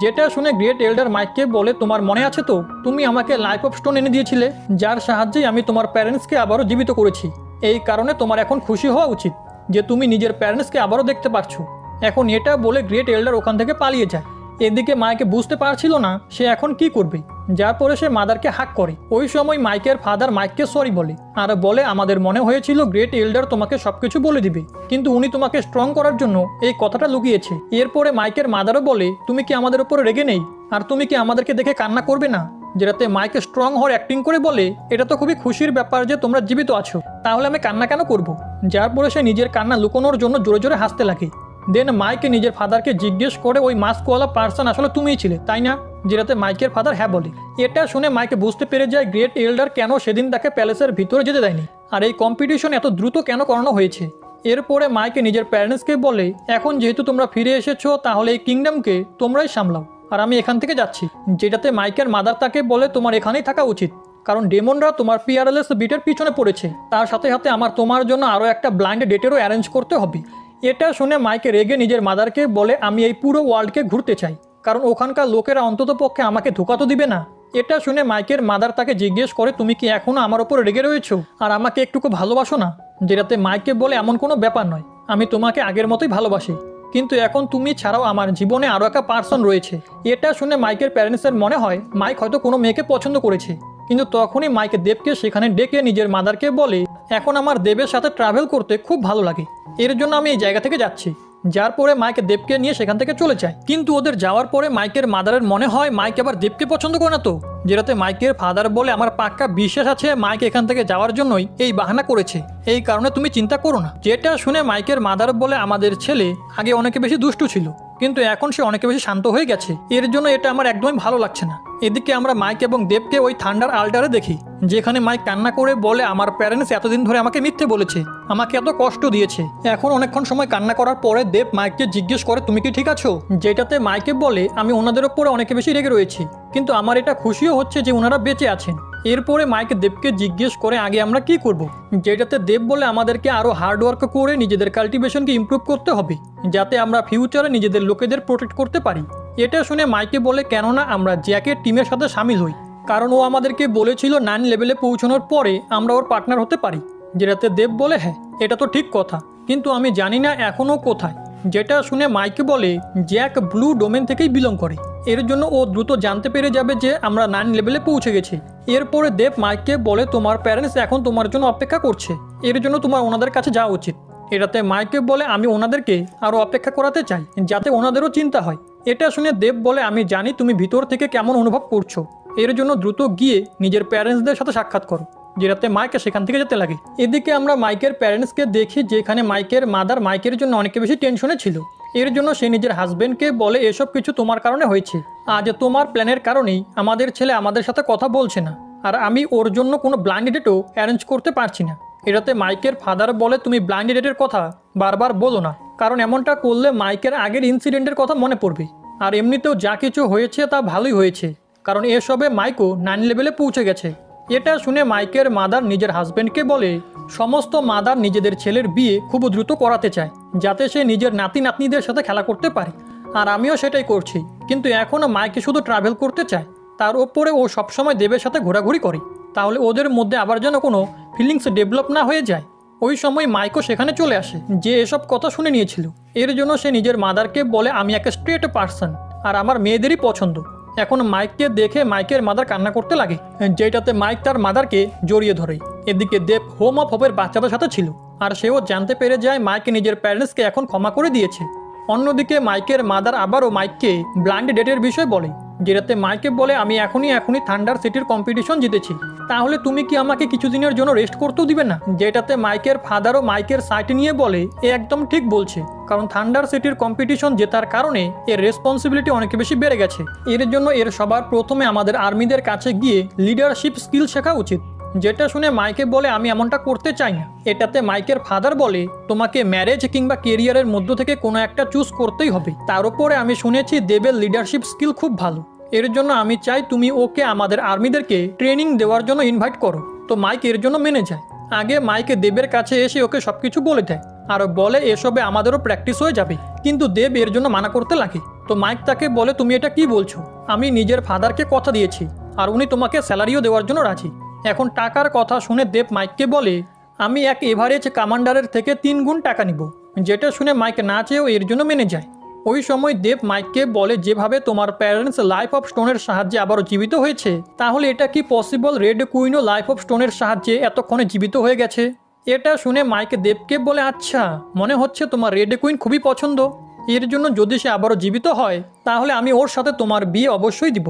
যেটা শুনে গ্রেট এল্ডার মাইককে বলে, তোমার মনে আছে তো, তুমি আমাকে লাইফ অফ স্টোন এনে দিয়েছিলে, যার সাহায্যে আমি তোমার প্যারেন্টসকে আবারও জীবিত করেছি। এই কারণে তোমার এখন খুশি হওয়া উচিত যে তুমি নিজের প্যারেন্টসকে আবারও দেখতে পারছো। এখন এটা বলে গ্রেট এল্ডার ওখান থেকে পালিয়ে যায়। এদিকে মাইকে বুঝতে পারছিল না সে এখন কি করবে, যার পরে সে মাদারকে হাক করে। ওই সময় মাইকের ফাদার মাইককে সরি বলে আর বলে, আমাদের মনে হয়েছিল গ্রেট এল্ডার তোমাকে সবকিছু বলে দিবে, কিন্তু উনি তোমাকে স্ট্রং করার জন্য এই কথাটা লুকিয়েছে। এরপরে মাইকের মাদারও বলে, তুমি কি আমাদের উপরে রেগে নেই, আর তুমি কি আমাদেরকে দেখে কান্না করবে না? যেটাতে মাইক স্ট্রং হওয়ার অ্যাক্টিং করে বলে, এটা তো খুবই খুশির ব্যাপার যে তোমরা জীবিত আছো, তাহলে আমি কান্না কেন করব? যার পরে সে নিজের কান্না লুকোনোর জন্য জোরে জোরে হাসতে লাগে। দেন মাইকে নিজের ফাদারকে জিজ্ঞেস করে, ওই মাস্কওয়ালা পার্সন আসলে তুমিই ছিলে তাই না? যেটাতে মাইকের ফাদার হ্যাঁ বলে। এটা শুনে মাইকে বুঝতে পেরে যায় গ্রেট এল্ডার কেন সেদিন তাকে প্যালেসের ভিতরে যেতে দেয়নি, আর এই কম্পিটিশন এত দ্রুত কেন করানো হয়েছে। এরপরে মাইকে নিজের প্যারেন্টসকে বলে, এখন যেহেতু তোমরা ফিরে এসেছো, তাহলে এই কিংডমকে তোমরাই সামলাও, আর আমি এখান থেকে যাচ্ছি। যেটাতে মাইকের মাদার তাকে বলে, তোমার এখানেই থাকা উচিত, কারণ ডেমনরা তোমার পিয়ারলেস বিটের পিছনে পড়েছে, তার সাথে সাথে আমার তোমার জন্য আরও একটা ব্লাইন্ড ডেটেরও অ্যারেঞ্জ করতে হবে। এটা শুনে মাইকে রেগে নিজের মাদারকে বলে, আমি এই পুরো ওয়ার্ল্ডকে ঘুরতে চাই, কারণ ওখানকার লোকেরা অন্তত পক্ষে আমাকে ধোকা তো দিবে না। এটা শুনে মাইকের মাদার তাকে জিজ্ঞেস করে, তুমি কি এখনও আমার ওপর রেগে রয়েছো আর আমাকে একটুকু ভালোবাসো না? যেটাতে মাইকে বলে, এমন কোনো ব্যাপার নয়, আমি তোমাকে আগের মতোই ভালোবাসি, কিন্তু এখন তুমি ছাড়াও আমার জীবনে আরও একটা পার্সন রয়েছে। এটা শুনে মাইকের প্যারেন্টসের মনে হয় মাইক হয়তো কোনো মেয়েকে পছন্দ করেছে, কিন্তু তখনই মাইকে দেবকে সেখানে ডেকে নিজের মাদারকে বলে, এখন আমার দেবের সাথে ট্রাভেল করতে খুব ভালো লাগে, এর জন্য আমি এই জায়গা থেকে যাচ্ছি। যার পরে মাইকে দেবকে নিয়ে সেখান থেকে চলে যায়। কিন্তু ওদের যাওয়ার পরে মাইকের মাদারের মনে হয় মাইক আবার দেবকে পছন্দ করে না তো, যেটাতে মাইকের ফাদার বলে, আমার পাক্কা বিশ্বাস আছে মাইক এখান থেকে যাওয়ার জন্যই এই বাহানা করেছে, এই কারণে তুমি চিন্তা করো না। যেটা শুনে মাইকের মাদার বলে, আমাদের ছেলে আগে অনেক বেশি দুষ্টু ছিল, কিন্তু এখন সে অনেক বেশি শান্ত হয়ে গেছে, এর জন্য এটা আমার একদমই ভালো লাগছে না। এদিকে আমরা মাইক এবং দেবকে ওই থান্ডার আল্টারে দেখি, যেখানে মাইক কান্না করে বলে, আমার প্যারেন্টস এতদিন ধরে আমাকে মিথ্যে বলেছে, আমাকে এত কষ্ট দিয়েছে। এখন অনেকক্ষণ সময় কান্না করার পরে দেব মাইককে জিজ্ঞেস করে, তুমি কি ঠিক আছো? যেটাতে মাইকে বলে, আমি ওনাদের ওপরে অনেক বেশি রেগে রয়েছি, কিন্তু আমার এটা খুশিও হচ্ছে যে ওনারা বেঁচে আছেন। এরপরে মাইক দেবকে জিজ্ঞেস করে, আগে আমরা কি করব? যেটাতে দেব বলে, আমাদেরকে আরও হার্ডওয়ার্ক করে নিজেদের কাল্টিভেশনকে ইমপ্রুভ করতে হবে, যাতে আমরা ফিউচারে নিজেদের লোকেদের প্রোটেক্ট করতে পারি। এটা শুনে মাইকে বলে, কেননা আমরা জ্যাকের টিমের সাথে সামিল হই, কারণ ও আমাদেরকে বলেছিল 9 লেভেলে পৌঁছানোর পরে আমরা ওর পার্টনার হতে পারি। যেটাতে দেব বলে, হ্যাঁ এটা তো ঠিক কথা, কিন্তু আমি জানি না এখনও কোথায়। যেটা শুনে মাইকে বলে, জ্যাক ব্লু ডোমেন থেকেই বিলং করে, এর জন্য ও দ্রুত জানতে পেরে যাবে যে আমরা 9 লেভেলে পৌঁছে গেছি। এরপরে দেব মাইককে বলে, তোমার প্যারেন্টস এখন তোমার জন্য অপেক্ষা করছে, এর জন্য তোমার ওনাদের কাছে যাওয়া উচিত। এটাতে মাইকে বলে, আমি ওনাদেরকে আরও অপেক্ষা করাতে চাই, যাতে ওনাদেরও চিন্তা হয়। এটা শুনে দেব বলে, আমি জানি তুমি ভিতর থেকে কেমন অনুভব করছো, এর জন্য দ্রুত গিয়ে নিজের প্যারেন্টসদের সাথে সাক্ষাৎ করো। যেটাতে মাইকে সেখান থেকে যেতে লাগে। এদিকে আমরা মাইকের প্যারেন্টসকে দেখি, যেখানে মাইকের মাদার মাইকের জন্য অনেক বেশি টেনশনে ছিল, এর জন্য সে নিজের হাজবেন্ডকে বলে, এসব কিছু তোমার কারণে হয়েছে, আজ তোমার প্ল্যানের কারণেই আমাদের ছেলে আমাদের সাথে কথা বলছে না, আর আমি ওর জন্য কোনো ব্লাইন্ড ডেটও অ্যারেঞ্জ করতে পারছি না। এটাতে মাইকের ফাদার বলে, তুমি ব্লাইন্ড ডেটের কথা বারবার বলো না, কারণ এমনটা করলে মাইকের আগের ইনসিডেন্টের কথা মনে পড়বে, আর এমনিতেও যা কিছু হয়েছে তা ভালোই হয়েছে, কারণ এসবে মাইকও 9 লেভেলে পৌঁছে গেছে। এটা শুনে মাইকের মাদার নিজের হাজবেন্ডকে বলে, সমস্ত মাদার নিজেদের ছেলের বিয়ে খুব দ্রুত করাতে চায়, যাতে সে নিজের নাতি নাতনিদের সাথে খেলা করতে পারে, আর আমিও সেটাই করছি। কিন্তু এখনও মাইকে শুধু ট্রাভেল করতে চায়, তার ওপরে ও সবসময় দেবের সাথে ঘোরাঘুরি করে, তাহলে ওদের মধ্যে আবার যেন কোনো ফিলিংস ডেভেলপ না হয়ে যায়। ওই সময় মাইকও সেখানে চলে আসে, যে এসব কথা শুনে নিয়েছিল। এর জন্য সে নিজের মাদারকে বলে, আমি একটা স্ট্রেট পার্সন, আর আমার মেয়েদেরই পছন্দ। এখন মাইককে দেখে মাইকের মাদার কান্না করতে লাগে, যেটাতে মাইক তার মাদারকে জড়িয়ে ধরে। এদিকে দেব হোম অফ হোপের বাচ্চাদের সাথে ছিল, আর সেও জানতে পেরে যায় মাইক নিজের প্যারেন্টসকে এখন ক্ষমা করে দিয়েছে। অন্যদিকে মাইকের মাদার আবারও মাইককে ব্লাইন্ড ডেটের বিষয় বলে, যেটাতে মাইকে বলে, আমি এখনই থান্ডার সিটির কম্পিটিশন জিতেছি, তাহলে তুমি কি আমাকে কিছুদিনের জন্য রেস্ট করতেও দিবে না? যেটাতে মাইকের ফাদারও মাইকের সাইড নিয়ে বলে, এ একদম ঠিক বলছে, কারণ থান্ডার সিটির কম্পিটিশন জেতার কারণে এর রেসপন্সিবিলিটি অনেক বেশি বেড়ে গেছে। এর জন্য এর সবার প্রথমে আমাদের আর্মিদের কাছে গিয়ে লিডারশিপ স্কিল শেখা উচিত। যেটা শুনে মাইকে বলে, আমি এমনটা করতে চাই না। এটাতে মাইকের ফাদার বলে, তোমাকে ম্যারেজ কিংবা কেরিয়ারের মধ্য থেকে কোনো একটা চুজ করতেই হবে। তার উপরে আমি শুনেছি দেবের লিডারশিপ স্কিল খুব ভালো, এর জন্য আমি চাই তুমি ওকে আমাদের আর্মিদেরকে ট্রেনিং দেওয়ার জন্য ইনভাইট করো। তো মাইক এর জন্য মেনে যায়। আগে মাইকে দেবের কাছে এসে ওকে সবকিছু বলে দেয়, আর বলে এসবে আমাদেরও প্র্যাকটিস হয়ে যাবে, কিন্তু দেব এর জন্য মানা করতে লাগে। তো মাইক তাকে বলে, তুমি এটা কি বলছো? আমি নিজের ফাদারকে কথা দিয়েছি আর উনি তোমাকে স্যালারিও দেওয়ার জন্য রাজি। এখন টাকার কথা শুনে দেব মাইককে বলে, আমি এক এভারেজ কমান্ডারের থেকে 3 গুণ টাকা নিব। যেটা শুনে মাইক না চেয়েও এর জন্য মেনে যায়। ওই সময় দেব মাইককে বলে, যেভাবে তোমার প্যারেন্টস লাইফ অফ স্টোনের সাহায্যে আবারও জীবিত হয়েছে, তাহলে এটা কি পসিবল রেড কুইনও লাইফ অফ স্টোনের সাহায্যে এতক্ষণে জীবিত হয়ে গেছে? এটা শুনে মাইক দেবকে বলে, আচ্ছা, মনে হচ্ছে তোমার রেড কুইন খুবই পছন্দ। এর জন্য যদি সে আবারও জীবিত হয় তাহলে আমি ওর সাথে তোমার বিয়ে অবশ্যই দিব।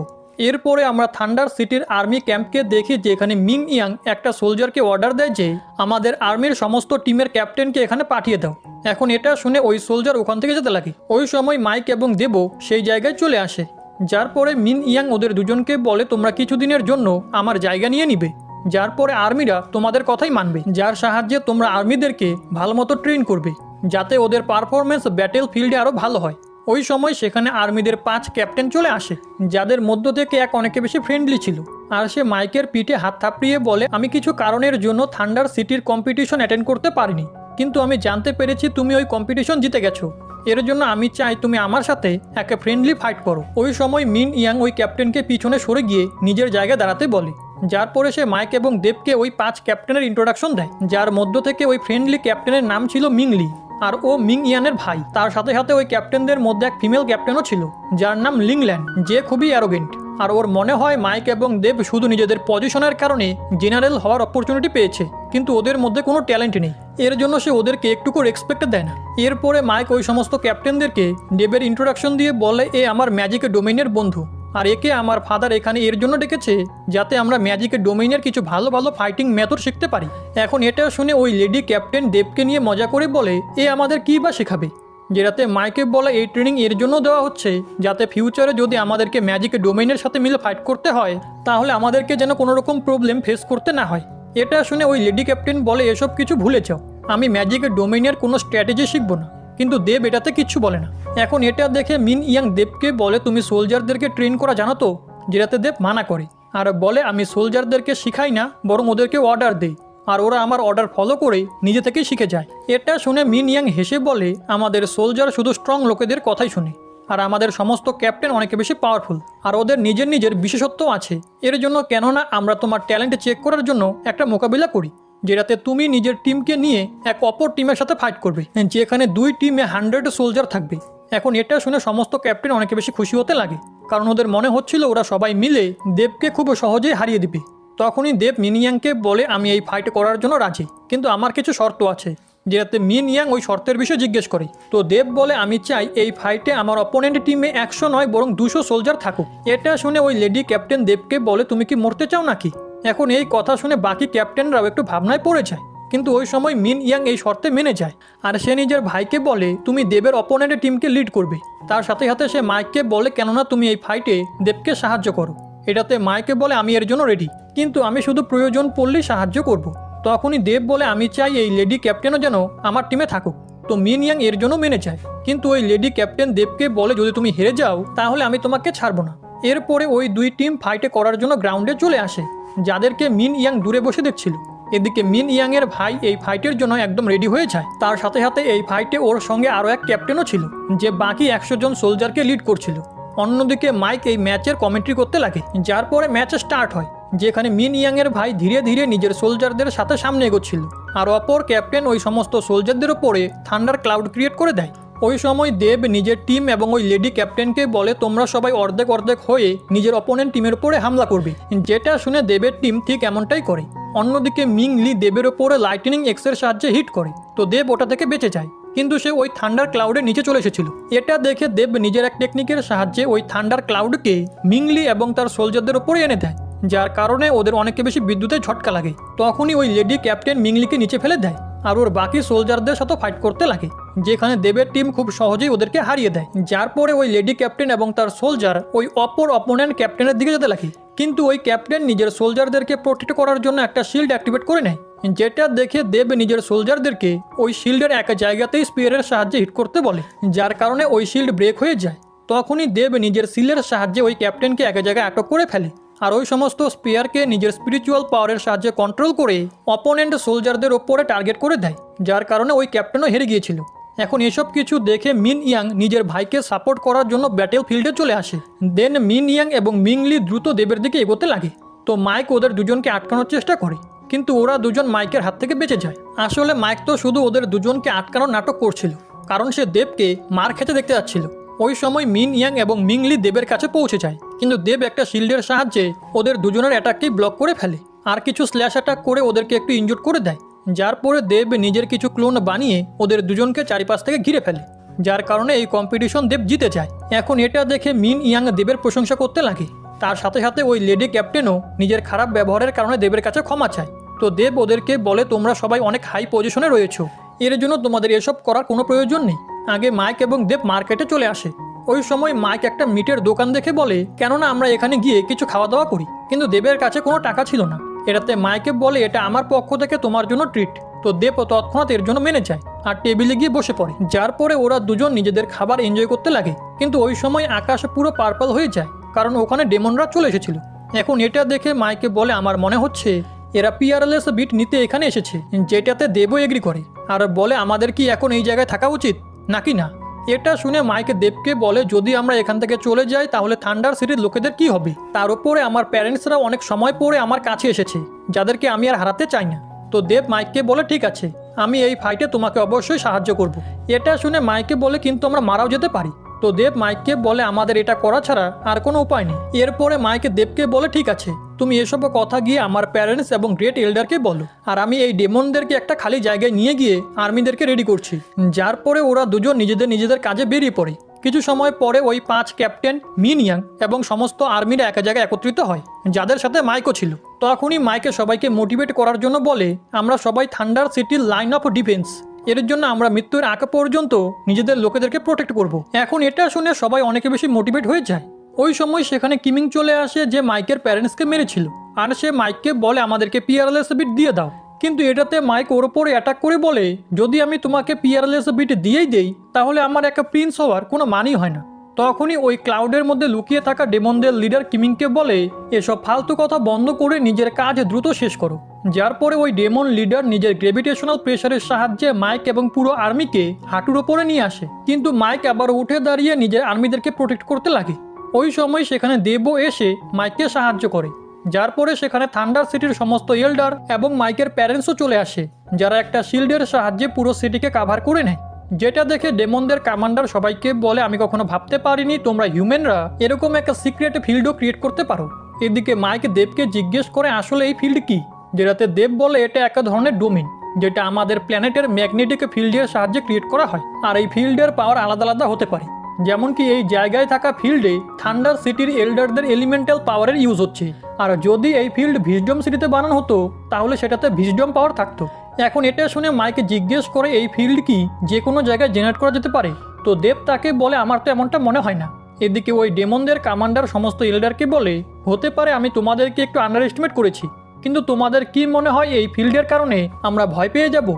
এরপরে আমরা থান্ডার সিটির আর্মি ক্যাম্পকে দেখি, যেখানে মিং ইয়াং একটা সোলজারকে অর্ডার দেয় যে আমাদের আর্মির সমস্ত টিমের ক্যাপ্টেনকে এখানে পাঠিয়ে দাও। এখন এটা শুনে ওই সোলজার ওখান থেকে যেতে লাগে। ওই সময় মাইক এবং দেবও সেই জায়গায় চলে আসে। যার পরে মিন ইয়াং ওদের দুজনকে বলে, তোমরা কিছুদিনের জন্য আমার জায়গা নিয়ে নিবে, যার পরে আর্মিরা তোমাদের কথাই মানবে, যার সাহায্যে তোমরা আর্মিদেরকে ভালো মতো ট্রেন করবে যাতে ওদের পারফরমেন্স ব্যাটেল ফিল্ডে আরও ভালো হয়। ওই সময় সেখানে আর্মিদের 5 ক্যাপ্টেন চলে আসে, যাদের মধ্য থেকে এক অনেকে বেশি ফ্রেন্ডলি ছিল। আর সে মাইকের পিঠে হাত থাপড়িয়ে বলে, আমি কিছু কারণের জন্য থান্ডার সিটির কম্পিটিশন অ্যাটেন্ড করতে পারিনি, কিন্তু আমি জানতে পেরেছি তুমি ওই কম্পিটিশন জিতে গেছো। এর জন্য আমি চাই তুমি আমার সাথে একটা ফ্রেন্ডলি ফাইট করো। ওই সময় মিন ইয়াং ওই ক্যাপ্টেনকে পিছনে সরে গিয়ে নিজের জায়গায় দাঁড়াতে বলে। যার পরে সে মাইক এবং দেবকে ওই 5 ক্যাপ্টেনের ইন্ট্রোডাকশন দেয়, যার মধ্য থেকে ওই ফ্রেন্ডলি ক্যাপ্টেনের নাম ছিল মিংলি, আর ও মিং ইয়ানের ভাই। তার সাথে সাথে ওই ক্যাপ্টেনদের মধ্যে এক ফিমেল ক্যাপ্টেনও ছিল, যার নাম লিংল্যান্ড, যে খুবই অ্যারোগেন্ট। আর ওর মনে হয় মাইক এবং দেব শুধু নিজেদের পজিশনের কারণে জেনারেল হওয়ার অপরচুনিটি পেয়েছে, কিন্তু ওদের মধ্যে কোনো ট্যালেন্ট নেই। এর জন্য সে ওদেরকে একটুকু রেসপেক্ট দেয় না। এরপরে মাইক ওই সমস্ত ক্যাপ্টেনদেরকে দেবের ইন্ট্রোডাকশন দিয়ে বলে, এ আমার ম্যাজিকের ডোমেইনের বন্ধু, আর একে আমার ফাদার এখানে এর জন্য ডেকেছে যাতে আমরা ম্যাজিকের ডোমেইনের কিছু ভালো ভালো ফাইটিং মেথড শিখতে পারি। এখন এটা শুনে ওই লেডি ক্যাপ্টেন দেবকে নিয়ে মজা করে বলে, এ আমাদের কী বা শেখাবে? যেটাতে মাইকে বলে, এই ট্রেনিং এর জন্য দেওয়া হচ্ছে যাতে ফিউচারে যদি আমাদেরকে ম্যাজিকের ডোমেইনের সাথে মিলে ফাইট করতে হয় তাহলে আমাদেরকে যেন কোনো রকম প্রবলেম ফেস করতে না হয়। এটা শুনে ওই লেডি ক্যাপ্টেন বলে, এসব কিছু ভুলে যাও, আমি ম্যাজিকের ডোমেইনের কোনো স্ট্র্যাটেজি শিখবো না। কিন্তু দেব এটাতে কিচ্ছু বলে না। এখন এটা দেখে মিন ইয়াং দেবকে বলে, তুমি সোলজারদেরকে ট্রেন করা জানো তো? যেটাতে দেব মানা করে আর বলে, আমি সোলজারদেরকে শিখাই না, বরং ওদেরকে অর্ডার দেই, আর ওরা আমার অর্ডার ফলো করে নিজে থেকেই শিখে যায়। এটা শুনে মিন ইয়াং হেসে বলে, আমাদের সোলজার শুধু স্ট্রং লোকেদের কথাই শুনে, আর আমাদের সমস্ত ক্যাপ্টেন অনেক বেশি পাওয়ারফুল, আর ওদের নিজের নিজের বিশেষত্ব আছে। এর জন্য কেননা আমরা তোমার ট্যালেন্ট চেক করার জন্য একটা মোকাবিলা করি, যেটাতে তুমি নিজের টিমকে নিয়ে এক অপর টিমের সাথে ফাইট করবে, যেখানে 2 টিমে 100 সোলজার থাকবে। এখন এটা শুনে সমস্ত ক্যাপ্টেন অনেক বেশি খুশি হতে লাগে, কারণ ওদের মনে হচ্ছিল ওরা সবাই মিলে দেবকে খুব সহজেই হারিয়ে দিবে। তখনই দেব মিন ইয়াংকে বলে, আমি এই ফাইট করার জন্য রাজি, কিন্তু আমার কিছু শর্ত আছে। যেটাতে মিন ইয়াং ওই শর্তের বিষয়ে জিজ্ঞেস করে। তো দেব বলে, আমি চাই এই ফাইটে আমার অপোনেন্ট টিমে 100 নয় বরং 200 সোলজার থাকুক। এটা শুনে ওই লেডি ক্যাপ্টেন দেবকে বলে, তুমি কি মরতে চাও নাকি? এখন এই কথা শুনে বাকি ক্যাপ্টেনরাও একটু ভাবনায় পড়ে যায়, কিন্তু ওই সময় মিন ইয়াং এই শর্তে মেনে যায়, আর সে নিজের ভাইকে বলে, তুমি দেবের অপোনেন্টের টিমকে লিড করবে। তার সাথে সাথে সে মাইককে বলে, কেননা তুমি এই ফাইটে দেবকে সাহায্য করো। এটাতে মাইকে বলে, আমি এর জন্য রেডি, কিন্তু আমি শুধু প্রয়োজন পড়লেই সাহায্য করব। তখনই দেব বলে, আমি চাই এই লেডি ক্যাপ্টেনও যেন আমার টিমে থাকুক। তো মিন ইয়াং এর জন্য মেনে যায়, কিন্তু ওই লেডি ক্যাপ্টেন দেবকে বলে, যদি তুমি হেরে যাও তাহলে আমি তোমাকে ছাড়বো না। এরপরে ওই 2 টিম ফাইটে করার জন্য গ্রাউন্ডে চলে আসে, যাদেরকে মিন ইয়াং দূরে বসে দেখছিল। এদিকে মিন ইয়াং এর ভাই এই ফাইটের জন্য একদম রেডি হয়ে যায়। তার সাথে সাথে এই ফাইটে ওর সঙ্গে আরও এক ক্যাপ্টেনও ছিল, যে বাকি 100 জন সোলজারকে লিড করছিল। অন্যদিকে মাইক এই ম্যাচের কমেন্ট্রি করতে লাগে, যার পরে ম্যাচ স্টার্ট হয়, যেখানে মিন ইয়াং এর ভাই ধীরে ধীরে নিজের সোলজারদের সাথে সামনে এগোচ্ছিল, আর অপর ক্যাপ্টেন ওই সমস্ত সোলজারদের ওপরে থান্ডার ক্লাউড ক্রিয়েট করে দেয়। ওই সময় দেব নিজের টিম এবং ওই লেডি ক্যাপ্টেনকে বলে, তোমরা সবাই অর্ধেক অর্ধেক হয়ে নিজের অপোনেন্ট টিমের উপরে হামলা করবে। যেটা শুনে দেবের টিম ঠিক এমনটাই করে। অন্যদিকে মিং লি দেবের ওপরে লাইটনিং এক্সের সাহায্যে হিট করে, তো দেব ওটা থেকে বেঁচে যায়, কিন্তু সে ওই থান্ডার ক্লাউডের নিচে চলে এসেছিল। এটা দেখে দেব নিজের এক টেকনিকের সাহায্যে ওই থান্ডার ক্লাউডকে মিংলি এবং তার সোলজারদের ওপরে এনে দেয়, যার কারণে ওদের অনেকে বেশি বিদ্যুতের ঝটকা লাগে। তখনই ওই লেডি ক্যাপ্টেন মিংলিকে নিচে ফেলে দেয়, আর ওর বাকি সোলজারদের সাথে ফাইট করতে লাগে, যেখানে দেবের টিম খুব সহজেই ওদেরকে হারিয়ে দেয়। যার পরে ওই লেডি ক্যাপ্টেন এবং তার সোলজার ওই অপর অপোনেন্ট ক্যাপ্টেনের দিকে যেতে লাগে, কিন্তু ওই ক্যাপ্টেন নিজের সোলজারদেরকে প্রোটেক্ট করার জন্য একটা শিল্ড অ্যাক্টিভেট করে নেয়, যেটা দেখে দেব নিজের সোলজারদেরকে ওই শিল্ডের এক জায়গাতেই স্পিয়ারের সাহায্যে হিট করতে বলে, যার কারণে ওই শিল্ড ব্রেক হয়ে যায়। তখনই দেব নিজের শিল্ডের সাহায্যে ওই ক্যাপ্টেনকে এক জায়গায় আটক করে ফেলে, আর ওই সমস্ত স্পিয়ারকে নিজের স্পিরিচুয়াল পাওয়ারের সাহায্যে কন্ট্রোল করে অপোনেন্ট সোলজারদের ওপরে টার্গেট করে দেয়, যার কারণে ওই ক্যাপ্টেনও হেরে গিয়েছিল। এখন এসব কিছু দেখে মিন ইয়াং নিজের ভাইকে সাপোর্ট করার জন্য ব্যাটেল ফিল্ডে চলে আসে। দেন মিন ইয়াং এবং মিংলি দ্রুত দেবের দিকে এগোতে লাগে। তো মাইক ওদের দুজনকে আটকানোর চেষ্টা করে, কিন্তু ওরা দুজন মাইকের হাত থেকে বেঁচে যায়। আসলে মাইক তো শুধু ওদের দুজনকে আটকানোর নাটক করছিল, কারণ সে দেবকে মার খেতে দেখতে যাচ্ছিল। ওই সময় মিন ইয়াং এবং মিংলি দেবের কাছে পৌঁছে যায়, কিন্তু দেব একটা শিল্ডের সাহায্যে ওদের দুজনের অ্যাটাককেই ব্লক করে ফেলে আর কিছু স্ল্যাশ অ্যাটাক করে ওদেরকে একটু ইনজুর করে দেয়। যার পরে দেব নিজের কিছু ক্লোন বানিয়ে ওদের দুজনকে চারিপাশ থেকে ঘিরে ফেলে, যার কারণে এই কম্পিটিশন দেব জিতে যায়। এখন এটা দেখে মিন ইয়াং দেবের প্রশংসা করতে লাগে। তার সাথে সাথে ওই লেডি ক্যাপ্টেনও নিজের খারাপ ব্যবহারের কারণে দেবের কাছে ক্ষমা চায়। তো দেব ওদেরকে বলে, তোমরা সবাই অনেক হাই পজিশনে রয়েছো, এর জন্য তোমাদের এসব করার কোনো প্রয়োজন নেই। আগে মাইক এবং দেব মার্কেটে চলে আসে। ওই সময় মাইক একটা মিটের দোকান দেখে বলে, কেননা আমরা এখানে গিয়ে কিছু খাওয়া দাওয়া করি, কিন্তু দেবের কাছে কোনো টাকা ছিল না। এটাতে মাইকে বলে, এটা আমার পক্ষ থেকে তোমার জন্য ট্রিট। তো দেব তৎক্ষণাৎ এর জন্য মেনে যায় আর টেবিলে গিয়ে বসে পড়ে। যার পরে ওরা দুজন নিজেদের খাবার এনজয় করতে লাগে, কিন্তু ওই সময় আকাশ পুরো পার্পল হয়ে যায়, কারণ ওখানে ডেমনরা চলে এসেছিল। এখন এটা দেখে মাইকে বলে, আমার মনে হচ্ছে এরা পিয়ারলেস বিট নিতে এখানে এসেছে, যেটাতে দেবও এগ্রি করে আর বলে, আমাদের কি এখন এই জায়গায় থাকা উচিত নাকি না। এটা শুনে মাইকে দেবকে বলে, যদি আমরা এখান থেকে চলে যাই তাহলে থান্ডার সিটির লোকেদের কি হবে। তার উপরে আমার প্যারেন্টসরা অনেক সময় পরে আমার কাছে এসেছে, যাদেরকে আমি আর হারাতে চাই না। তো দেব মাইককে বলে, ঠিক আছে, আমি এই ফাইটে তোমাকে অবশ্যই সাহায্য করব। এটা শুনে মাইকে বলে, কিন্তু আমরা মারাও যেতে পারি। তো দেব মাইককে বলে, আমাদের এটা করা ছাড়া আর কোনো উপায় নেই। এরপরে মাইকে দেবকে বলে, ঠিক আছে, তুমি এসব কথা গিয়ে আমার প্যারেন্টস এবং গ্রেট এল্ডারকে বলো, আর আমি এই ডেমনদেরকে একটা খালি জায়গায় নিয়ে গিয়ে আর্মিদেরকে রেডি করছি। যার পরে ওরা দুজন নিজেদের কাজে বেরিয়ে পড়ে। কিছু সময় পরে ওই 5 ক্যাপ্টেন, মিন ইয়াং এবং সমস্ত আর্মিরা এক জায়গায় একত্রিত হয়, যাদের সাথে মাইকও ছিল। তখনই মাইকে সবাইকে মোটিভেট করার জন্য বলে, আমরা সবাই থান্ডার সিটির লাইন অফ ডিফেন্স, এর জন্য আমরা মৃত্যুর আগে পর্যন্ত নিজেদের লোকেদেরকে প্রোটেক্ট করব। এখন এটা শুনে সবাই অনেক বেশি মোটিভেট হয়ে যায়। ওই সময় সেখানে কিমিং চলে আসে, যে মাইকের প্যারেন্টসকে মেরেছিল, আর সে মাইককে বলে, আমাদেরকে পিয়ারলেস বিট দিয়ে দাও। কিন্তু এটাতে মাইক ওর ওপরে অ্যাটাক করে বলে, যদি আমি তোমাকে পিয়ারলেস বিট দিয়েই দেই তাহলে আমার একটা প্রিন্স হওয়ার কোনো মানই হয় না। তখনই ওই ক্লাউডের মধ্যে লুকিয়ে থাকা ডেমনদের লিডার কিমিংকে বলে, এসব ফালতু কথা বন্ধ করে নিজের কাজ দ্রুত শেষ করো। যার পরে ওই ডেমন লিডার নিজের গ্রেভিটেশনাল প্রেশারের সাহায্যে মাইক এবং পুরো আর্মিকে হাঁটুর ওপরে নিয়ে আসে, কিন্তু মাইক আবার উঠে দাঁড়িয়ে নিজের আর্মিদেরকে প্রোটেক্ট করতে লাগে। ওই সময় সেখানে দেবও এসে মাইককে সাহায্য করে। যার পরে সেখানে থান্ডার সিটির সমস্ত এল্ডার এবং মাইকের প্যারেন্টসও চলে আসে, যারা একটা শিল্ডের সাহায্যে পুরো সিটিকে কাভার করে নেয়। যেটা দেখে ডেমনদের কমান্ডার সবাইকে বলে, আমি কখনো ভাবতে পারিনি তোমরা হিউম্যানরা এরকম একটা সিক্রেট ফিল্ডও ক্রিয়েট করতে পারো। এদিকে মাইক দেবকে জিজ্ঞেস করে, আসলে এই ফিল্ড কি, যেটাতে দেব বলে, এটা এক ধরনের ডোমেন, যেটা আমাদের প্ল্যানেটের ম্যাগনেটিক ফিল্ডের সাহায্যে ক্রিয়েট করা হয়। আর এই ফিল্ডের পাওয়ার আলাদা আলাদা হতে পারে, যেমন কি এই জায়গায় থাকা ফিল্ডে থান্ডার সিটির এল্ডারদের এলিমেন্টাল পাওয়ারের ইউজ হচ্ছে, আর যদি এই ফিল্ড ভিজডম সিটিতে বানানো হতো তাহলে সেটাতে ভিজডম পাওয়ার থাকতো। এখন এটা শুনে মাইকে জিজ্ঞেস করে, এই ফিল্ড কি যে কোনো জায়গায় জেনারেট করা যেতে পারে। তো দেব তাকে বলে, আমার তো এমনটা মনে হয় না। এদিকে ওই ডেমনদের কমান্ডার সমস্ত এল্ডারকে বলে, হতে পারে আমি তোমাদেরকে একটু আন্ডার এস্টিমেট করেছি, কিন্তু তোমাদের কি মনে হয় এই ফিল্ডের কারণে আমরা ভয় পেয়ে যাব।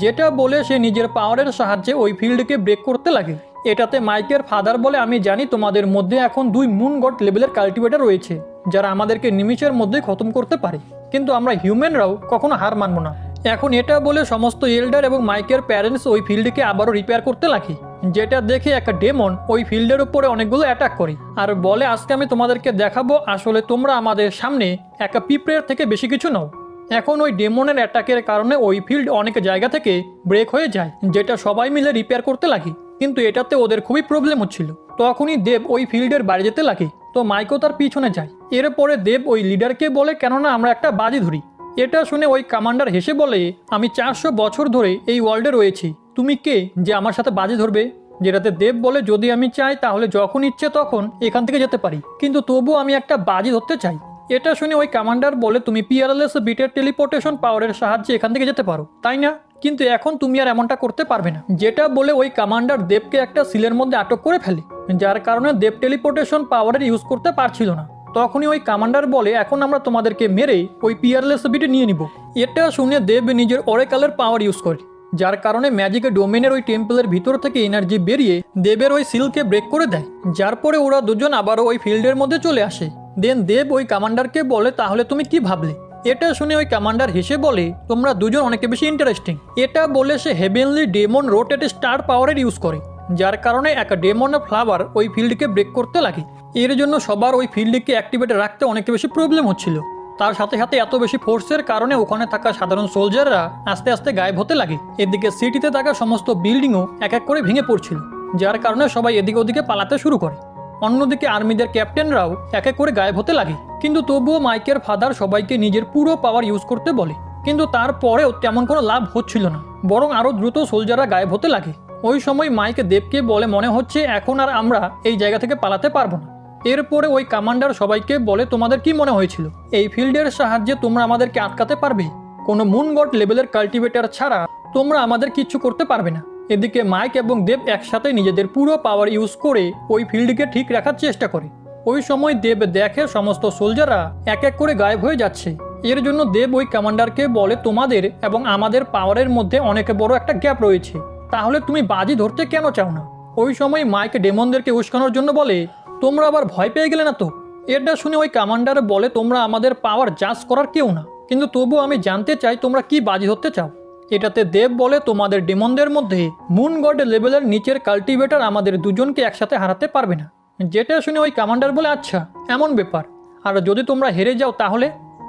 যেটা বলে সে নিজের পাওয়ারের সাহায্যে ওই ফিল্ডকে ব্রেক করতে লাগে। এটাতে মাইকের ফাদার বলে, আমি জানি তোমাদের মধ্যে এখন 2 মুন গড লেভেলের কাল্টিভেটর রয়েছে, যারা আমাদেরকে নিমিষের মধ্যে খতম করতে পারে, কিন্তু আমরা হিউম্যানরাও কখনো হার মানব না। এখন এটা বলে সমস্ত এল্ডার এবং মাইকের প্যারেন্টস ওই ফিল্ডকে আবারও রিপেয়ার করতে লাগে। যেটা দেখে একটা ডেমন ওই ফিল্ডের উপরে অনেকগুলো অ্যাটাক করে আর বলে, আজকে আমি তোমাদেরকে দেখাবো আসলে তোমরা আমাদের সামনে একটা পিঁপড়ের থেকে বেশি কিছু নাও। এখন ওই ডেমনের অ্যাটাকের কারণে ওই ফিল্ড অনেক জায়গা থেকে ব্রেক হয়ে যায়, যেটা সবাই মিলে রিপেয়ার করতে লাগে, কিন্তু এটাতে ওদের খুবই প্রবলেম হচ্ছিল। তখনই দেব ওই ফিল্ডের বাড়ি যেতে লাগে। তো মাইকও তার পিছনে যায়। এরপরে দেব ওই লিডারকে বলে, কেননা আমরা একটা বাজি ধরি। এটা শুনে ওই কমান্ডার হেসে বলে, আমি 400 বছর ধরে এই ওয়ার্ল্ডে রয়েছি, তুমি কে যে আমার সাথে বাজি ধরবে। যেটাতে দেব বলে, যদি আমি চাই তাহলে যখন ইচ্ছে তখন এখান থেকে যেতে পারি, কিন্তু তবুও আমি একটা বাজি ধরতে চাই। এটা শুনে ওই কমান্ডার বলে, তুমি পিয়ারলেস বিটের টেলিপোর্টেশন পাওয়ারের সাহায্যে এখান থেকে যেতে পারো, তাই না? কিন্তু এখন তুমি আর এমনটা করতে পারবে না। যেটা বলে ওই কমান্ডার দেবকে একটা সিলের মধ্যে আটক করে ফেলে, যার কারণে দেব টেলিপোর্টেশন পাওয়ারের ইউজ করতে পারছিল না। তখনই ওই কমান্ডার বলে, এখন আমরা তোমাদেরকে মেরে ওই পিয়ারলেস বিটে নিয়ে নিব। এটা শুনে দেব নিজের অরেকালের পাওয়ার ইউজ করে, যার কারণে ম্যাজিকের ডোমেনের ওই টেম্পলের ভিতর থেকে এনার্জি বেরিয়ে দেবের ওই সিলকে ব্রেক করে দেয়। যার পরে ওরা দুজন আবারও ওই ফিল্ডের মধ্যে চলে আসে। দেন দেব ওই কমান্ডারকে বলে, তাহলে তুমি কি ভাবলে, এটা শুনে ওই কমান্ডার হেসে বলে, তোমরা দুজন অনেক বেশি ইন্টারেস্টিং। এটা বলে সে হেভেনলি ডেমন রোটেট স্টার পাওয়ারের ইউজ করে, যার কারণে এক ডেমনের ফ্লাভার ওই ফিল্ডকে ব্রেক করতে লাগে। এর জন্য সবার ওই ফিল্ডকে অ্যাক্টিভেট রাখতে অনেক বেশি প্রবলেম হচ্ছিল। তার সাথে সাথে এত বেশি ফোর্সের কারণে ওখানে থাকা সাধারণ সোলজাররা আস্তে আস্তে গায়েব হতে লাগে। এদিকে সিটিতে থাকা সমস্ত বিল্ডিংও এক এক করে ভেঙে পড়ছিল, যার কারণে সবাই এদিকে ওদিকে পালাতে শুরু করে। অন্যদিকে আর্মিদের ক্যাপ্টেনরাও এক এক করে গায়েব হতে লাগে। কিন্তু তবুও মাইকের ফাদার সবাইকে নিজের পুরো পাওয়ার ইউজ করতে বলে, কিন্তু তারপরেও তেমন কোনো লাভ হচ্ছিল না, বরং আরও দ্রুত সোলজাররা গায়েব হতে লাগে। ওই সময় মাইক দেবকে বলে, মনে হচ্ছে এখন আর আমরা এই জায়গা থেকে পালাতে পারবো না। এরপরে ওই কমান্ডার সবাইকে বলে, তোমাদের কি মনে হয়েছিল এই ফিল্ডের সাহায্যে তোমরা আমাদেরকে আটকাতে পারবে? কোনো মুন গড লেভেলের কাল্টিভেটর ছাড়া তোমরা আমাদের কিচ্ছু করতে পারবে না। এদিকে মাইক এবং দেব একসাথে নিজেদের পুরো পাওয়ার ইউজ করে ওই ফিল্ডকে ঠিক রাখার চেষ্টা করে। ওই সময় দেব দেখে সমস্ত সোলজাররা এক এক করে গায়েব হয়ে যাচ্ছে। এর জন্য দেব ওই কমান্ডারকে বলে, তোমাদের এবং আমাদের পাওয়ারের মধ্যে অনেক বড় একটা গ্যাপ রয়েছে, তাহলে তুমি বাজি ধরতে কেন চাও না? ওই সময় মাইক ডেমনদেরকে উস্কানোর জন্য বলে, তোমরা আবার ভয় পেয়ে গেলে না তো? এটা শুনে ওই কমান্ডার বলে, তোমরা আমাদের পাওয়ার জাজ করার কেউ না, কিন্তু তবু আমি জানতে চাই তোমরা কি বাজি ধরতে চাও। এটাতে দেব বলে, তোমাদের ডেমনদের মধ্যে মুন গড লেভেলের নিচের কাল্টিভেটর আমাদের দুজনকে একসাথে হারাতে পারবে না। যেটা শুনে ওই কমান্ডার বলে, আচ্ছা এমন ব্যাপার, আর যদি তোমরা হেরে যাও তাহলে?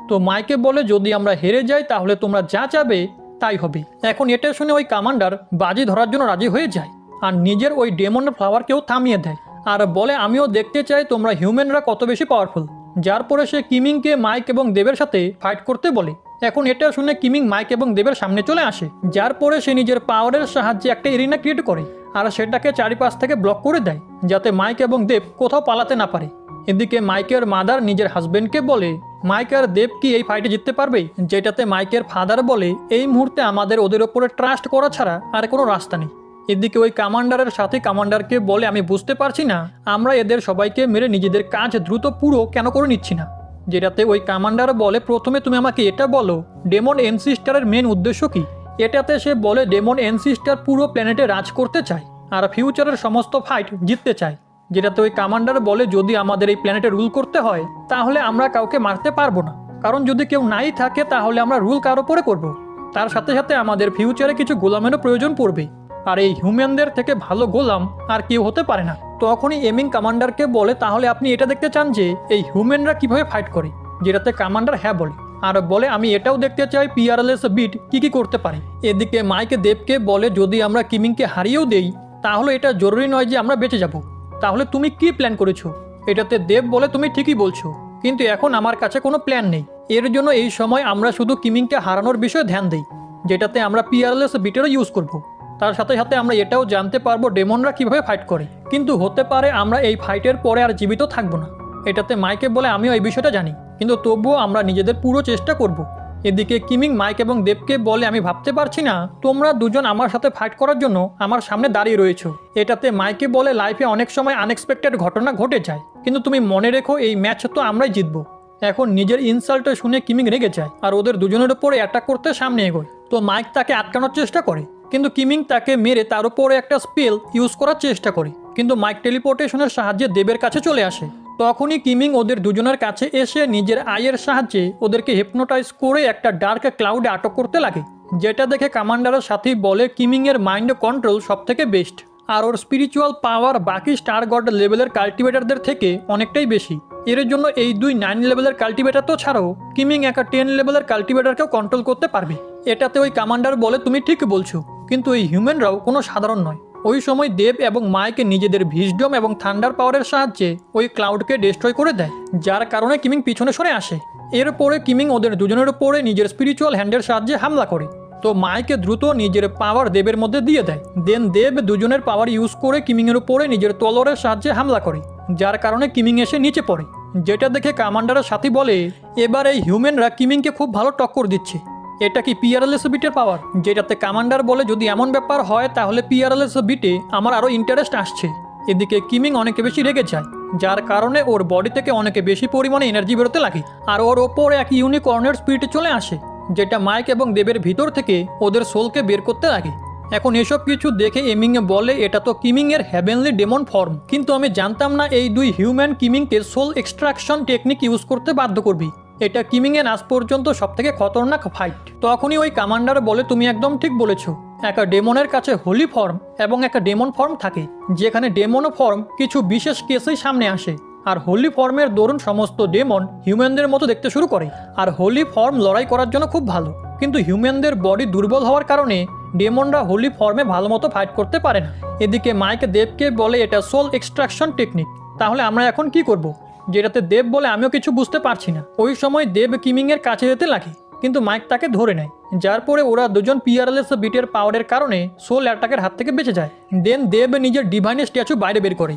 তো মাইকে বলে, যদি আমরা হেরে যাই তাহলে তোমরা যা চাবে তাই হবে। এখন এটা শুনে ওই কমান্ডার বাজি ধরার জন্য রাজি হয়ে যায় আর নিজের ওই ডেমন ফ্লাওয়ারকেও থামিয়ে দেয় আর বলে, আমিও দেখতে চাই তোমরা হিউম্যানরা কত বেশি পাওয়ারফুল। যার পরে সে কিমিংকে মাইক এবং দেবের সাথে ফাইট করতে বলে। এখন এটা শুনে কিমিং মাইক এবং দেবের সামনে চলে আসে, যার পরে সে নিজের পাওয়ারের সাহায্যে একটা এরিনা ক্রিয়েট করে আর সেটাকে চারিপাশ থেকে ব্লক করে দেয়, যাতে মাইক এবং দেব কোথাও পালাতে না পারে। এদিকে মাইকের মাদার নিজের হাজবেন্ডকে বলে, মাইক আর দেব কি এই ফাইটে জিততে পারবে? যেটাতে মাইকের ফাদার বলে, এই মুহূর্তে আমাদের ওদের ওপরে ট্রাস্ট করা ছাড়া আর কোনো রাস্তা নেই। এদিকে ওই কমান্ডারের সাথে কমান্ডারকে বলে, আমি বুঝতে পারছি না আমরা এদের সবাইকে মেরে নিজেদের কাজ দ্রুত পুরো কেন করে নিচ্ছি না। যেটাতে ওই কমান্ডার বলে, প্রথমে তুমি আমাকে এটা বলো ডেমন এনসিস্টারের মেন উদ্দেশ্য কি? এটাতে সে বলে, ডেমন এনসিস্টার পুরো প্ল্যানেটে রাজ করতে চায় আর ফিউচারের সমস্ত ফাইট জিততে চায়। যেটাতে ওই কমান্ডার বলে, যদি আমাদের এই প্ল্যানেটে রুল করতে হয় তাহলে আমরা কাউকে মারতে পারবো না, কারণ যদি কেউ নাই থাকে তাহলে আমরা রুল কার ওপরে করবো। তার সাথে সাথে আমাদের ফিউচারে কিছু গোলামেরও প্রয়োজন পড়বে, আর এই হিউম্যানদের থেকে ভালো গোলাম আর কেউ হতে পারে না। তখনই এমিং কমান্ডারকে বলে, তাহলে আপনি এটা দেখতে চান যে এই হিউম্যানরা কিভাবে ফাইট করে? যেটাতে কমান্ডার হ্যাঁ বলে আর বলে, আমি এটাও দেখতে চাই পিআরএলএস বিট কি করতে পারে। এদিকে মাইক দেবকে বলে, যদি আমরা কিমিংকে হারিয়েও দেই তাহলে এটা জরুরি নয় যে আমরা বেঁচে যাব, তাহলে তুমি কি প্ল্যান করেছো? এটাতে দেব বলে, তুমি ঠিকই বলছো, কিন্তু এখন আমার কাছে কোনো প্ল্যান নেই। এর জন্য এই সময় আমরা শুধু কিমিংকে হারানোর বিষয়ে ধ্যান দিই, যেটাতে আমরা পিআরএলএস বিটেরও ইউজ করব। তার সাথে সাথে আমরা এটাও জানতে পারবো ডেমনরা কিভাবে ফাইট করে, কিন্তু হতে পারে আমরা এই ফাইটের পরে আর জীবিত থাকবো না। এটাতে মাইকে বলে, আমিও এই বিষয়টা জানি, কিন্তু তবুও আমরা নিজেদের পুরো চেষ্টা করব। এদিকে কিমিং মাইক এবং দেবকে বলে, আমি ভাবতে পারছি না তোমরা দুজন আমার সাথে ফাইট করার জন্য আমার সামনে দাঁড়িয়ে রয়েছো। এটাতে মাইকে বলে, লাইফে অনেক সময় আনএক্সপেক্টেড ঘটনা ঘটে যায়, কিন্তু তুমি মনে রেখো এই ম্যাচ তো আমরাই জিতবো। এখন নিজের ইনসাল্টে শুনে কিমিং রেগে যায় আর ওদের দুজনের উপরে অ্যাটাক করতে সামনে এগোয়। তো মাইক তাকে আটকানোর চেষ্টা করে, কিন্তু কিমিং তাকে মেরে তার উপরে একটা স্পেল ইউজ করার চেষ্টা করে, কিন্তু মাইক টেলিপোর্টেশনের সাহায্যে দেবের কাছে চলে আসে। তখনই কিমিং ওদের দুজনের কাছে এসে নিজের আইয়ের সাহায্যে ওদেরকে হিপনোটাইজ করে একটা ডার্ক ক্লাউডে আটক করতে লাগে। যেটা দেখে কমান্ডারের সাথেই বলে, কিমিংয়ের মাইন্ড কন্ট্রোল সব থেকে বেস্ট আর ওর স্পিরিচুয়াল পাওয়ার বাকি স্টার গড লেভেলের কাল্টিভেটারদের থেকে অনেকটাই বেশি। এর জন্য এই দুই 9 লেভেলের কাল্টিভেটার তো ছাড়াও কিমিং একটা 10 লেভেলের কাল্টিভেটারকেও কন্ট্রোল করতে পারবে। এটাতে ওই কমান্ডার বলে, তুমি ঠিক বলছো, কিন্তু এই হিউম্যানরাও কোনো সাধারণ নয়। ওই সময় দেব এবং মাইকে নিজেদের ভিজডম এবং থান্ডার পাওয়ারের সাহায্যে ওই ক্লাউডকে ডিস্ট্রয় করে দেয়, যার কারণে কিমিং পিছনে সরে আসে। এরপরে কিমিং ওদের দুজনের উপরে নিজের স্পিরিচুয়াল হ্যান্ডের সাহায্যে হামলা করে। তো মাইকে দ্রুত নিজের পাওয়ার দেবের মধ্যে দিয়ে দেয়। দেন দেব দুজনের পাওয়ার ইউজ করে কিমিংয়ের উপরে নিজের তলোয়ারের সাহায্যে হামলা করে, যার কারণে কিমিং এসে নিচে পড়ে। যেটা দেখে কমান্ডারের সাথী বলে, এবার এই হিউম্যানরা কিমিংকে খুব ভালো টক্কর দিচ্ছে, এটা কি পিআরএলএস বিটের পাওয়ার? যেটাতে কমান্ডার বলে, যদি এমন ব্যাপার হয় তাহলে পিআরএলএস বিটে আমার আরও ইন্টারেস্ট আসছে। এদিকে কিমিং অনেক বেশি রেগে যায়, যার কারণে ওর বডি থেকে অনেক বেশি পরিমাণে এনার্জি বেরোতে লাগে আর ওর ওপরে এক ইউনিকর্নের স্পিরিট চলে আসে, যেটা মাইক এবং দেবের ভিতর থেকে ওদের সোলকে বের করতে লাগে। এখন এসব কিছু দেখে এমিংয়ে বলে, এটা তো কিমিংয়ের হেভেনলি ডেমন ফর্ম, কিন্তু আমি জানতাম না এই দুই হিউম্যান কিমিংকে সোল এক্সট্রাকশন টেকনিক ইউজ করতে বাধ্য করবি। এটা কিমিংয়ের আজ পর্যন্ত সবথেকে খতরনাক ফাইট। তখনই ওই কমান্ডার বলে, তুমি একদম ঠিক বলেছো, একটা ডেমনের কাছে হোলি ফর্ম এবং একটা ডেমন ফর্ম থাকে, যেখানে ডেমন ফর্ম কিছু বিশেষ কেসেই সামনে আসে, আর হোলি ফর্মের দরুন সমস্ত ডেমন হিউম্যানদের মতো দেখতে শুরু করে। আর হোলি ফর্ম লড়াই করার জন্য খুব ভালো, কিন্তু হিউম্যানদের বডি দুর্বল হওয়ার কারণে ডেমনরা হোলি ফর্মে ভালো মতো ফাইট করতে পারে না। এদিকে মাইক দেবকে বলে এটা সোল এক্সট্রাকশন টেকনিক, তাহলে আমরা এখন কি করব? যেটাতে দেব বলে আমিও কিছু বুঝতে পারছি না। ওই সময় দেব কিমিংয়ের কাছে যেতে লাগে, কিন্তু মাইক তাকে ধরে নেয়, যার পরে ওরা দুজন পিয়ারলেস বিটের পাওয়ারের কারণে সোল অ্যাটাকের হাত থেকে বেঁচে যায়। দেন দেব নিজের ডিভাইন স্ট্যাচু বাইরে বের করে,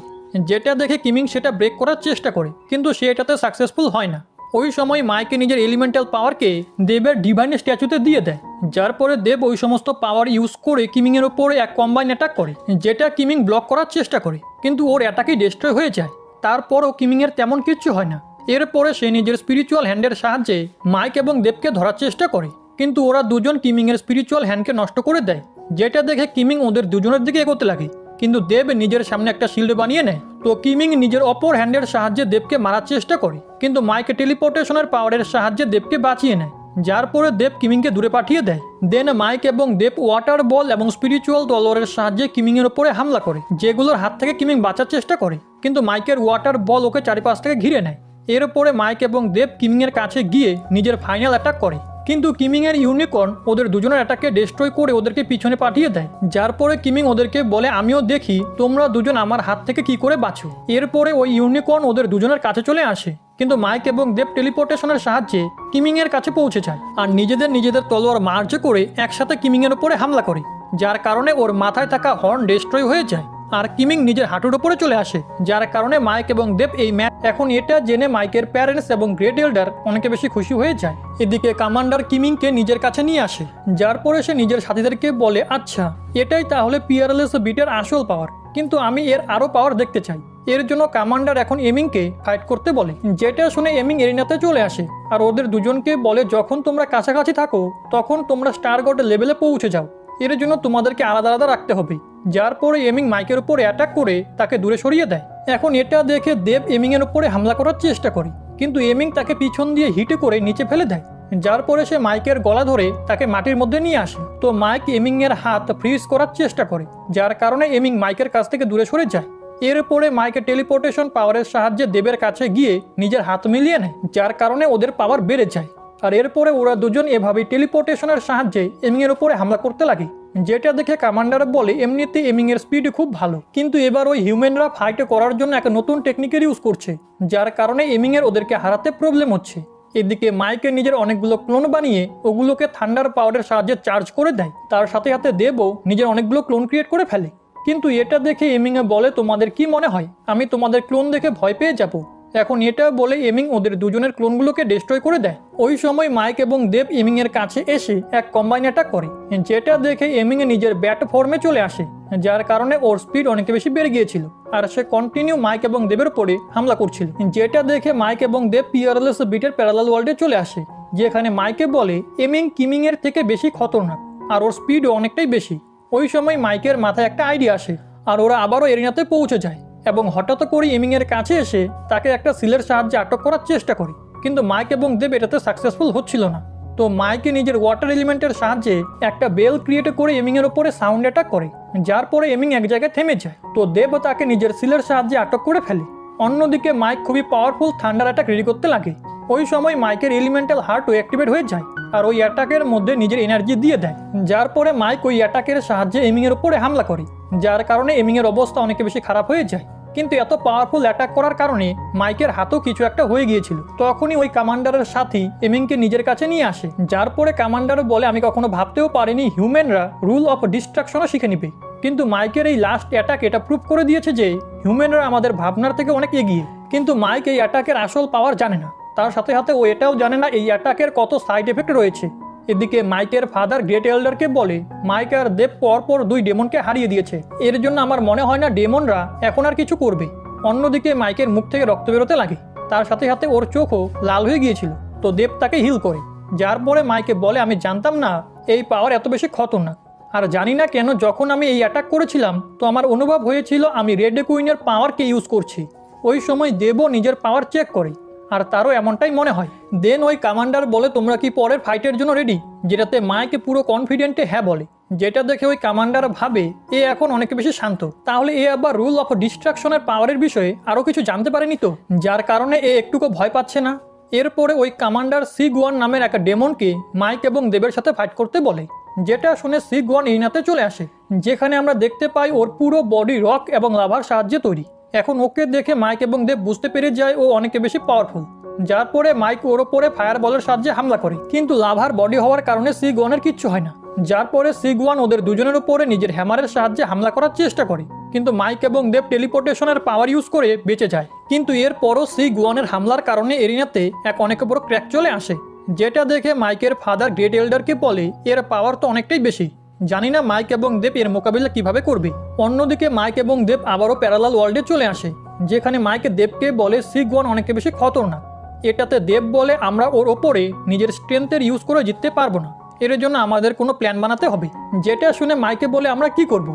যেটা দেখে কিমিং সেটা ব্রেক করার চেষ্টা করে, কিন্তু সে এটাতে সাকসেসফুল হয় না। ওই সময় মাইকে নিজের এলিমেন্টাল পাওয়ারকে দেবের ডিভাইন স্ট্যাচুতে দিয়ে দেয়, যার পরে দেব ওই সমস্ত পাওয়ার ইউজ করে কিমিংয়ের ওপরে এক কম্বাইন অ্যাটাক করে, যেটা কিমিং ব্লক করার চেষ্টা করে, কিন্তু ওর অ্যাটাকই ডিস্ট্রয় হয়ে যায়। তারপরও কিমিংয়ের তেমন কিচ্ছু হয় না। এরপরে সে নিজের স্পিরিচুয়াল হ্যান্ডের সাহায্যে মাইক এবং দেবকে ধরার চেষ্টা করে, কিন্তু ওরা দুজন কিমিংয়ের স্পিরিচুয়াল হ্যান্ডকে নষ্ট করে দেয়, যেটা দেখে কিমিং ওদের দুজনের দিকে এগোতে লাগে, কিন্তু দেব নিজের সামনে একটা শিল্ড বানিয়ে নেয়। তো কিমিং নিজের অপর হ্যান্ডের সাহায্যে দেবকে মারার চেষ্টা করে, কিন্তু মাইক টেলিপোর্টেশনের পাওয়ারের সাহায্যে দেবকে বাঁচিয়ে নেয়, যার পরে দেব কিমিংকে দূরে পাঠিয়ে দেয়। দেন মাইক এবং দেব ওয়াটার বল এবং স্পিরিচুয়াল তলোয়ারের সাহায্যে কিমিংয়ের উপরে হামলা করে, যেগুলোর হাত থেকে কিমিং বাঁচার চেষ্টা করে, কিন্তু মাইকের ওয়াটার বল ওকে চারিপাশ থেকে ঘিরে নেয়। এরপরে মাইক এবং দেব কিমিংয়ের কাছে গিয়ে নিজের ফাইনাল অ্যাটাক করে, কিন্তু কিমিংয়ের ইউনিকর্ন ওদের দুজনের অ্যাটাককে ডিস্ট্রয় করে ওদেরকে পিছনে পাঠিয়ে দেয়, যার পরে কিমিং ওদেরকে বলে, আমিও দেখি তোমরা দুজন আমার হাত থেকে কি করে বাঁচো। এরপরে ওই ইউনিকর্ন ওদের দুজনের কাছে চলে আসে, কিন্তু মাইক এবং দেব টেলিপোর্টেশনের সাহায্যে কিমিংয়ের কাছে পৌঁছে যায়, আর নিজেদের তলোয়ার মার্জ করে একসাথে কিমিংয়ের উপরে হামলা করে, যার কারণে ওর মাথায় থাকা হর্ন ডিস্ট্রয় হয়ে যায়, আর কিমিং নিজের হাঁটুর উপরে চলে আসে, যার কারণে মাইক এবং দেব এই ম্যাচ। এখন এটা জেনে মাইকের প্যারেন্টস এবং গ্রেট এল্ডার অনেক বেশি খুশি হয়ে যায়। এদিকে কমান্ডার কিমিংকে নিজের কাছে নিয়ে আসে, যার পরে সে নিজের সাথীদেরকে বলে, আচ্ছা এটাই তাহলে পিয়ারলেস বিটের আসল পাওয়ার, কিন্তু আমি এর আরও পাওয়ার দেখতে চাই। এর জন্য কমান্ডার এখন এমিংকে ফাইট করতে বলে, যেটা শুনে এমিং এরিনাতে চলে আসে, আর ওদের দুজনকে বলে, যখন তোমরা কাছাকাছি থাকো তখন তোমরা স্টার গড লেভেলে পৌঁছে যাও, এর জন্য তোমাদেরকে আলাদা আলাদা রাখতে হবে। যার পরে এমিং মাইকের উপরে অ্যাটাক করে তাকে দূরে সরিয়ে দেয়। এখন এটা দেখে দেব এমিংয়ের উপরে হামলা করার চেষ্টা করে, কিন্তু এমিং তাকে পিছন দিয়ে হিটে করে নিচে ফেলে দেয়, যার পরে সে মাইকের গলা ধরে তাকে মাটির মধ্যে নিয়ে আসে। তো মাইক এমিংয়ের হাত ফ্রিজ করার চেষ্টা করে, যার কারণে এমিং মাইকের কাছ থেকে দূরে সরে যায়। এরপরে মাইকের টেলিপোর্টেশন পাওয়ারের সাহায্যে দেবের কাছে গিয়ে নিজের হাত মিলিয়ে নেয়, যার কারণে ওদের পাওয়ার বেড়ে যায়। আর এরপরে ওরা দুজন এভাবেই টেলিপোর্টেশনের সাহায্যে এমিংয়ের উপরে হামলা করতে লাগে, যেটা দেখে কমান্ডার বলে, এমনিতে এমিংয়ের স্পিড খুব ভালো, কিন্তু এবার ওই হিউম্যানরা ফাইট করার জন্য একটা নতুন টেকনিকের ইউজ করছে, যার কারণে এমিংয়ের ওদেরকে হারাতে প্রবলেম হচ্ছে। এদিকে মাইকে নিজের অনেকগুলো ক্লোন বানিয়ে ওগুলোকে থান্ডার পাওয়ারের সাহায্যে চার্জ করে দেয়, তার সাথে সাথে দেবও নিজের অনেকগুলো ক্লোন ক্রিয়েট করে ফেলে। কিন্তু এটা দেখে এমিংয়ে বলে, তোমাদের কি মনে হয় আমি তোমাদের ক্লোন দেখে ভয় পেয়ে যাব? এখন এটা বলে এমিং ওদের দুজনের ক্লোনগুলোকে ডিস্ট্রয় করে দেয়। ওই সময় মাইক এবং দেব এমিংয়ের কাছে এসে এক কম্বাইন অ্যাটাক করে, যেটা দেখে এমিংয়ে নিজের ব্যাট ফর্মে চলে আসে, যার কারণে ওর স্পিড অনেক বেশি বেড়ে গিয়েছিল, আর সে কন্টিনিউ মাইক এবং দেবের উপরে হামলা করছিল, যেটা দেখে মাইক এবং দেব পিয়ারলেস বিটের প্যারালাল ওয়ার্ল্ডে চলে আসে, যেখানে মাইকে বলে এমিং কিমিংয়ের থেকে বেশি খতরনাক আর ওর স্পিডও অনেকটাই বেশি। ওই সময় মাইকের মাথায় একটা আইডিয়া আসে, আর ওরা আবারও এরিনাতে পৌঁছে যায়, এবং হঠাৎ করে এমিংয়ের কাছে এসে তাকে একটা সিলের সাহায্যে আটক করার চেষ্টা করে, কিন্তু মাইক এবং দেব এটাতে সাকসেসফুল হচ্ছিল না। তো মাইকে নিজের ওয়াটার এলিমেন্টের সাহায্যে একটা বেল ক্রিয়েট করে এমিংয়ের ওপরে সাউন্ড অ্যাটাক করে, যার পরে এমিং এক জায়গায় থেমে যায়। তো দেব তাকে নিজের সিলের সাহায্যে আটক করে ফেলে। অন্যদিকে মাইক খুবই পাওয়ারফুল থান্ডার অ্যাটাক রেডি করতে লাগে। ওই সময় মাইকের এলিমেন্টাল হার্টও অ্যাক্টিভেট হয়ে যায়, আর ওই অ্যাটাকের মধ্যে নিজের এনার্জি দিয়ে দেয়, যার পরে মাইক ওই অ্যাটাকের সাহায্যে এমিংয়ের উপরে হামলা করে, যার কারণে এমিংয়ের অবস্থা অনেক বেশি খারাপ হয়ে যায়। কিন্তু এত পাওয়ারফুল অ্যাটাক করার কারণে মাইকের হাতেও কিছু একটা হয়ে গিয়েছিল। তখনই ওই কমান্ডারের সাথী এমিংকে নিজের কাছে নিয়ে আসে, যার পরে কমান্ডার বলে, আমি কখনো ভাবতেও পারিনি হিউম্যানরা রুল অফ ডিস্ট্রাকশনও শিখে নিবে, কিন্তু মাইকের এই লাস্ট অ্যাটাক এটা প্রুভ করে দিয়েছে যে হিউম্যানরা আমাদের ভাবনার থেকে অনেক এগিয়ে। কিন্তু মাইক এই অ্যাটাকের আসল পাওয়ার জানে না, তার সাথে সাথে ও এটাও জানে না এই অ্যাটাকের কত সাইড এফেক্ট রয়েছে। এদিকে মাইকের ফাদার গ্রেট এল্ডারকে বলে, মাইক আর দেব পরপর দুই ডেমনকে হারিয়ে দিয়েছে, এর জন্য আমার মনে হয় না ডেমনরা এখন আর কিছু করবে। অন্যদিকে মাইকের মুখ থেকে রক্ত বেরোতে লাগে, তার সাথে সাথে ওর চোখও লাল হয়ে গিয়েছিল। তো দেব তাকে হিল করে, যার পরে মাইকে বলে, আমি জানতাম না এই পাওয়ার এত বেশি খতরনাক, আর জানি না কেন যখন আমি এই অ্যাটাক করেছিলাম তো আমার অনুভব হয়েছিল আমি রেড কুইনের পাওয়ারকে ইউজ করছি। ওই সময় দেবও নিজের পাওয়ার চেক করে, আর তারও এমনটাই মনে হয়। দেন ওই কমান্ডার বলে তোমরা কি পরের ফাইটের জন্য রেডি, যেটাতে মাইক পুরো কনফিডেন্টে হ্যাঁ বলে। যেটা দেখে ওই কমান্ডার ভাবে এ এখন অনেক বেশি শান্ত, তাহলে এ আবার রুল অফ ডিস্ট্রাকশনের পাওয়ারের বিষয়ে আরও কিছু জানতে পারেনি তো, যার কারণে এ একটুকু ভয় পাচ্ছে না। এরপরে ওই কমান্ডার সিগুয়ান নামের একটা ডেমনকে মাইক এবং দেবের সাথে ফাইট করতে বলে, যেটা শুনে সিগুয়ান এরিনাতে চলে আসে, যেখানে আমরা দেখতে পাই ওর পুরো বডি রক এবং লাভার সাহায্যে তৈরি। এখন ওকে দেখে মাইক এবং দেব বুঝতে পেরে যায় ও অনেক বেশি পাওয়ারফুল, যার পরে মাইক ওর ওপরে ফায়ার বলের সাহায্যে হামলা করে, কিন্তু লাভার বডি হওয়ার কারণে সিগুয়ানের কিচ্ছু হয় না। যার পরে সিগুয়ান ওদের দুজনের উপরে নিজের হ্যামারের সাহায্যে হামলা করার চেষ্টা করে, কিন্তু মাইক এবং দেব টেলিপোর্টেশনের পাওয়ার ইউজ করে বেঁচে যায়। কিন্তু এরপরও সিগুয়ানের হামলার কারণে এরিনাতে এক অনেক বড় ক্র্যাক চলে আসে, যেটা দেখে মাইকের ফাদার গ্রেট এল্ডারকে বলে এর পাওয়ার তো অনেকটাই বেশি, জানি না মাইক এবং দেব এর মোকাবিলা কিভাবে করবে। অন্যদিকে মাইক এবং দেব আবারও প্যারালাল ওয়ার্ল্ডে চলে আসে, যেখানে মাইক দেবকে বলে সিগুয়ান অনেক বেশি খতরনাক। এটাতে দেব বলে আমরা ওর ওপরে নিজের স্ট্রেংথের ইউজ করে জিততে পারবো না, এর জন্য আমাদের কোনো প্ল্যান বানাতে হবে। যেটা শুনে মাইকে বলে আমরা কি করব।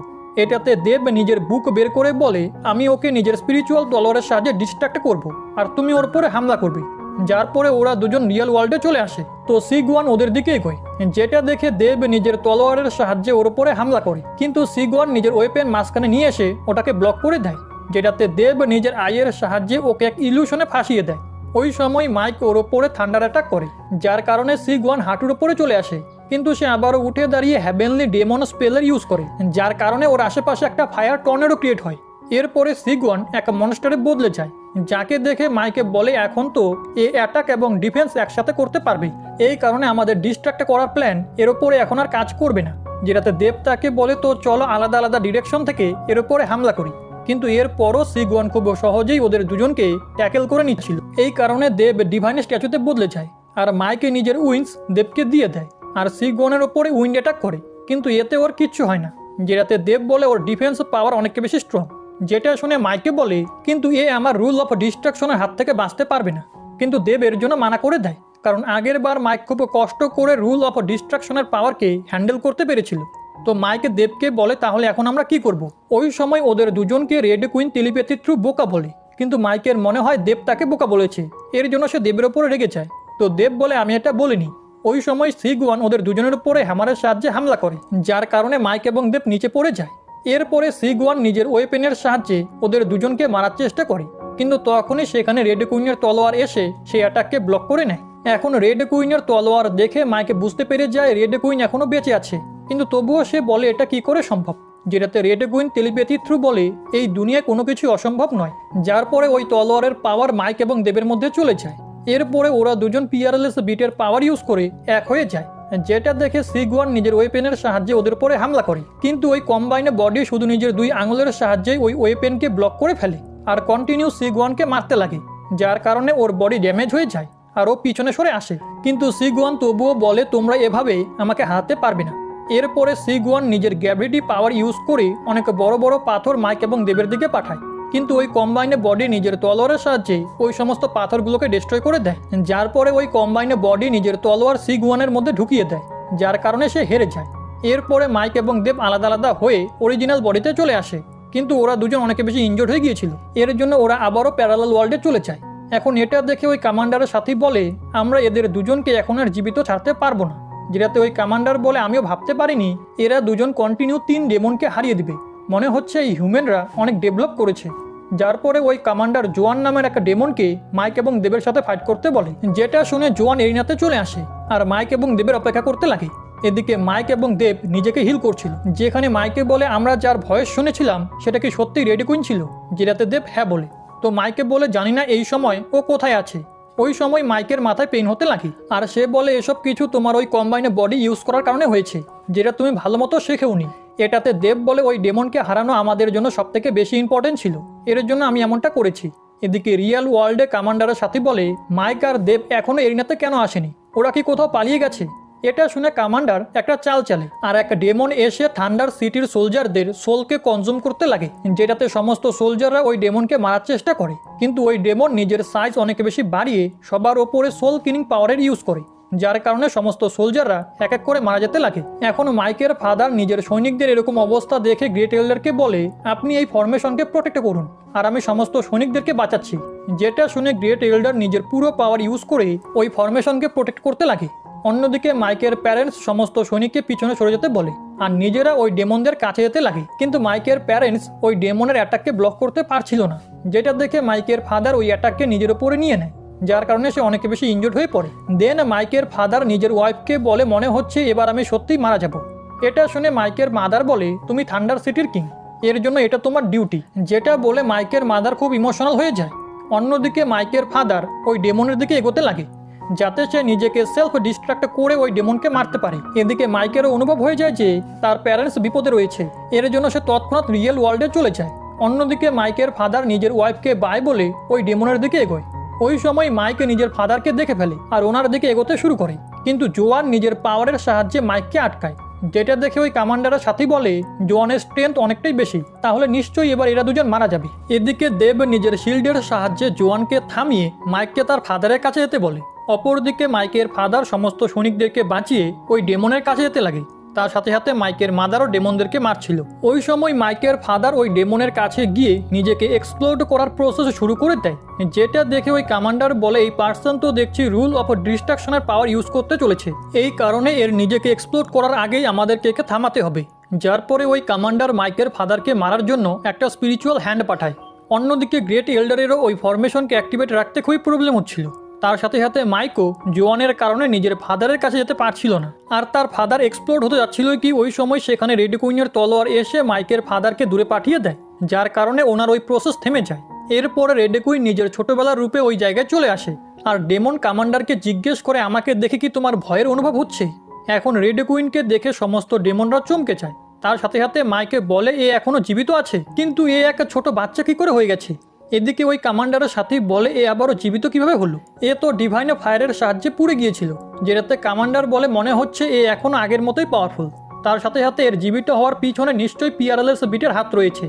এটাতে দেব নিজের বুক বের করে বলে আমি ওকে নিজের স্পিরিচুয়াল তলোয়ারের সাহায্যে ডিস্ট্রাক্ট করব আর তুমি ওর উপরে হামলা করবে। যার পরে ওরা দুজন রিয়েল ওয়ার্ল্ডে চলে আসে, তো সিগুয়ান ওদের দিকে এগোয়, যেটা দেখে দেব নিজের তলোয়ারের সাহায্যে ওর উপরে হামলা করে, কিন্তু সিগুয়ান নিজের ওয়েপেন মাঝখানে নিয়ে এসে ওটাকে ব্লক করে দেয়, যেটাতে দেব নিজের আইয়ের সাহায্যে ওকে এক ইলিউশনে ফাঁসিয়ে দেয়। ওই সময় মাইক ওর ওপরে থান্ডার অ্যাটাক করে, যার কারণে সিগুয়ান হাঁটুর ওপরে চলে আসে, কিন্তু সে আবারও উঠে দাঁড়িয়ে হ্যাভেনলি ডেমন স্পেলের ইউজ করে, যার কারণে ওর আশেপাশে একটা ফায়ার টর্নেডো ক্রিয়েট হয়। এরপরে সিগুয়ান এক মনস্টারে বদলে যায়, যাকে দেখে মাইকে বলে এখন তো এ অ্যাটাক এবং ডিফেন্স একসাথে করতে পারবে, এই কারণে আমাদের ডিস্ট্রাক্ট করার প্ল্যান এর ওপরে এখন আর কাজ করবে না। যেটাতে দেব তাকে বলে তো চলো আলাদা আলাদা ডিরেকশন থেকে এর ওপরে হামলা করি, কিন্তু এরপরও সিগুয়ান খুব সহজেই ওদের দুজনকে ট্যাকেল করে নিচ্ছিল। এই কারণে দেব ডিভাইন স্ট্যাচুতে বদলে যায়, আর মাইকে নিজের উইংস দেবকে দিয়ে দেয়, আর সিগুয়ানের ওপরে উইন্ড অ্যাটাক করে, কিন্তু এতে ওর কিচ্ছু হয় না। যেটাতে দেব বলে ওর ডিফেন্স পাওয়ার অনেক বেশি স্ট্রং। যেটা শুনে মাইকে বলে কিন্তু এ আমার রুল অফ ডিস্ট্রাকশনের হাত থেকে বাঁচতে পারবে না, কিন্তু দেব এর জন্য মানা করে দেয়, কারণ আগের বার মাইক খুব কষ্ট করে রুল অফ ডিস্ট্রাকশনের পাওয়ারকে হ্যান্ডেল করতে পেরেছিল। তো মাইকে দেবকে বলে তাহলে এখন আমরা কি করব। ওই সময় ওদের দুজনকে রেড কুইন টেলিপ্যাথি থ্রু বোকা বলে, কিন্তু মাইকের মনে হয় দেব তাকে বোকা বলেছে, এর জন্য সে দেবের ওপরে রেগে যায়। তো দেব বলে আমি এটা বলিনি। ওই সময় সিগুয়ান ওদের দুজনের উপরে হ্যামারের সাহায্যে হামলা করে, যার কারণে মাইক এবং দেব নিচে পড়ে যায়। এরপরে সিগুয়ান নিজের ওয়েপেনের সাহায্যে ওদের দুজনকে মারার চেষ্টা করে, কিন্তু তখনই সেখানে রেড কুইনের তলোয়ার এসে সেই অ্যাটাককে ব্লক করে নেয়। এখন রেড কুইনের তলোয়ার দেখে মাইকে বুঝতে পেরে যায় রেড কুইন এখনো বেঁচে আছে, কিন্তু তবুও সে বলে এটা কি করে সম্ভব। যেটাতে রেড কুইন টেলিপ্যাথি থ্রু বলে এই দুনিয়ায় কোনো কিছু অসম্ভব নয়, যার পরে ওই তলোয়ারের পাওয়ার মাইক এবং দেবের মধ্যে চলে যায়। এরপরে ওরা দুজন পিয়ারলেস বিটের পাওয়ার ইউজ করে এক হয়ে যায়, যেটা দেখে সিগুয়ান নিজের ওয়েপেনের সাহায্যে ওদের উপরে হামলা করে, কিন্তু ওই কম্বাইনে বডি শুধু নিজের দুই আঙুলের সাহায্যে ওই ওয়েপেনকে ব্লক করে ফেলে আর কন্টিনিউ সিগুয়ানকে মারতে লাগে, যার কারণে ওর বডি ড্যামেজ হয়ে যায় আর ও পিছনে সরে আসে। কিন্তু সিগুয়ান তবুও বলে তোমরা এভাবে আমাকে হারাতে পারবে না। এরপরে সিগুয়ান নিজের গ্র্যাভিটি পাওয়ার ইউজ করে অনেক বড় বড় পাথর মাইক এবং দেবের দিকে পাঠায়, কিন্তু ওই কম্বাইনে বডি নিজের তলোয়ারের সাহায্যে ওই সমস্ত পাথরগুলোকে ডিস্ট্রয় করে দেয়, যার পরে ওই কম্বাইনে বডি নিজের তলোয়ার সিগুয়ানের মধ্যে ঢুকিয়ে দেয়, যার কারণে সে হেরে যায়। এরপরে মাইক এবং দেব আলাদা আলাদা হয়ে অরিজিনাল বডিতে চলে আসে, কিন্তু ওরা দুজন অনেক বেশি ইনজোর্ড হয়ে গিয়েছিল, এর জন্য ওরা আবারও প্যারালাল ওয়ার্ল্ডে চলে যায়। এখন এটা দেখে ওই কমান্ডারের সাথেই বলে আমরা এদের দুজনকে এখন আর জীবিত ছাড়তে পারবো না। যেটাতে ওই কমান্ডার বলে আমিও ভাবতে পারিনি এরা দুজন কন্টিনিউ 3 ডেমনকে হারিয়ে দিবে, মনে হচ্ছে এই হিউম্যানরা অনেক ডেভেলপ করেছে। যার পরে ওই কমান্ডার জোয়ান নামের একটা ডেমনকে মাইক এবং দেবের সাথে ফাইট করতে বলে, যেটা শুনে জোয়ান এরিনাতে চলে আসে আর মাইক এবং দেবের অপেক্ষা করতে লাগে। এদিকে মাইক এবং দেব নিজেকে হিল করছিল, যেখানে মাইকে বলে আমরা যার ভয়েস শুনেছিলাম সেটা কি সত্যি রেড কুইন ছিল, যেটাতে দেব হ্যাঁ বলে। তো মাইকে বলে জানি না এই সময় ও কোথায় আছে। ওই সময় মাইকের মাথায় পেইন হতে লাগে, আর সে বলে এসব কিছু তোমার ওই কম্বাইনে বডি ইউজ করার কারণে হয়েছে, যেটা তুমি ভালো মতো শেখেওনি। এটাতে দেব বলে ওই ডেমনকে হারানো আমাদের জন্য সবথেকে বেশি ইম্পর্টেন্ট ছিল, এর জন্য আমি এমনটা করেছি। এদিকে রিয়েল ওয়ার্ল্ডে কমান্ডারের সাথে বলে মাইক আর দেব এখনো এরিনাতে কেন আসেনি, ওরা কি কোথাও পালিয়ে গেছে। এটা শুনে কমান্ডার একটা চাল চালে আর এক ডেমন এসে থান্ডার সিটির সোলজারদের সোলকে কনজিউম করতে লাগে, যেটাতে সমস্ত সোলজাররা ওই ডেমনকে মারার চেষ্টা করে, কিন্তু ওই ডেমন নিজের সাইজ অনেক বেশি বাড়িয়ে সবার ওপরে সোল কিলিং পাওয়ারের ইউজ করে, যার কারণে সমস্ত সোলজাররা এক এক করে মারা যেতে লাগে। এখন মাইকের ফাদার নিজের সৈনিকদের এরকম অবস্থা দেখে গ্রেট এল্ডারকে বলে, আপনি এই ফরমেশনকে প্রোটেক্ট করুন আর আমি সমস্ত সৈনিকদেরকে বাঁচাচ্ছি। যেটা শুনে গ্রেট এল্ডার নিজের পুরো পাওয়ার ইউজ করে ওই ফরমেশনকে প্রোটেক্ট করতে লাগে। অন্যদিকে মাইকের প্যারেন্টস সমস্ত সৈনিককে পিছনে সরে যেতে বলে আর নিজেরা ওই ডেমনদের কাছে যেতে লাগে। কিন্তু মাইকের প্যারেন্টস ওই ডেমনের অ্যাটাককে ব্লক করতে পারছিল না, যেটা দেখে মাইকের ফাদার ওই অ্যাটাককে নিজের উপরে নিয়ে নেয়, যার কারণে সে অনেক বেশি ইনজুর্ড হয়ে পড়ে। দেন মাইকের ফাদার নিজের ওয়াইফকে বলে, মনে হচ্ছে এবার আমি সত্যিই মারা যাব। এটা শুনে মাইকের মাদার বলে, তুমি থান্ডার সিটির কিং, এর জন্য এটা তোমার ডিউটি। যেটা বলে মাইকের মাদার খুব ইমোশনাল হয়ে যায়। অন্যদিকে মাইকের ফাদার ওই ডেমনের দিকে এগোতে লাগে যাতে সে নিজেকে সেলফ ডিস্ট্রাক্ট করে ওই ডেমনকে মারতে পারে। এদিকে মাইকেরও অনুভব হয়ে যায় যে তার প্যারেন্টস বিপদে রয়েছে, এর জন্য সে তৎক্ষণাৎ রিয়েল ওয়ার্ল্ডে চলে যায়। অন্যদিকে মাইকের ফাদার নিজের ওয়াইফকে বাই বলে ওই ডেমনের দিকে এগোয়। ওই সময় মাইকে নিজের ফাদারকে দেখে ফেলে আর ওনার দিকে এগোতে শুরু করে, কিন্তু জোয়ান নিজের পাওয়ারের সাহায্যে মাইককে আটকায়। যেটা দেখে ওই কমান্ডারের সাথে বলে, জোয়ানের স্ট্রেংথ অনেকটাই বেশি, তাহলে নিশ্চয়ই এবার এরা দুজন মারা যাবে। এদিকে দেব নিজের শিল্ডের সাহায্যে জোয়ানকে থামিয়ে মাইককে তার ফাদারের কাছে যেতে বলে। অপরদিকে মাইকের ফাদার সমস্ত সৈনিকদেরকে বাঁচিয়ে ওই ডেমনের কাছে যেতে লাগে। তার সাথে সাথে মাইকের মাদারও ডেমনদেরকে মারছিল। ওই সময় মাইকের ফাদার ওই ডেমনের কাছে গিয়ে নিজেকে এক্সপ্লোড করার প্রসেস শুরু করে দেয়। যেটা দেখে ওই কমান্ডার বলে, এই পার্সন তো দেখছি রুল অফ ডিস্ট্রাকশনের পাওয়ার ইউজ করতে চলেছে, এই কারণে এর নিজেকে এক্সপ্লোড করার আগেই আমাদেরকে একে থামাতে হবে। যার পরে ওই কমান্ডার মাইকের ফাদারকে মারার জন্য একটা স্পিরিচুয়াল হ্যান্ড পাঠায়। অন্যদিকে গ্রেট এল্ডারেরও ওই ফরমেশনকে অ্যাক্টিভেট রাখতে খুবই প্রবলেম হচ্ছিল। তার সাথে সাথে মাইকও জোয়ানের কারণে নিজের ফাদারের কাছে যেতে পারছিল না, আর তার ফাদার এক্সপ্লোড হতে যাচ্ছিল কি ওই সময় সেখানে রেড কুইনের তলোয়ার এসে মাইকের ফাদারকে দূরে পাঠিয়ে দেয়, যার কারণে ওনার ওই প্রসেস থেমে যায়। এরপরে রেড কুইন নিজের ছোটবেলার রূপে ওই জায়গায় চলে আসে আর ডেমন কমান্ডারকে জিজ্ঞেস করে, আমাকে দেখে কি তোমার ভয়ের অনুভব হচ্ছে? এখন রেড কুইনকে দেখে সমস্ত ডেমনরা চমকে যায়। তার সাথে সাথে মাইকে বলে, এ এখনো জীবিত আছে, কিন্তু এ একটা ছোট বাচ্চা কি করে হয়ে গেছে? এদিকে ওই কমান্ডারের সাথেই বলে, এ আবারও জীবিত কিভাবে হলো? এ তো ডিভাইন ফায়ারের সাহায্যে পুড়ে গিয়েছিল। যেটাতে কমান্ডার বলে, মনে হচ্ছে এ এখনো আগের মতোই পাওয়ারফুল। তার সাথে সাথে এর জীবিত হওয়ার পিছনে নিশ্চয়ই পিআরএলএস বিটের হাত রয়েছে।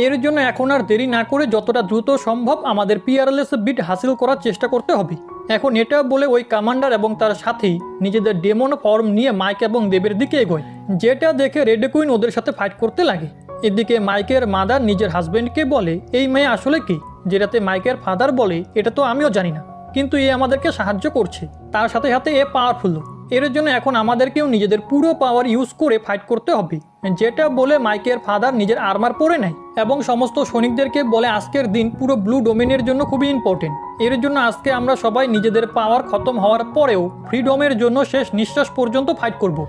এর জন্য এখন আর দেরি না করে যতটা দ্রুত সম্ভব আমাদের পিআরএলএস বিট হাসিল করার চেষ্টা করতে হবে। এখন এটা বলে ওই কমান্ডার এবং তার সাথেই নিজেদের ডেমন ফর্ম নিয়ে মাইক এবং দেবের দিকে এগোয়। যেটা দেখে রেড কুইন ওদের সাথে ফাইট করতে লাগে। এদিকে মাইকের মাদার নিজের হাজবেন্ডকে বলে, এই মেয়ে আসলে কি? যেটাতে মাইকের ফাদার বলে, এটা তো আমিও জানি না, কিন্তু এ আমাদেরকে সাহায্য করছে। তার সাথে সাথে এ পাওয়ারফুল, এর জন্য এখন আমাদেরকেও নিজেদের পুরো পাওয়ার ইউজ করে ফাইট করতে হবে। যেটা বলে মাইকের ফাদার নিজের আর্মার পরে নেয় এবং সমস্ত সৈনিকদেরকে বলে, আজকের দিন পুরো ব্লু ডোমেনের জন্য খুবই ইম্পর্টেন্ট। এর জন্য আজকে আমরা সবাই নিজেদের পাওয়ার খতম হওয়ার পরেও ফ্রিডমের জন্য শেষ নিঃশ্বাস পর্যন্ত ফাইট করব।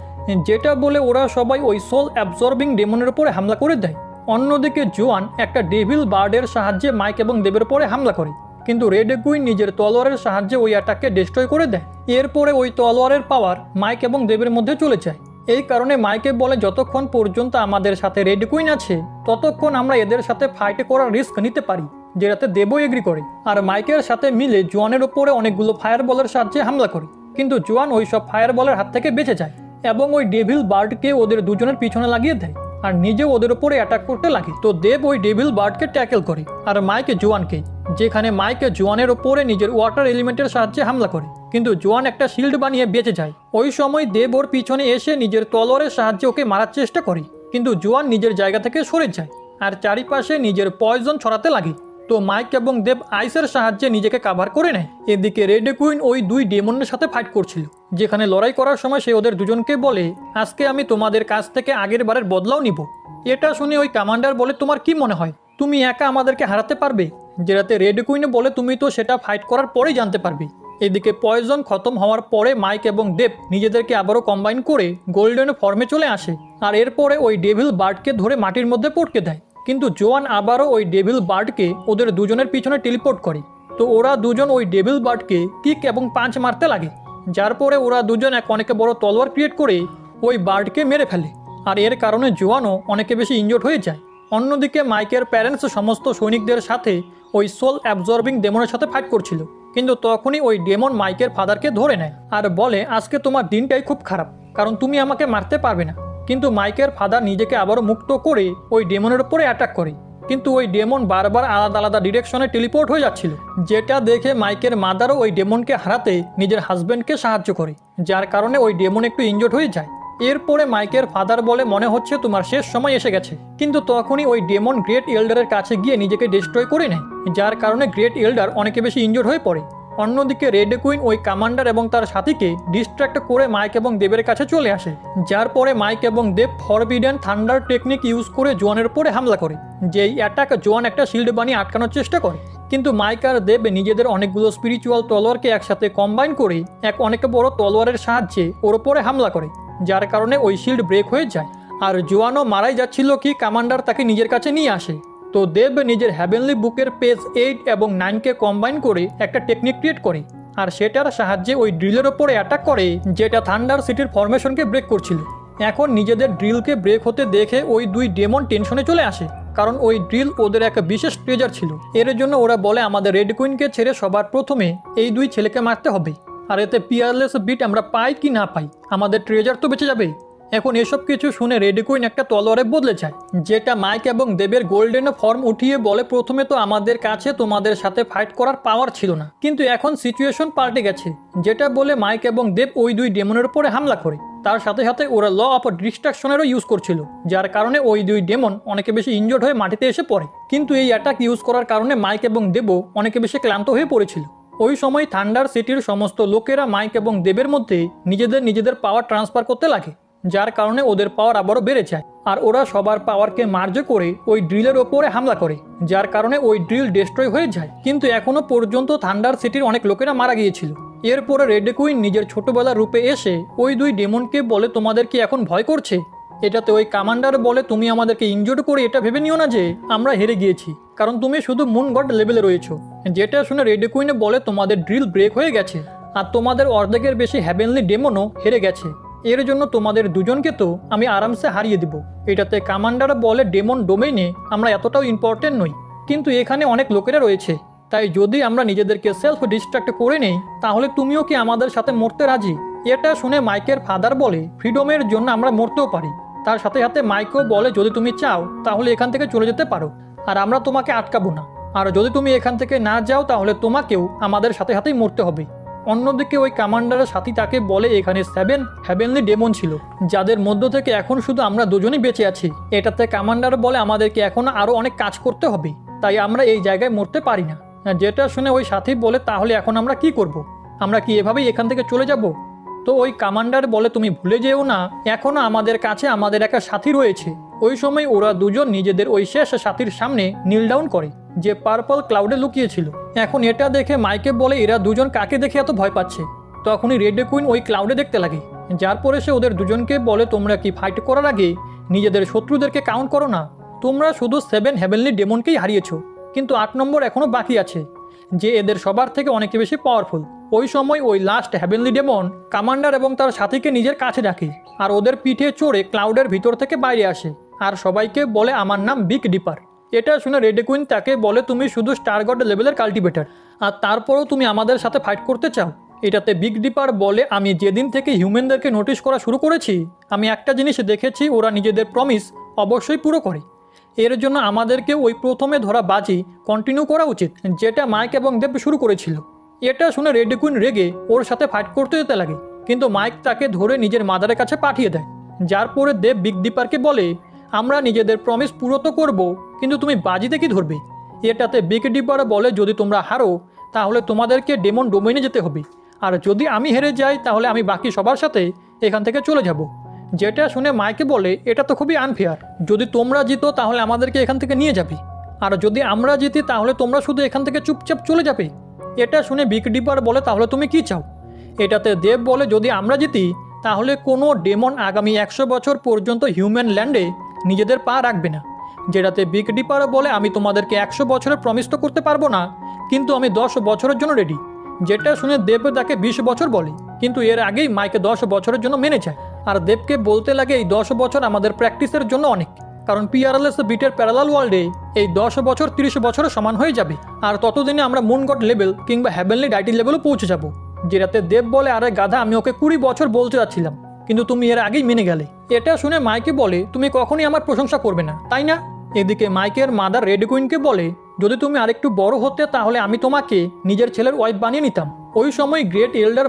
যেটা বলে ওরা সবাই ওই সোল অ্যাবজর্বিং ডেমনের উপরে হামলা করে দেয়। অন্যদিকে জোয়ান একটা ডেভিল বার্ডের সাহায্যে মাইক এবং দেবের পরে হামলা করে, কিন্তু রেড কুইন নিজের তলোয়ারের সাহায্যে ওই অ্যাটাককে ডিস্ট্রয় করে দেয়। এরপরে ওই তলোয়ারের পাওয়ার মাইক এবং দেবের মধ্যে চলে যায়। এই কারণে মাইকে বলে, যতক্ষণ পর্যন্ত আমাদের সাথে রেড কুইন আছে ততক্ষণ আমরা এদের সাথে ফাইট করার রিস্ক নিতে পারি, যেটাতে দেবও এগ্রি করে। আর মাইকের সাথে মিলে জোয়ানের ওপরে অনেকগুলো ফায়ার বলের সাহায্যে হামলা করে, কিন্তু জোয়ান ওই সব ফায়ার বলের হাত থেকে বেঁচে যায় এবং ওই ডেভিল বার্ডকে ওদের দুজনের পিছনে লাগিয়ে দেয় আর নিজেও ওদের উপরে অ্যাটাক করতে লাগে। তো দেব ওই ডেভিল বার্ডকে ট্যাকেল করে আর মাইকে জোয়ানকে, যেখানে মাইকে জোয়ানের ওপরে নিজের ওয়াটার এলিমেন্টের সাহায্যে হামলা করে, কিন্তু জোয়ান একটা শিল্ড বানিয়ে বেঁচে যায়। ওই সময় দেব ওর পিছনে এসে নিজের তলোয়ারের সাহায্যে ওকে মারার চেষ্টা করে, কিন্তু জোয়ান নিজের জায়গা থেকে সরে যায় আর চারিপাশে নিজের পয়জন ছড়াতে লাগে। তো মাইক এবং দেব আইসের সাহায্যে নিজেকে কাভার করে নেয়। এদিকে রেড কুইন ওই দুই ডেমনের সাথে ফাইট করছিল, যেখানে লড়াই করার সময় সে ওদের দুজনকে বলে, আজকে আমি তোমাদের কাছ থেকে আগের বারের বদলাও নিব। এটা শুনে ওই কমান্ডার বলে, তোমার কি মনে হয় তুমি একা আমাদেরকে হারাতে পারবে? যেটাতে রেড কুইনে বলে, তুমি তো সেটা ফাইট করার পরেই জানতে পারবে। এদিকে পয়জন খতম হওয়ার পরে মাইক এবং দেব নিজেদেরকে আবারও কম্বাইন করে গোল্ডেন ফর্মে চলে আসে আর এরপরে ওই ডেভিল বার্ডকে ধরে মাটির মধ্যে পটকে দেয়। কিন্তু জোয়ান আবারও ওই ডেভিল বার্ডকে ওদের দুজনের পিছনে টেলিপোর্ট করে। তো ওরা দুজন ওই ডেভিল বার্ডকে কিক এবং পাঞ্চ মারতে লাগে, যার পরে ওরা দুজন এক অনেক বড় তলোয়ার ক্রিয়েট করে ওই বার্ডকে মেরে ফেলে আর এর কারণে জোয়ানও অনেকে বেশি ইনজোর্ড হয়ে যায়। অন্যদিকে মাইকের প্যারেন্টস সমস্ত সৈনিকদের সাথে ওই সোল অ্যাবজর্বিং ডেমনের সাথে ফাইট করছিল, কিন্তু তখনই ওই ডেমন মাইকের ফাদারকে ধরে নেয় আর বলে, আজকে তোমার দিনটাই খুব খারাপ, কারণ তুমি আমাকে মারতে পারবে না। কিন্তু মাইকের ফাদার নিজেকে আবারও মুক্ত করে ওই ডেমনের উপরে অ্যাটাক করে, কিন্তু ওই ডেমন বারবার আলাদা আলাদা ডিরেকশনে টেলিপোর্ট হয়ে যাচ্ছিল, যেটা দেখে মাইকের মাদারও ওই ডেমনকে হারাতে নিজের হাজব্যান্ডকে সাহায্য করে, যার কারণে ওই ডেমন একটু ইনজোর্ড হয়ে যায়। এরপরে মাইকের ফাদার বলে মনে হচ্ছে তোমার শেষ সময় এসে গেছে, কিন্তু তখনই ওই ডেমন গ্রেট এল্ডারের কাছে গিয়ে নিজেকে ডিস্ট্রয় করে নেয়, যার কারণে গ্রেট এল্ডার অনেক বেশি ইনজোর্ড হয়ে পড়ে। অন্যদিকে রেড কুইন ওই কমান্ডার এবং তার সাথীকে ডিস্ট্র্যাক্ট করে মাইক এবং দেবের কাছে চলে আসে, যার পরে মাইক এবং দেব ফরবিডেন থান্ডার টেকনিক ইউজ করে জোয়ানের উপরে হামলা করে। যেই অ্যাটাক জোয়ান একটা শিল্ড বানিয়ে আটকানোর চেষ্টা করে, কিন্তু মাইক আর দেব নিজেদের অনেকগুলো স্পিরিচুয়াল তলোয়ারকে একসাথে কম্বাইন করে এক অনেক বড় তলোয়ারের সাহায্যে ওর উপরে হামলা করে, যার কারণে ওই শিল্ড ব্রেক হয়ে যায়। আর জোয়ানও মারাই যাচ্ছিল কি কমান্ডার তাকে নিজের কাছে নিয়ে আসে। তো দেব নিজের হ্যাভেনলি বুকের পেজ 8 এবং 9কে কম্বাইন করে একটা টেকনিক ক্রিয়েট করে, আর সেটার সাহায্যে ওই ড্রিলের ওপরে অ্যাটাক করে, যেটা থান্ডার সিটির ফরমেশনকে ব্রেক করছিল। এখন নিজেদের ড্রিলকে ব্রেক হতে দেখে ওই দুই ডেমন টেনশনে চলে আসে, কারণ ওই ড্রিল ওদের একটা বিশেষ ট্রেজার ছিল। এর জন্য ওরা বলে আমাদের রেড কুইনকে ছেড়ে সবার প্রথমে এই দুই ছেলেকে মারতে হবে, আর এতে পিয়ারলেস বিট আমরা পাই কি না পাই আমাদের ট্রেজার তো বেঁচে যাবে। এখন এসব কিছু শুনে রেড কুইন একটা তলোয়ারে বদলে যায়, যেটা মাইক এবং দেবের গোল্ডেন ফর্ম উঠিয়ে বলে প্রথমে তো আমাদের কাছে তোমাদের সাথে ফাইট করার পাওয়ার ছিল না, কিন্তু এখন সিচুয়েশন পাল্টে গেছে, যেটা বলে মাইক এবং দেব ওই দুই ডেমনের উপরে হামলা করে। তার সাথে সাথে ওরা ল অফ ডিস্ট্রাকশনেরও ইউজ করছিল, যার কারণে ওই দুই ডেমন অনেক বেশি ইনজোর্ড হয়ে মাটিতে এসে পড়ে। কিন্তু এই অ্যাটাক ইউজ করার কারণে মাইক এবং দেবও অনেক বেশি ক্লান্ত হয়ে পড়েছিল। ওই সময় থান্ডার সিটির সমস্ত লোকেরা মাইক এবং দেবের মধ্যে নিজেদের পাওয়ার ট্রান্সফার করতে লাগে, যার কারণে ওদের পাওয়ার আবারও বেড়ে যায়, আর ওরা সবার পাওয়ারকে মার্জ করে ওই ড্রিলের ওপরে হামলা করে, যার কারণে ওই ড্রিল ডিস্ট্রয় হয়ে যায়। কিন্তু এখনো পর্যন্ত থান্ডার সিটির অনেক লোকেরা মারা গিয়েছিল। এরপরে রেড কুইন নিজের ছোটবেলার রূপে এসে ওই দুই ডেমনকে বলে তোমাদের কি এখন ভয় করছে? এটাতে ওই কমান্ডার বলে তুমি আমাদেরকে ইনজোর্ড করে এটা ভেবে নিও না যে আমরা হেরে গিয়েছি, কারণ তুমি শুধু মুন গড লেভেলে রয়েছো। যেটা শুনে রেড কুইনে বলে তোমাদের ড্রিল ব্রেক হয়ে গেছে, আর তোমাদের অর্ধেকের বেশি হ্যাভেনলি ডেমনও হেরে গেছে, এর জন্য তোমাদের দুজনকে তো আমি আরামসে হারিয়ে দিব। এটাতে কমান্ডার বলে ডেমন ডোমেইনে আমরা এতটাও ইম্পর্টেন্ট নই, কিন্তু এখানে অনেক লোকেরা রয়েছে, তাই যদি আমরা নিজেদেরকে সেলফ ডিস্ট্রাক্ট করে নেই তাহলে তুমিও কি আমাদের সাথে মরতে রাজি? এটা শুনে মাইকের ফাদার বলে ফ্রিডমের জন্য আমরা মরতেও পারি। তার সাথে সাথে মাইকও বলে যদি তুমি চাও তাহলে এখান থেকে চলে যেতে পারো, আর আমরা তোমাকে আটকাবো না, আর যদি তুমি এখান থেকে না যাও তাহলে তোমাকেও আমাদের সাথে সাথেই মরতে হবে। অন্যদিকে ওই কমান্ডারের সাথী তাকে বলে এখানে 7 হ্যাভেনলি ডেমন ছিল, যাদের মধ্য থেকে এখন শুধু আমরা দুজনই বেঁচে আছি। এটাতে কমান্ডার বলে আমাদেরকে এখন আরও অনেক কাজ করতে হবে, তাই আমরা এই জায়গায় মরতে পারি না। যেটা শুনে ওই সাথী বলে তাহলে এখন আমরা কি করব? আমরা কি এভাবেই এখান থেকে চলে যাব? তো ওই কমান্ডার বলে তুমি ভুলে যেও না এখনও আমাদের কাছে আমাদের একটা সাথী রয়েছে। ওই সময় ওরা দুজন নিজেদের ওই শেষ সাথীর সামনে নীল ডাউন করে, যে পার্পল ক্লাউডে লুকিয়েছিল। এখন এটা দেখে মাইকে বলে এরা দুজন কাকে দেখে এত ভয় পাচ্ছে। তখনই রেড কুইন ওই ক্লাউডে দেখতে লাগে, যার পরে সে ওদের দুজনকে বলে তোমরা কি ফাইট করার আগে নিজেদের শত্রুদেরকে কাউন্ট করো না? তোমরা শুধু 7 হ্যাভেনলি ডেমনকেই হারিয়েছো, কিন্তু 8 নম্বর এখনও বাকি আছে, যে এদের সবার থেকে অনেক বেশি পাওয়ারফুল। ওই সময় ওই লাস্ট হ্যাভেনলি ডেমন কমান্ডার এবং তার সাথীকে নিজের কাছে ডাকে, আর ওদের পিঠে চড়ে ক্লাউডের ভিতর থেকে বাইরে আসে, আর সবাইকে বলে আমার নাম বিগ ডিপার। এটা শুনে রেড কুইন তাকে বলে তুমি শুধু স্টার গড লেভেলের কাল্টিভেটর, আর তারপরেও তুমি আমাদের সাথে ফাইট করতে চাও? এটাতে বিগ ডিপার বলে আমি যেদিন থেকে হিউম্যানদেরকে নোটিশ করা শুরু করেছি আমি একটা জিনিস দেখেছি, ওরা নিজেদের প্রমিস অবশ্যই পুরো করে। এর জন্য আমাদেরকে ওই প্রথমে ধরা বাজি কন্টিনিউ করা উচিত, যেটা মাইক এবং দেব শুরু করেছিল। এটা শুনে রেড কুইন রেগে ওর সাথে ফাইট করতে যেতে লাগে, কিন্তু মাইক তাকে ধরে নিজের মাদারের কাছে পাঠিয়ে দেয়, যার পরে দেব বিগ ডিপারকে বলে আমরা নিজেদের প্রমিস পুরো তো করবো, কিন্তু তুমি বাজিতে কি ধরবে? এটাতে বিগ ডিপার বলে যদি তোমরা হারো তাহলে তোমাদেরকে ডেমন ডোমেইনে যেতে হবে, আর যদি আমি হেরে যাই তাহলে আমি বাকি সবার সাথে এখান থেকে চলে যাব। যেটা শুনে মাইকে বলে এটা তো খুবই আনফেয়ার, যদি তোমরা জিতো তাহলে আমাদেরকে এখান থেকে নিয়ে যাবে, আর যদি আমরা জিতি তাহলে তোমরা শুধু এখান থেকে চুপচাপ চলে যাবে। এটা শুনে বিগ ডিপার বলে তাহলে তুমি কি চাও? এটাতে দেব বলে যদি আমরা জিতি তাহলে কোনো ডেমন আগামী 100 বছর পর্যন্ত হিউম্যান ল্যান্ডে নিজেদের পা রাখবে না। যেটাতে বিগ ডিপার বলে আমি তোমাদেরকে 100 বছরের প্রমিস তো করতে পারবো না, কিন্তু আমি 10 বছরের জন্য রেডি। যেটা শুনে দেব তাকে 20 বছর বলে, কিন্তু এর আগেই মাইকে 10 বছরের জন্য মেনে যায়, আর দেবকে বলতে লাগে এই 10 বছর আমাদের প্র্যাকটিসের জন্য অনেক, কারণ পিয়ারলেস বিটের প্যারালাল ওয়ার্ল্ডে এই 10 বছর 30 বছরের সমান হয়ে যাবে, আর ততদিনে আমরা মুন গড লেভেল কিংবা হ্যাভেনলি ডাইটি লেভেলও পৌঁছে যাব। যেটাতে দেব বলে আরে গাধা আমি ওকে 20 বছর বলতে যাচ্ছিলাম, কিন্তু তুমি এর আগেই মেনে গেলে। এটা শুনে মাইকে বলে তুমি কখনই আমার প্রশংসা করবে না তাই না? এদিকে মাইকের মাদার রেড কুইনকে বলে, যদি তুমি আরেকটু বড় হতে তাহলে আমি তোমাকে নিজের ছেলের ওয়াইফ বানিয়ে নিতাম। ওই সময় গ্রেট এল্ডার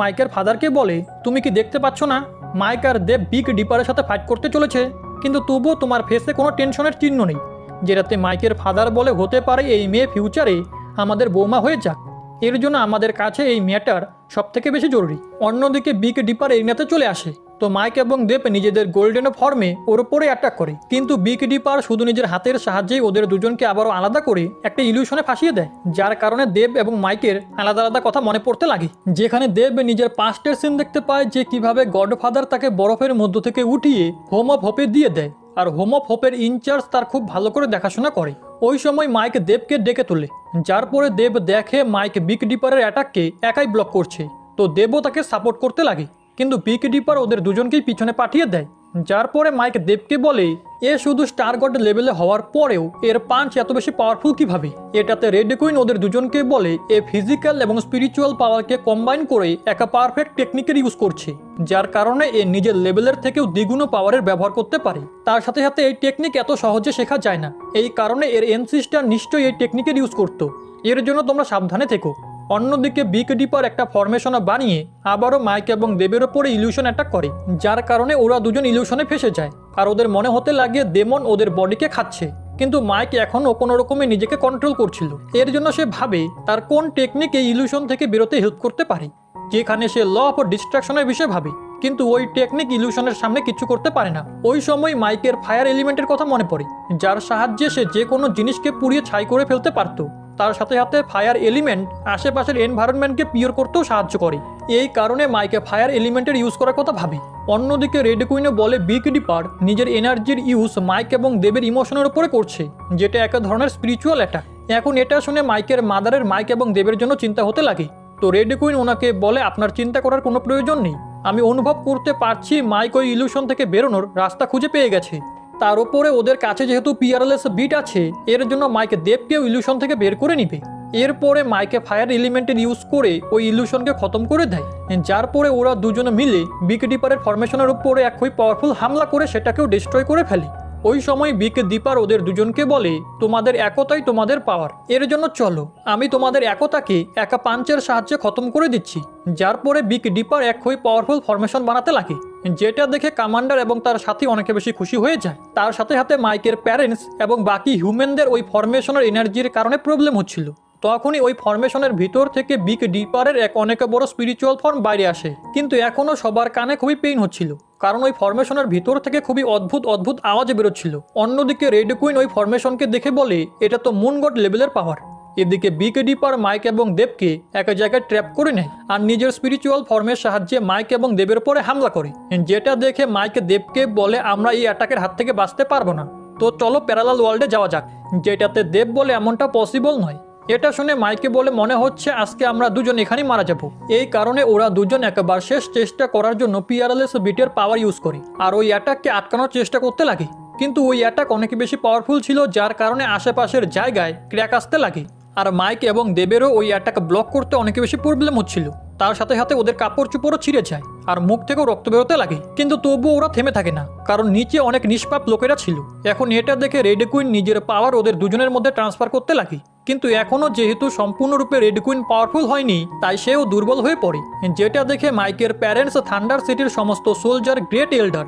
মাইকের ফাদারকে বলে, তুমি কি দেখতে পাচ্ছ না মাইক আর দেব বিগ ডিপারের সাথে ফাইট করতে চলেছে, কিন্তু তবুও তোমার ফেসে কোনো টেনশনের চিহ্ন নেই। যেটাতে মাইকের ফাদার বলে, হতে পারে এই মেয়ে ফিউচারে আমাদের বৌমা হয়ে যাক, এর জন্য আমাদের কাছে এই মেয়েটার সবথেকে বেশি জরুরি। অন্যদিকে বিগ ডিপার এরিনাতে চলে আসে, তো মাইক এবং দেব নিজেদের গোল্ডেন ফর্মে ওর উপরে অ্যাটাক করে, কিন্তু বিগ ডিপার শুধু নিজের হাতের সাহায্যেই ওদের দুজনকে আবারও আলাদা করে একটা ইলিউশনে ফাঁসিয়ে দেয়, যার কারণে দেব এবং মাইকের আলাদা আলাদা কথা মনে পড়তে লাগে। যেখানে দেব নিজের পাস্টের সিন দেখতে পায়, যে কিভাবে গডফাদার তাকে বরফের মধ্য থেকে উঠিয়ে হোম অফ হোপে দিয়ে দেয়, আর হোম অফ হোপের ইনচার্জ তার খুব ভালো করে দেখাশোনা করে। ওই সময় মাইক দেবকে ডেকে তোলে, যার পরে দেব দেখে মাইক বিগ ডিপারের অ্যাটাককে একাই ব্লক করছে, তো দেবও তাকে সাপোর্ট করতে লাগে, কিন্তু বিগ ডিপার ওদের দুজনকেই পিছনে পাঠিয়ে দেয়। যার পরে মাইক দেবকে বলে, এ শুধু স্টার গড লেভেলে হওয়ার পরেও এর পাঞ্চ এত বেশি পাওয়ারফুল কিভাবে। এটাতে রেড কুইন ওদের দুজনকে বলে, এ ফিজিক্যাল এবং স্পিরিচুয়াল পাওয়ারকে কম্বাইন করে একটা পারফেক্ট টেকনিকের ইউজ করছে, যার কারণে এ নিজের লেভেলের থেকেও দ্বিগুণ পাওয়ারের ব্যবহার করতে পারে। তার সাথে সাথে এই টেকনিক এত সহজে শেখা যায় না, এই কারণে এর এনসিস্টার নিশ্চয়ই এই টেকনিকের ইউজ করতো, এর জন্য তোমরা সাবধানে থেকো। অন্যদিকে বিগ ডিপার একটা ফরমেশন বানিয়ে আবারও মাইক এবং দেবের ওপরে ইলিউশন অ্যাটাক করে, যার কারণে ওরা দুজন ইলিউশনে ফেসে যায়, আর ওদের মনে হতে লাগে ডেমন ওদের বডিকে খাচ্ছে, কিন্তু মাইক এখনও কোনো রকমে নিজেকে কন্ট্রোল করছিল। এর জন্য সে ভাবে তার কোন টেকনিক এই ইলিউশন থেকে বেরোতে হেল্প করতে পারে, যেখানে সে ল অফ ডিস্ট্রাকশনের বিষয়ে ভাবে, কিন্তু ওই টেকনিক ইলিউশনের সামনে কিছু করতে পারে না। ওই সময় মাইকের ফায়ার এলিমেন্টের কথা মনে পড়ে, যার সাহায্যে সে যে কোনো জিনিসকে পুড়িয়ে ছাই করে ফেলতে পারত। তার সাথে সাথে ফায়ার এলিমেন্ট আশেপাশের এনভায়রনমেন্টকে পিওর করতেও সাহায্য করে, এই কারণে মাইকে ফায়ার এলিমেন্টের ইউজ করার কথা ভাবে। অন্যদিকে রেড কুইনে বলে বিগ ডিপার নিজের এনার্জির ইউজ মাইক এবং দেবের ইমোশনের উপরে করছে, যেটা এক ধরনের স্পিরিচুয়াল অ্যাটাক। এখন এটা শুনে মাইকের মাদারের মাইক এবং দেবের জন্য চিন্তা হতে লাগে, তো রেড কুইন ওনাকে বলে, আপনার চিন্তা করার কোনো প্রয়োজন নেই, আমি অনুভব করতে পারছি মাইক ওই ইলিউশন থেকে বেরোনোর রাস্তা খুঁজে পেয়ে গেছে। তার উপরে ওদের কাছে যেহেতু পিয়ারলেস বিট আছে, এর জন্য মাইক দেবকেও ইলিউশন থেকে বের করে নিবে। এরপরে মাইকে ফায়ার এলিমেন্টের ইউজ করে ওই ইলিউশনকে খতম করে দেয়, যার পরে ওরা দুজনে মিলে বিগ ডিপারের ফরমেশনের উপরে এক খুবই পাওয়ারফুল হামলা করে সেটাকেও ডিস্ট্রয় করে ফেলে। ওই সময় বিগ ডিপার ওদের দুজনকে বলে, তোমাদের একতাই তোমাদের পাওয়ার, এর জন্য চলো আমি তোমাদের একতাকে একা পাঞ্চের সাহায্যে খতম করে দিচ্ছি। যার পরে বিগ ডিপার এক খুবই পাওয়ারফুল ফরমেশন বানাতে লাগে, যেটা দেখে কমান্ডার এবং তার সাথী অনেকে বেশি খুশি হয়ে যায়। তার সাথে সাথে মাইকের প্যারেন্টস এবং বাকি হিউম্যানদের ওই ফরমেশনের এনার্জির কারণে প্রবলেম হচ্ছিল, তখনই ওই ফরমেশনের ভিতর থেকে বিগ ডিপারের এক অনেক বড় স্পিরিচুয়াল ফর্ম বাইরে আসে, কিন্তু এখনও সবার কানে খুবই পেইন হচ্ছিল, কারণ ওই ফরমেশনের ভিতর থেকে খুবই অদ্ভুত অদ্ভুত আওয়াজ বেরোচ্ছিল। অন্যদিকে রেড কুইন ওই ফরমেশনকে দেখে বলে, এটা তো মুন গড লেভেলের পাওয়ার। এদিকে বিগ ডিপার মাইক এবং দেবকে এক জায়গায় ট্র্যাপ করে নেয়, আর নিজের স্পিরিচুয়াল ফর্মের সাহায্যে মাইক এবং দেবের উপরে হামলা করে, যেটা দেখে মাইক দেবকে বলে, আমরা এই অ্যাটাকের হাত থেকে বাঁচতে পারবো না, তো চলো প্যারালাল ওয়ার্ল্ডে যাওয়া যাক। যেটাতে দেব বলে, এমনটা পসিবল নয়। এটা শুনে মাইকে বলে, মনে হচ্ছে আজকে আমরা দুজন এখানেই মারা যাব। এই কারণে ওরা দুজন একবার শেষ চেষ্টা করার জন্য পিয়ারলেস বিটের পাওয়ার ইউজ করে, আর ওই অ্যাটাককে আটকানোর চেষ্টা করতে লাগে, কিন্তু ওই অ্যাটাক অনেক বেশি পাওয়ারফুল ছিল, যার কারণে আশেপাশের জায়গায় ক্র্যাক আসতে লাগে, আর মাইক এবং দেবেরও ওই অ্যাটাক ব্লক করতে অনেক বেশি প্রবলেম হচ্ছিল। তার সাথে সাথে ওদের কাপড় চোপড়ও ছিঁড়ে যায়, আর মুখ থেকেও রক্ত বেরোতে লাগে, কিন্তু তবুও ওরা থেমে থাকে না, কারণ নিচে অনেক নিষ্পাপ লোকেরা ছিল। এখন এটা দেখে রেড কুইন নিজের পাওয়ার ওদের দুজনের মধ্যে ট্রান্সফার করতে লাগে, কিন্তু এখনও যেহেতু সম্পূর্ণরূপে রেড কুইন পাওয়ারফুল হয়নি, তাই সেও দুর্বল হয়ে পড়ে। যেটা দেখে মাইকের প্যারেন্টস থান্ডার সিটির সমস্ত সোলজার গ্রেট এল্ডার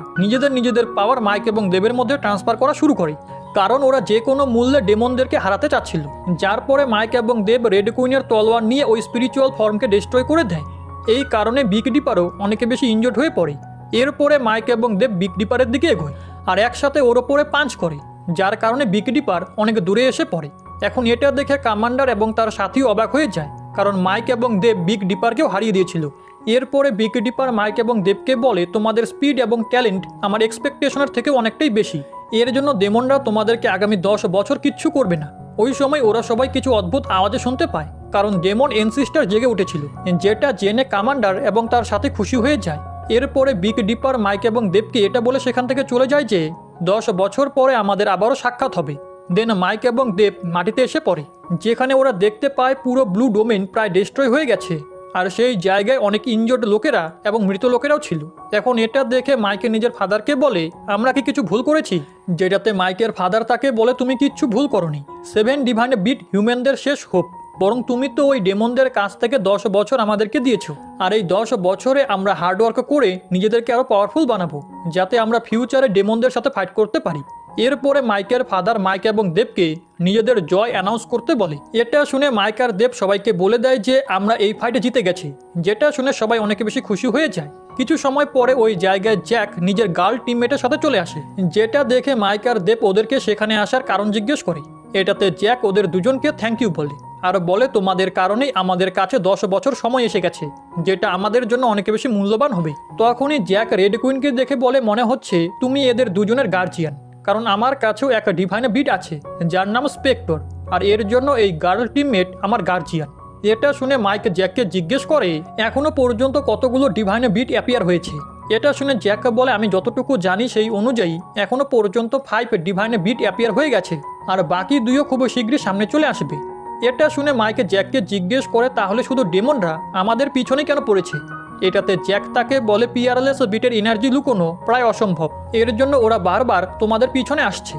নিজেদের পাওয়ার মাইক এবং দেবের মধ্যে ট্রান্সফার করা শুরু করে, কারণ ওরা যে কোনো মূল্যে ডেমনদেরকে হারাতে চাচ্ছিল। যার পরে মাইক এবং দেব রেড কুইনের তলোয়ার নিয়ে ওই স্পিরিচুয়াল ফর্মকে ডিস্ট্রয় করে দেয়, এই কারণে বিগ ডিপারও অনেকে বেশি ইনজোর্ড হয়ে পড়ে। এরপরে মাইক এবং দেব বিগ ডিপারের দিকে এগোয়, আর একসাথে ওর ওপরে পাঞ্চ করে, যার কারণে বিগ ডিপার অনেক দূরে এসে পড়ে। এখন এটা দেখে কমান্ডার এবং তার সাথীও অবাক হয়ে যায়, কারণ মাইক এবং দেব বিগ ডিপারকেও হারিয়ে দিয়েছিল। এরপরে বিগ ডিপার মাইক এবং দেবকে বলে, তোমাদের স্পিড এবং ট্যালেন্ট আমার এক্সপেকটেশনের থেকেও অনেকটাই বেশি, এর জন্য ডেমনরা তোমাদেরকে আগামী 10 বছর কিচ্ছু করবে না। ওই সময় ওরা সবাই কিছু অদ্ভুত আওয়াজে শুনতে পায়, কারণ ডেমন এনসিস্টার জেগে উঠেছিল, যেটা জেনে কমান্ডার এবং তার সাথে খুশি হয়ে যায়। এরপরে বিগ ডিপার মাইক এবং দেবকে এটা বলে সেখান থেকে চলে যায় যে 10 বছর পরে আমাদের আবারও সাক্ষাৎ হবে। দেন মাইক এবং দেব মাটিতে এসে পড়ে, যেখানে ওরা দেখতে পায় পুরো ব্লু ডোমেন প্রায় ডিস্ট্রয় হয়ে গেছে, আর সেই জায়গায় অনেক ইনজোর্ড লোকেরা এবং মৃত লোকেরাও ছিল। এখন এটা দেখে মাইকে নিজের ফাদারকে বলে, আমরা কি কিছু ভুল করেছি? যেটাতে মাইকের ফাদার তাকে বলে, তুমি কিচ্ছু ভুল করনি। 7 ডিভাইন বিট হিউম্যানদের শেষ হোপ, বরং তুমি তো ওই ডেমনদের কাছ থেকে 10 বছর আমাদেরকে দিয়েছো। আর এই 10 বছরে আমরা হার্ডওয়ার্ক করে নিজেদেরকে আরো পাওয়ারফুল বানাবো, যাতে আমরা ফিউচারে ডেমনদের সাথে ফাইট করতে পারি। এরপরে মাইকের ফাদার মাইক এবং দেবকে নিজেদের জয় অ্যানাউন্স করতে বলে। এটা শুনে মাইক আর দেব সবাইকে বলে দেয় যে আমরা এই ফাইটে জিতে গেছি, যেটা শুনে সবাই অনেক বেশি খুশি হয়ে যায়। কিছু সময় পরে ওই জায়গায় জ্যাক নিজের গার্ল টিমমেটের সাথে চলে আসে, যেটা দেখে মাইক আর দেব ওদেরকে সেখানে আসার কারণ জিজ্ঞেস করে। এটাতে জ্যাক ওদের দুজনকে থ্যাংক ইউ বলে আর বলে, তোমাদের কারণেই আমাদের কাছে 10 বছর সময় এসে গেছে, যেটা আমাদের জন্য অনেক বেশি মূল্যবান হবে। তখনই জ্যাক রেড কুইনকে দেখে বলে, মনে হচ্ছে তুমি এদের দুজনের গার্জিয়ান, কারণ আমার কাছেও একটা ডিভাইন বিট আছে যার নাম স্পেক্টর, আর এর জন্য এই গার্ল টিমমেট আমার গার্জিয়ান। এটা শুনে মাইক জ্যাককে জিজ্ঞেস করে এখনো পর্যন্ত কতগুলো ডিভাইন বিট অ্যাপিয়ার হয়েছে। এটা শুনে জ্যাক বলে, আমি যতটুকু জানি সেই অনুযায়ী এখনো পর্যন্ত 5 ডিভাইন বিট অ্যাপিয়ার হয়ে গেছে, আর বাকি 2ও খুব শীঘ্রই সামনে চলে আসবে। এটা শুনে মাইকে জ্যাককে জিজ্ঞেস করে, তাহলে শুধু ডেমনরা আমাদের পিছনে কেন পড়েছে? এটাতে জ্যাক তাকে বলে, পিয়ারলেস বিটের এনার্জি লুকোনো প্রায় অসম্ভব, এর জন্য ওরা বারবার তোমাদের পিছনে আসছে,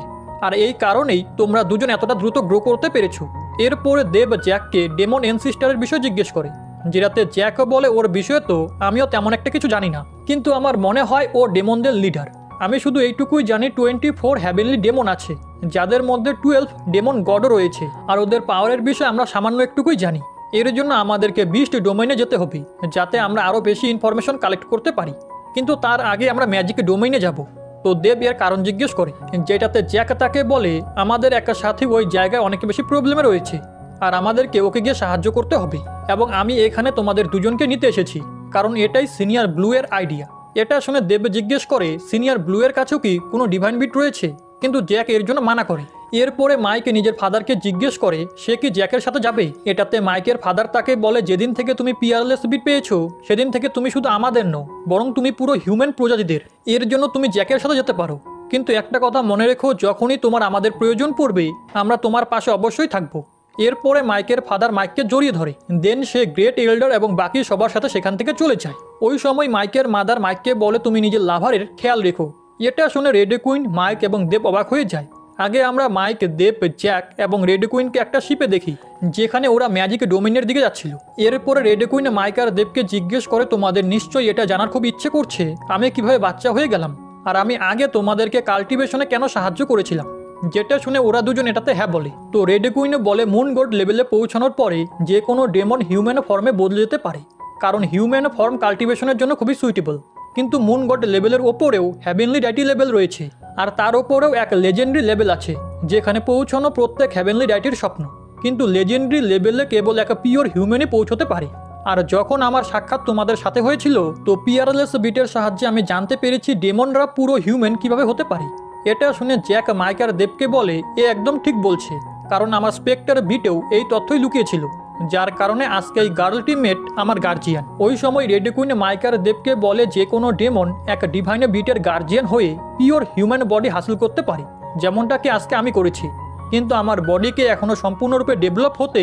আর এই কারণেই তোমরা দুজন এতটা দ্রুত গ্রো করতে পেরেছো। এরপরে দেব জ্যাককে ডেমন এনসিস্টারের বিষয় জিজ্ঞেস করে, যেটাতে জ্যাক বলে, ওর বিষয়ে তো আমিও তেমন একটা কিছু জানি না, কিন্তু আমার মনে হয় ও ডেমনদের লিডার। আমি শুধু এইটুকুই জানি 24 হ্যাভেনলি ডেমন আছে, যাদের মধ্যে 12 ডেমন গডও রয়েছে, আর ওদের পাওয়ারের বিষয়ে আমরা সামান্য একটুকুই জানি। এর জন্য আমাদেরকে বিস্ট ডোমেইনে যেতে হবে, যাতে আমরা আরও বেশি ইনফরমেশন কালেক্ট করতে পারি, কিন্তু তার আগে আমরা ম্যাজিক ডোমেইনে যাব। তো দেব এর কারণ জিজ্ঞেস করে, যেটাতে জ্যাক তাকে বলে, আমাদের একটা সাথী ওই জায়গায় অনেক বেশি প্রবলেমে রয়েছে, আর আমাদেরকে ওকে গিয়ে সাহায্য করতে হবে, এবং আমি এখানে তোমাদের দুজনকে নিতে এসেছি, কারণ এটাই সিনিয়র ব্লু এর আইডিয়া। এটা শুনে দেব জিজ্ঞেস করে, সিনিয়র ব্লু এর কাছেও কি কোনো ডিভাইন বিট রয়েছে? কিন্তু জ্যাক এর জন্য মানা করে। এরপরে মাইক নিজের ফাদারকে জিজ্ঞেস করে সে কি জ্যাকের সাথে যাবে। এটাতে মাইকের ফাদার তাকে বলে, যেদিন থেকে তুমি পিয়ারলেস বিট পেয়েছো সেদিন থেকে তুমি শুধু আমাদের নও, বরং তুমি পুরো হিউম্যান প্রজাতিদের, এর জন্য তুমি জ্যাকের সাথে যেতে পারো। কিন্তু একটা কথা মনে রেখো, যখনই তোমার আমাদের প্রয়োজন পড়বে আমরা তোমার পাশে অবশ্যই থাকবো। এরপরে মাইকের ফাদার মাইককে জড়িয়ে ধরে, দেন সে গ্রেট এল্ডার এবং বাকি সবার সাথে সেখান থেকে চলে যায়। ওই সময় মাইকের মাদার মাইককে বলে, তুমি নিজের লাভারের খেয়াল রেখো। এটা শুনে রেড কুইন, মাইক এবং দেব অবাক হয়ে যায়। আগে আমরা মাইক, দেব, জ্যাক এবং রেড কুইনকে একটা শিপে দেখি, যেখানে ওরা ম্যাজিক ডোমেইনের দিকে যাচ্ছিল। এরপরে রেড কুইন মাইক আর দেবকে জিজ্ঞেস করে, তোমাদের নিশ্চয়ই এটা জানার খুব ইচ্ছে করছে আমি কিভাবে বাচ্চা হয়ে গেলাম, আর আমি আগে তোমাদেরকে কাল্টিভেশনে কেন সাহায্য করেছিলাম। যেটা শুনে ওরা দুজন এটাতে হ্যাঁ বলে। তো রেড কুইন বলে, মুন গড লেভেলে পৌঁছানোর পরে যে কোনো ডেমন হিউম্যান ফর্মে বদলে যেতে পারে, কারণ হিউম্যান ফর্ম কাল্টিভেশনের জন্য খুবই সুইটেবল। কিন্তু মুন গড লেভেলের ওপরেও হ্যাভেনলি ডাইটি লেভেল রয়েছে, আর তার ওপরেও এক লেজেন্ডারি লেভেল আছে, যেখানে পৌঁছানো প্রত্যেক হ্যাভেনলি ডাইটির স্বপ্ন। কিন্তু লেজেন্ডারি লেভেলে কেবল এক পিওর হিউম্যানই পৌঁছতে পারে। আর যখন আমার সাক্ষাৎ তোমাদের সাথে হয়েছিল, তো পিয়ারলেস বিটের সাহায্যে আমি জানতে পেরেছি ডেমনরা পুরো হিউম্যান কিভাবে হতে পারে। এটা শুনে জ্যাক মাইক আর দেবকে বলে, এ একদম ঠিক বলছে, কারণ আমার স্পেক্টার বিটেও এই তথ্যই লুকিয়েছিল, যার কারণে আজকে এই গার্ল টিমমেট আমার গার্জিয়ান। ওই সময় রেড কুইন মাইক আর দেবকে বলে, যে কোনো ডেমন এক ডিভাইন বিটের গার্জিয়ান হয়ে পিওর হিউম্যান বডি হাসিল করতে পারে, যেমনটা কি আজকে আমি করেছি, কিন্তু আমার বডিকে এখনো সম্পূর্ণরূপে ডেভেলপ হতে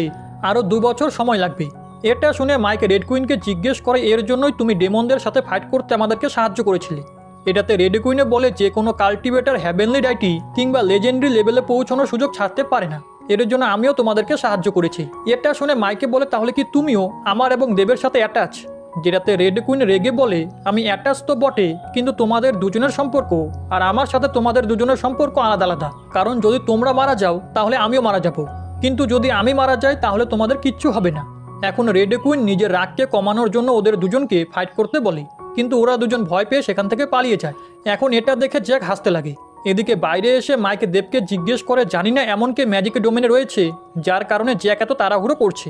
আরও 2 বছর সময় লাগবে। এটা শুনে মাইক রেড কুইনকে জিজ্ঞেস করে, এর জন্যই তুমি ডেমনদের সাথে ফাইট করতে আমাদেরকে সাহায্য করেছিলে। এটাতে রেড কুইনে বলে, যে কোনো কাল্টিভেটার হ্যাভেনলি ডাইটি কিংবা লেজেন্ডারি লেভেলে পৌঁছানোর সুযোগ ছাড়তে পারে না, এর জন্য আমিও তোমাদেরকে সাহায্য করেছি। এটা শুনে মাইকে বলে, তাহলে কি তুমিও আমার এবং দেবের সাথে অ্যাটাচ? যেটাতে রেড কুইন রেগে বলে, আমি অ্যাটাচ তো বটে, কিন্তু তোমাদের দুজনের সম্পর্ক আর আমার সাথে তোমাদের দুজনের সম্পর্ক আলাদা আলাদা, কারণ যদি তোমরা মারা যাও তাহলে আমিও মারা যাব, কিন্তু যদি আমি মারা যাই তাহলে তোমাদের কিচ্ছু হবে না। এখন রেড কুইন নিজের রাগকে কমানোর জন্য ওদের দুজনকে ফাইট করতে বলে, কিন্তু ওরা দুজন ভয় পেয়ে সেখান থেকে পালিয়ে যায়। এখন এটা দেখে জ্যাক হাসতে লাগে। এদিকে বাইরে এসে মাইক দেবকে জিজ্ঞেস করে, জানি না এমন কে ম্যাজিক ডোমেনে রয়েছে যার কারণে জ্যাক এত তাড়াহুড়ো করছে।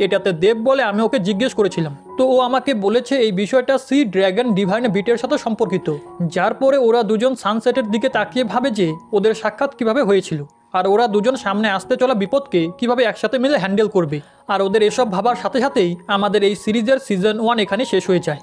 এটাতে দেব বলে, আমি ওকে জিজ্ঞেস করেছিলাম, তো ও আমাকে বলেছে এই বিষয়টা সি ড্র্যাগন ডিভাইন বিটের সাথে সম্পর্কিত, যার পরে ওরা দুজন সানসেটের দিকে তাকিয়ে ভাবে যে ওদের সাক্ষাৎ কিভাবে হয়েছিল, আর ওরা দুজন সামনে আসতে চলা বিপদকে কিভাবে একসাথে মিলে হ্যান্ডেল করবে। আর ওদের এসব ভাবার সাথে সাথেই আমাদের এই সিরিজের সিজন 1 এখানে শেষ হয়ে যায়।